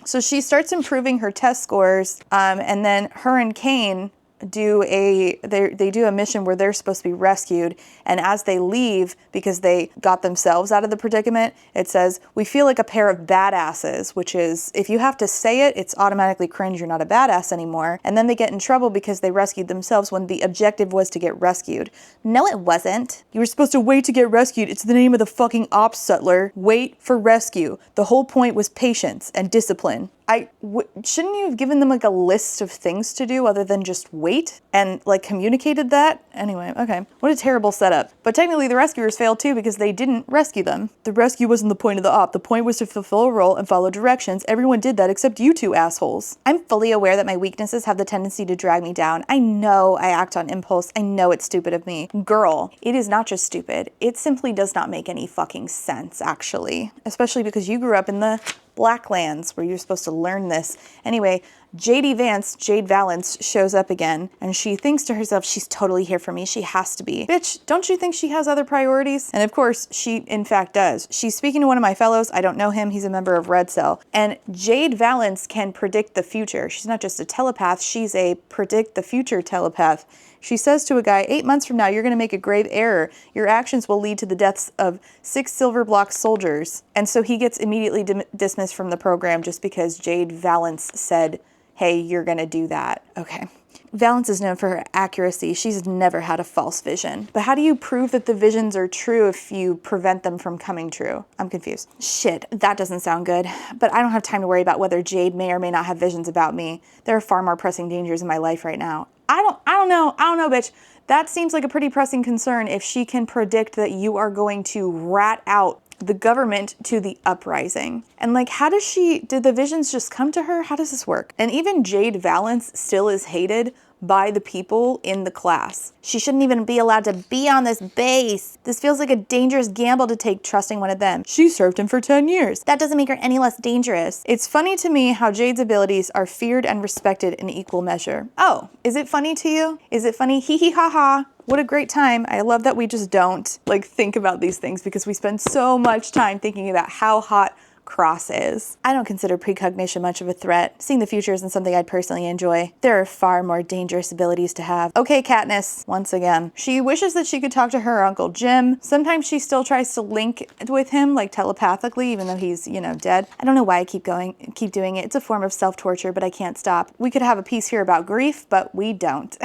So she starts improving her test scores, and then her and Kane they do a mission where they're supposed to be rescued, and as they leave, because they got themselves out of the predicament, it says, we feel like a pair of badasses, which is, if you have to say it, it's automatically cringe, you're not a badass anymore. And then they get in trouble because they rescued themselves when the objective was to get rescued. No, it wasn't. You were supposed to wait to get rescued. It's the name of the fucking ops settler. Wait for rescue. The whole point was patience and discipline. Shouldn't you have given them like a list of things to do other than just wait and like communicated that? Anyway, okay. What a terrible setup. But technically the rescuers failed too because they didn't rescue them. The rescue wasn't the point of the op. The point was to fulfill a role and follow directions. Everyone did that except you two assholes. I'm fully aware that my weaknesses have the tendency to drag me down. I know I act on impulse. I know it's stupid of me. Girl, it is not just stupid. It simply does not make any fucking sense, actually. Especially because you grew up in the Blacklands where you're supposed to learn this. Anyway, Jade Valance shows up again, and she thinks to herself, she's totally here for me. She has to be. Bitch, don't you think she has other priorities? And of course, she in fact does. She's speaking to one of my fellows. I don't know him. He's a member of Red Cell. And Jade Valance can predict the future. She's not just a telepath. She's a predict the future telepath. She says to a guy, 8 months from now, you're going to make a grave error. Your actions will lead to the deaths of 6 Silver Block soldiers. And so he gets immediately dismissed from the program just because Jade Valance said, hey, you're going to do that. Okay. Valance is known for her accuracy. She's never had a false vision. But how do you prove that the visions are true if you prevent them from coming true? I'm confused. Shit, that doesn't sound good. But I don't have time to worry about whether Jade may or may not have visions about me. There are far more pressing dangers in my life right now. I don't know, bitch. That seems like a pretty pressing concern if she can predict that you are going to rat out the government to the uprising. And like, did the visions just come to her? How does this work? And even Jade Valance still is hated by the people in the class. She shouldn't even be allowed to be on this base. This feels like a dangerous gamble to take, trusting one of them. She served him for 10 years. That doesn't make her any less dangerous. It's funny to me how Jade's abilities are feared and respected in equal measure. Oh, is it funny to you? Is it funny? Hee hee ha ha. What a great time. I love that we just don't like think about these things because we spend so much time thinking about how hot Cross is. I don't consider precognition much of a threat. Seeing the future isn't something I'd personally enjoy. There are far more dangerous abilities to have. Okay, Katniss, once again. She wishes that she could talk to her Uncle Jim. Sometimes she still tries to link with him, like telepathically, even though he's, you know, dead. I don't know why I keep doing it. It's a form of self-torture, but I can't stop. We could have a piece here about grief, but we don't.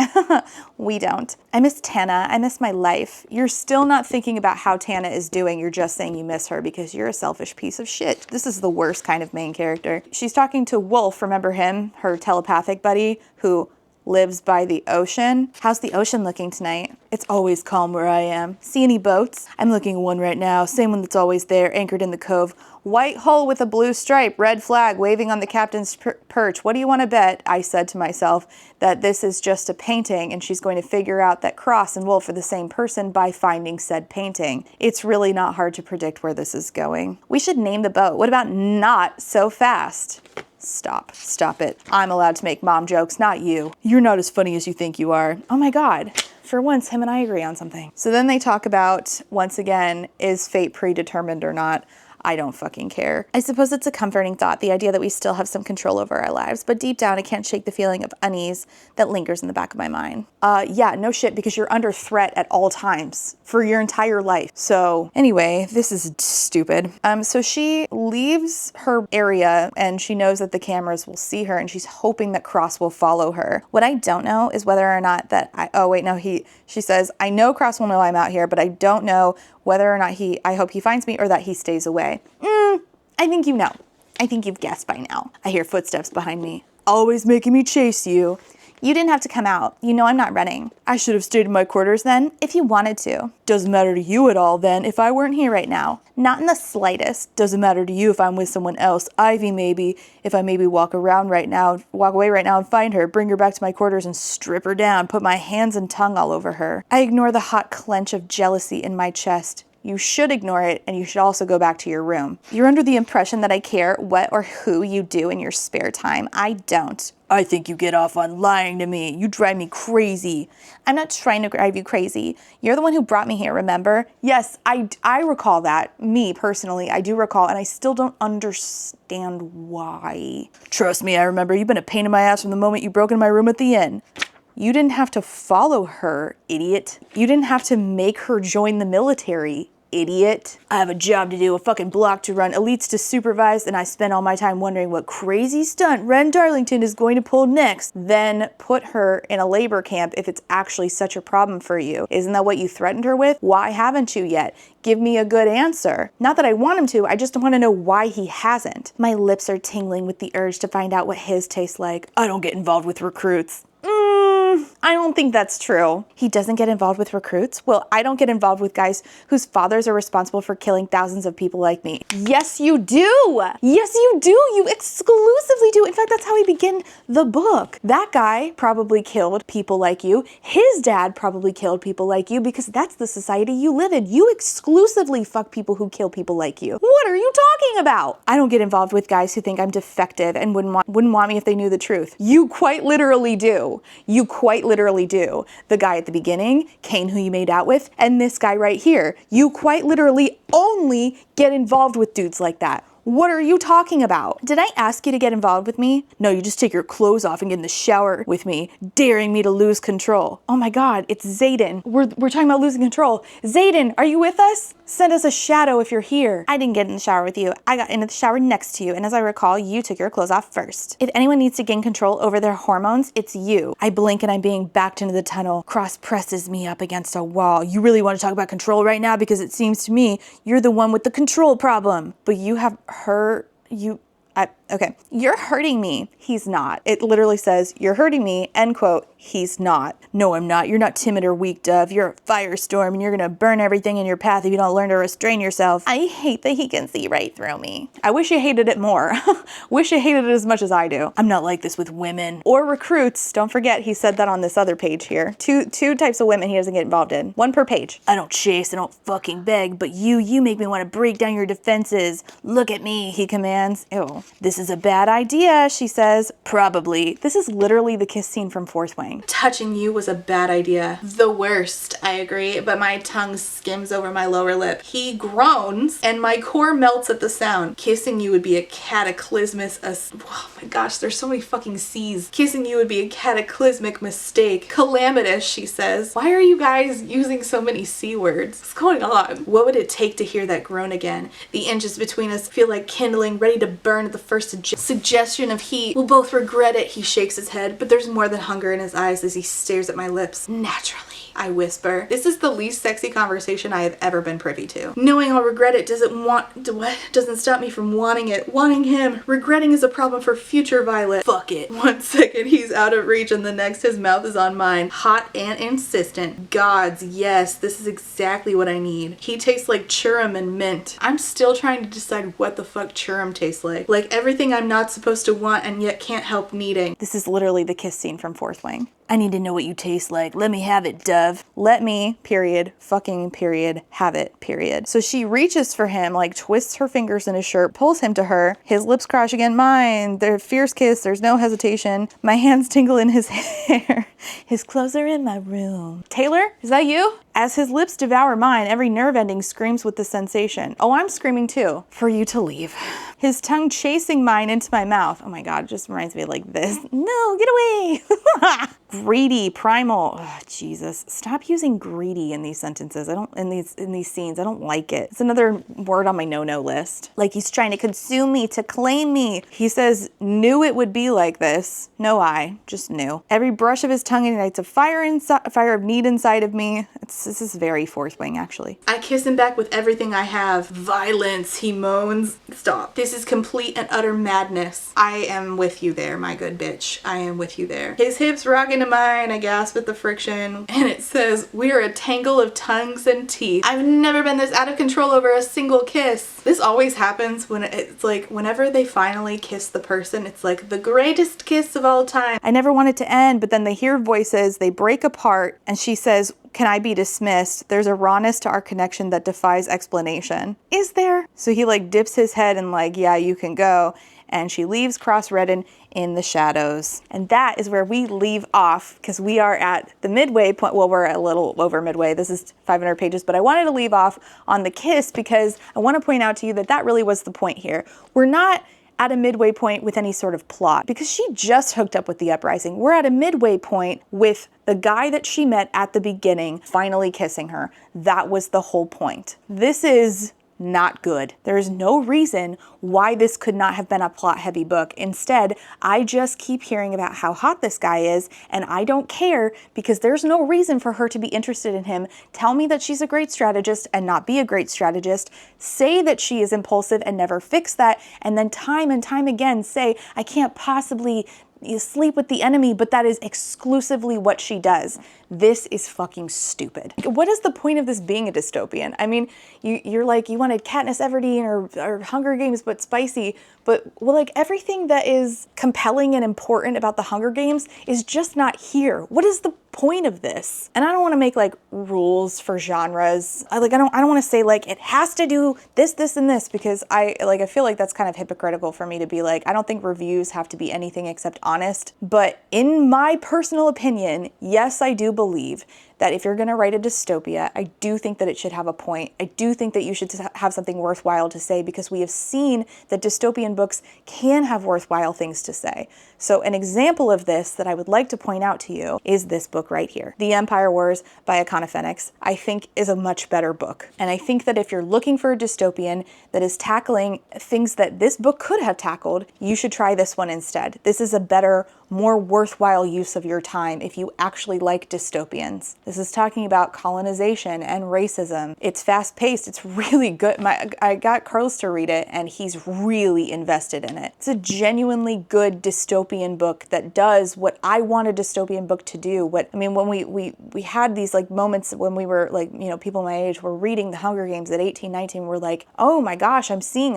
We don't. I miss Tana. I miss my life. You're still not thinking about how Tana is doing. You're just saying you miss her because you're a selfish piece of shit. This is the worst kind of main character. She's talking to Wolf, remember him, her telepathic buddy, who lives by the ocean. How's the ocean looking tonight? It's always calm where I am. See any boats? I'm looking at one right now, same one that's always there, anchored in the cove. White hull with a blue stripe, red flag waving on the captain's perch. What do you want to bet? I said to myself that this is just a painting and she's going to figure out that Cross and Wolf are the same person by finding said painting. It's really not hard to predict where this is going. We should name the boat. What about Not So Fast? Stop it. I'm allowed to make mom jokes, not you. You're not as funny as you think you are. Oh my God. For once, him and I agree on something. So then they talk about, once again, is fate predetermined or not? I don't fucking care. I suppose it's a comforting thought, the idea that we still have some control over our lives, but deep down I can't shake the feeling of unease that lingers in the back of my mind. Yeah, no shit, because you're under threat at all times for your entire life. So anyway, this is stupid. So she leaves her area and she knows that the cameras will see her and she's hoping that Cross will follow her. What I don't know is whether or not that she says, I know Cross will know I'm out here, but I don't know whether or not I hope he finds me or that he stays away. I think you know. I think you've guessed by now. I hear footsteps behind me. Always making me chase you. You didn't have to come out. You know I'm not running. I should have stayed in my quarters then, if you wanted to. Doesn't matter to you at all then, if I weren't here right now. Not in the slightest. Doesn't matter to you if I'm with someone else. Ivy maybe. If I maybe walk away right now and find her, bring her back to my quarters and strip her down, put my hands and tongue all over her. I ignore the hot clench of jealousy in my chest. You should ignore it, and you should also go back to your room. You're under the impression that I care what or who you do in your spare time. I don't. I think you get off on lying to me. You drive me crazy. I'm not trying to drive you crazy. You're the one who brought me here, remember? Yes, I recall that. Me, personally, I do recall, and I still don't understand why. Trust me, I remember. You've been a pain in my ass from the moment you broke into my room at the inn. You didn't have to follow her, idiot. You didn't have to make her join the military, idiot. I have a job to do, a fucking block to run, elites to supervise, and I spend all my time wondering what crazy stunt Ren Darlington is going to pull next. Then put her in a labor camp if it's actually such a problem for you. Isn't that what you threatened her with? Why haven't you yet? Give me a good answer. Not that I want him to, I just want to know why he hasn't. My lips are tingling with the urge to find out what his tastes like. I don't get involved with recruits. I don't think that's true. He doesn't get involved with recruits? Well, I don't get involved with guys whose fathers are responsible for killing thousands of people like me. Yes, you do. Yes, you do. You exclusively do. In fact, that's how we begin the book. That guy probably killed people like you. His dad probably killed people like you because that's the society you live in. You exclusively fuck people who kill people like you. What are you talking about? I don't get involved with guys who think I'm defective and wouldn't want me if they knew the truth. You quite literally do. You quite literally do. The guy at the beginning, Kane, who you made out with, and this guy right here. You quite literally only get involved with dudes like that. What are you talking about? Did I ask you to get involved with me? No, you just take your clothes off and get in the shower with me, daring me to lose control. Oh my God, it's Zayden. We're talking about losing control. Zayden, are you with us? Send us a shadow if you're here. I didn't get in the shower with you. I got into the shower next to you, and as I recall, you took your clothes off first. If anyone needs to gain control over their hormones, it's you. I blink and I'm being backed into the tunnel. Cross presses me up against a wall. You really want to talk about control right now? Because it seems to me you're the one with the control problem. But you have okay. You're hurting me. He's not. It literally says, you're hurting me, end quote. He's not. No, I'm not. You're not timid or weak, Dove. You're a firestorm and you're gonna burn everything in your path if you don't learn to restrain yourself. I hate that he can see right through me. I wish you hated it more. Wish you hated it as much as I do. I'm not like this with women or recruits. Don't forget, he said that on this other page here. Two types of women he doesn't get involved in. One per page. I don't chase, I don't fucking beg, but you make me want to break down your defenses. Look at me, he commands. Ew. This is a bad idea, she says. Probably. This is literally the kiss scene from Fourth Wing. Touching you was a bad idea. The worst, I agree, but my tongue skims over my lower lip. He groans, and my core melts at the sound. Kissing you would be a cataclysmic, oh my gosh, there's so many fucking C's. Kissing you would be a cataclysmic mistake. Calamitous, she says. Why are you guys using so many C words? What's going on? What would it take to hear that groan again? The inches between us feel like kindling, ready to burn at the first suggestion of heat. We'll both regret it, he shakes his head, but there's more than hunger in his eyes as he stares at my lips. Naturally, I whisper. This is the least sexy conversation I have ever been privy to. Knowing I'll regret it doesn't stop me from wanting it. Wanting him. Regretting is a problem for future Violet. Fuck it. 1 second he's out of reach and the next his mouth is on mine. Hot and insistent. Gods, yes, this is exactly what I need. He tastes like churrum and mint. I'm still trying to decide what the fuck churrum tastes like. Like everything I'm not supposed to want and yet can't help needing. This is literally the kiss scene from Fourth Wing. I need to know what you taste like. Let me have it, Dove. Let me, period, fucking period, have it, period. So she reaches for him, like twists her fingers in his shirt, pulls him to her. His lips crash against mine. They're fierce kiss. There's no hesitation. My hands tingle in his hair. His clothes are in my room. Taylor, is that you? As his lips devour mine, every nerve ending screams with the sensation. Oh, I'm screaming too. For you to leave. His tongue chasing mine into my mouth. Oh my God, it just reminds me of like this. No, get away. Greedy, primal. Oh, Jesus. Stop using greedy in these sentences. In these scenes. I don't like it. It's another word on my no-no list. Like he's trying to consume me, to claim me. He says, knew it would be like this. No, I just knew. Every brush of his tongue ignites a fire of need inside of me. This is very Fourth Wing, actually. I kiss him back with everything I have. Violence, he moans. Stop. This is complete and utter madness. I am with you there, my good bitch. I am with you there. His hips rocking to mine, I gasp at the friction. And it says, we are a tangle of tongues and teeth. I've never been this out of control over a single kiss. This always happens when it's like, whenever they finally kiss the person, it's like the greatest kiss of all time. I never want it to end, but then they hear voices, they break apart, and she says, can I be dismissed? There's a rawness to our connection that defies explanation. Is there? So he like dips his head and like, yeah, you can go. And she leaves cross-reddened in the shadows. And that is where we leave off, because we are at the midway point. Well, we're a little over midway. This is 500 pages, but I wanted to leave off on the kiss because I want to point out to you that that really was the point here. We're not at a midway point with any sort of plot, because she just hooked up with the Uprising. We're at a midway point with the guy that she met at the beginning finally kissing her. That was the whole point. This is not good. There is no reason why this could not have been a plot-heavy book. Instead, I just keep hearing about how hot this guy is, and I don't care because there's no reason for her to be interested in him. Tell me that she's a great strategist and not be a great strategist. Say that she is impulsive and never fix that, and then time and time again say, I can't possibly sleep with the enemy, but that is exclusively what she does. This is fucking stupid. What is the point of this being a dystopian? I mean, you're like, you wanted Katniss Everdeen or Hunger Games, but spicy, but well, like everything that is compelling and important about the Hunger Games is just not here. What is the point of this? And I don't want to make like rules for genres. I don't want to say like it has to do this, this, and this, because I feel like that's kind of hypocritical for me to be like, I don't think reviews have to be anything except honest. But in my personal opinion, yes, I do believe that if you're going to write a dystopia, I do think that it should have a point. I do think that you should have something worthwhile to say, because we have seen that dystopian books can have worthwhile things to say. So an example of this that I would like to point out to you is this book right here. The Empire Wars by Akana Phoenix, I think is a much better book. And I think that if you're looking for a dystopian that is tackling things that this book could have tackled, you should try this one instead. This is a better, more worthwhile use of your time if you actually like dystopians. This is talking about colonization and racism. It's fast-paced. It's really good. I got Carlos to read it, and he's really invested in it. It's a genuinely good dystopian book that does what I want a dystopian book to do. When we had these like moments when we were like, you know, people my age were reading The Hunger Games at 18, 19, we're like, oh my gosh, I'm seeing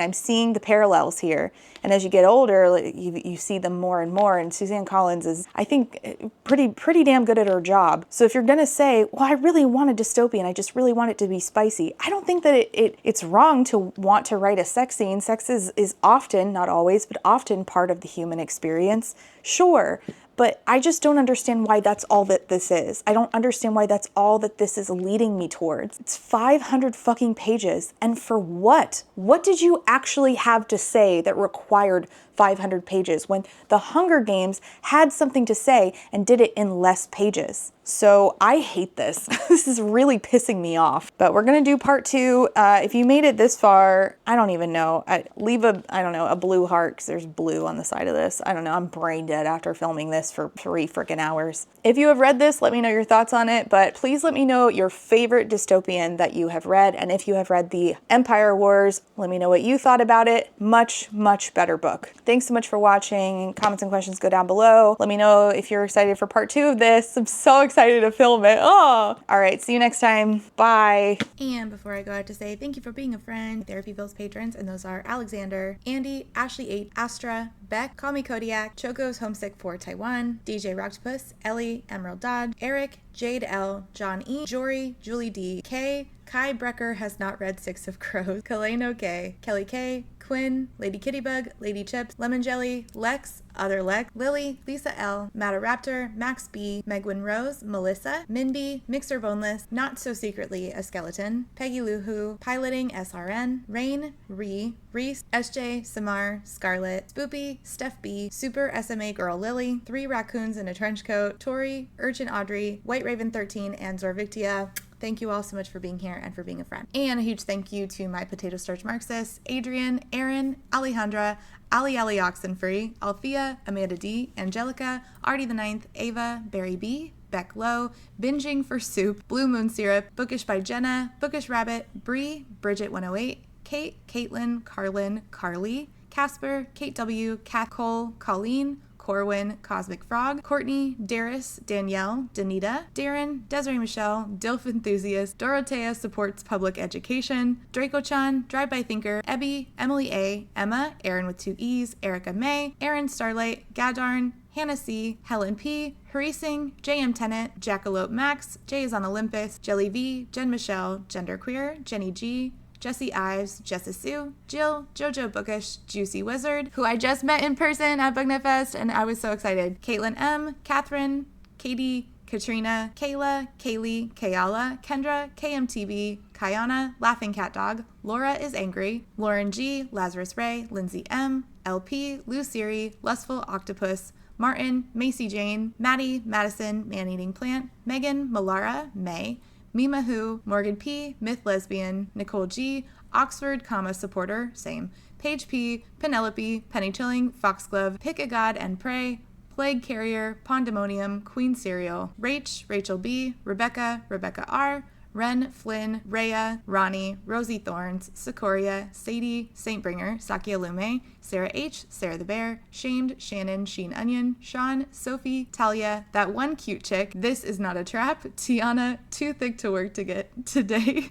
the parallels here. And as you get older, like, you see them more and more. And Suzanne Collins is, I think, pretty damn good at her job. So if you're gonna say, well, I really want a dystopian, I just really want it to be spicy, I don't think that it's wrong to want to write a sex scene. Sex is often, not always, but often part of the human experience. Sure. But I just don't understand why that's all that this is. I don't understand why that's all that this is leading me towards. It's 500 fucking pages. And for what? What did you actually have to say that required 500 pages when The Hunger Games had something to say and did it in less pages? So I hate this. This is really pissing me off. But we're gonna do part 2. If you made it this far, I don't even know. Leave a blue heart, because there's blue on the side of this. I don't know, I'm brain dead after filming this for 3 freaking hours. If you have read this, let me know your thoughts on it, but please let me know your favorite dystopian that you have read. And if you have read The Empire Wars, let me know what you thought about it. Much, much better book. Thanks so much for watching. Comments and questions go down below. Let me know if you're excited for part 2 of this. I'm so excited to film it. Oh, all right. See you next time. Bye. And before I go, I have to say thank you for being a friend. Therapy Bills patrons, and those are Alexander, Andy, Ashley 8, Astra, Beck, Call Me Kodiak, Choco's Homesick for Taiwan, DJ Rocktopus, Ellie, Emerald Dodd, Eric, Jade L, John E, Jory, Julie D, K, Kai Brecker has not read Six of Crows, Kaleno K, Kelly K, Quinn, Lady Kittybug, Lady Chips, Lemon Jelly, Lex, Other Lex, Lily, Lisa L, Mattaraptor, Max B, Megwin Rose, Melissa, Minby, Mixer Boneless, Not So Secretly a Skeleton, Peggy Luhu, Piloting SRN, Rain, Reese, SJ, Samar, Scarlet, Spoopy, Steph B, Super SMA Girl Lily, 3 Raccoons in a Trench Coat, Tori, Urchin Audrey, White Raven 13, and Zorvictia. Thank you all so much for being here and for being a friend. And a huge thank you to my potato starch Marxists, Adrian, Aaron, Alejandra, Ali Oxenfree, Althea, Amanda D, Angelica, Artie the Ninth, Ava, Barry B, Beck Lowe, Binging for Soup, Blue Moon Syrup, Bookish by Jenna, Bookish Rabbit, Bree, Bridget 108, Kate, Caitlin, Carlin, Carly, Casper, Kate W, Kat Cole, Colleen, Corwin, Cosmic Frog, Courtney, Darius, Danielle, Danita, Darren, Desiree Michelle, Dilf Enthusiast, Dorothea Supports Public Education, Draco-chan, Drive-By Thinker, Ebby, Emily A, Emma, Aaron with 2 E's, Erica May, Aaron Starlight, Gadarn, Hannah C, Helen P, Harising, JM Tennant, Jackalope Max, Jay is on Olympus, Jelly V, Jen Michelle, Genderqueer, Jenny G, Jessie Ives, Jessa Sue, Jill, Jojo Bookish, Juicy Wizard, who I just met in person at BugNet Fest, and I was so excited. Caitlin M, Catherine, Katie, Katrina, Kayla, Kaylee, Kayala, Kendra, KMTV, Kayana, Laughing Cat Dog, Laura is Angry, Lauren G, Lazarus Ray, Lindsay M, LP, Luciri, Lustful Octopus, Martin, Macy Jane, Maddie, Madison, Man-Eating Plant, Megan, Malara, May, Mima Who, Morgan P, Myth Lesbian, Nicole G, Oxford, supporter, same, Paige P, Penelope, Penny Chilling, Foxglove, Pick a God and Pray, Plague Carrier, Pandemonium, Queen Cereal, Rachel B, Rebecca R, Ren, Flynn, Rhea, Ronnie, Rosie Thorns, Sikoria, Sadie, Saintbringer, Sakia Lume, Sarah H, Sarah the Bear, Shamed, Shannon, Sheen Onion, Sean, Sophie, Talia, That One Cute Chick, This Is Not a Trap, Tiana, Too Thick to Work to Get Today,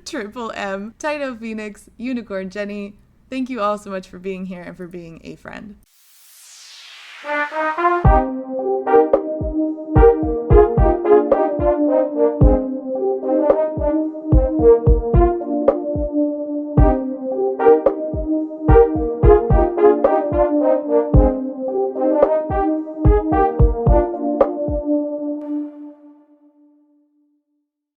Triple M, Tito Phoenix, Unicorn Jenny. Thank you all so much for being here and for being a friend.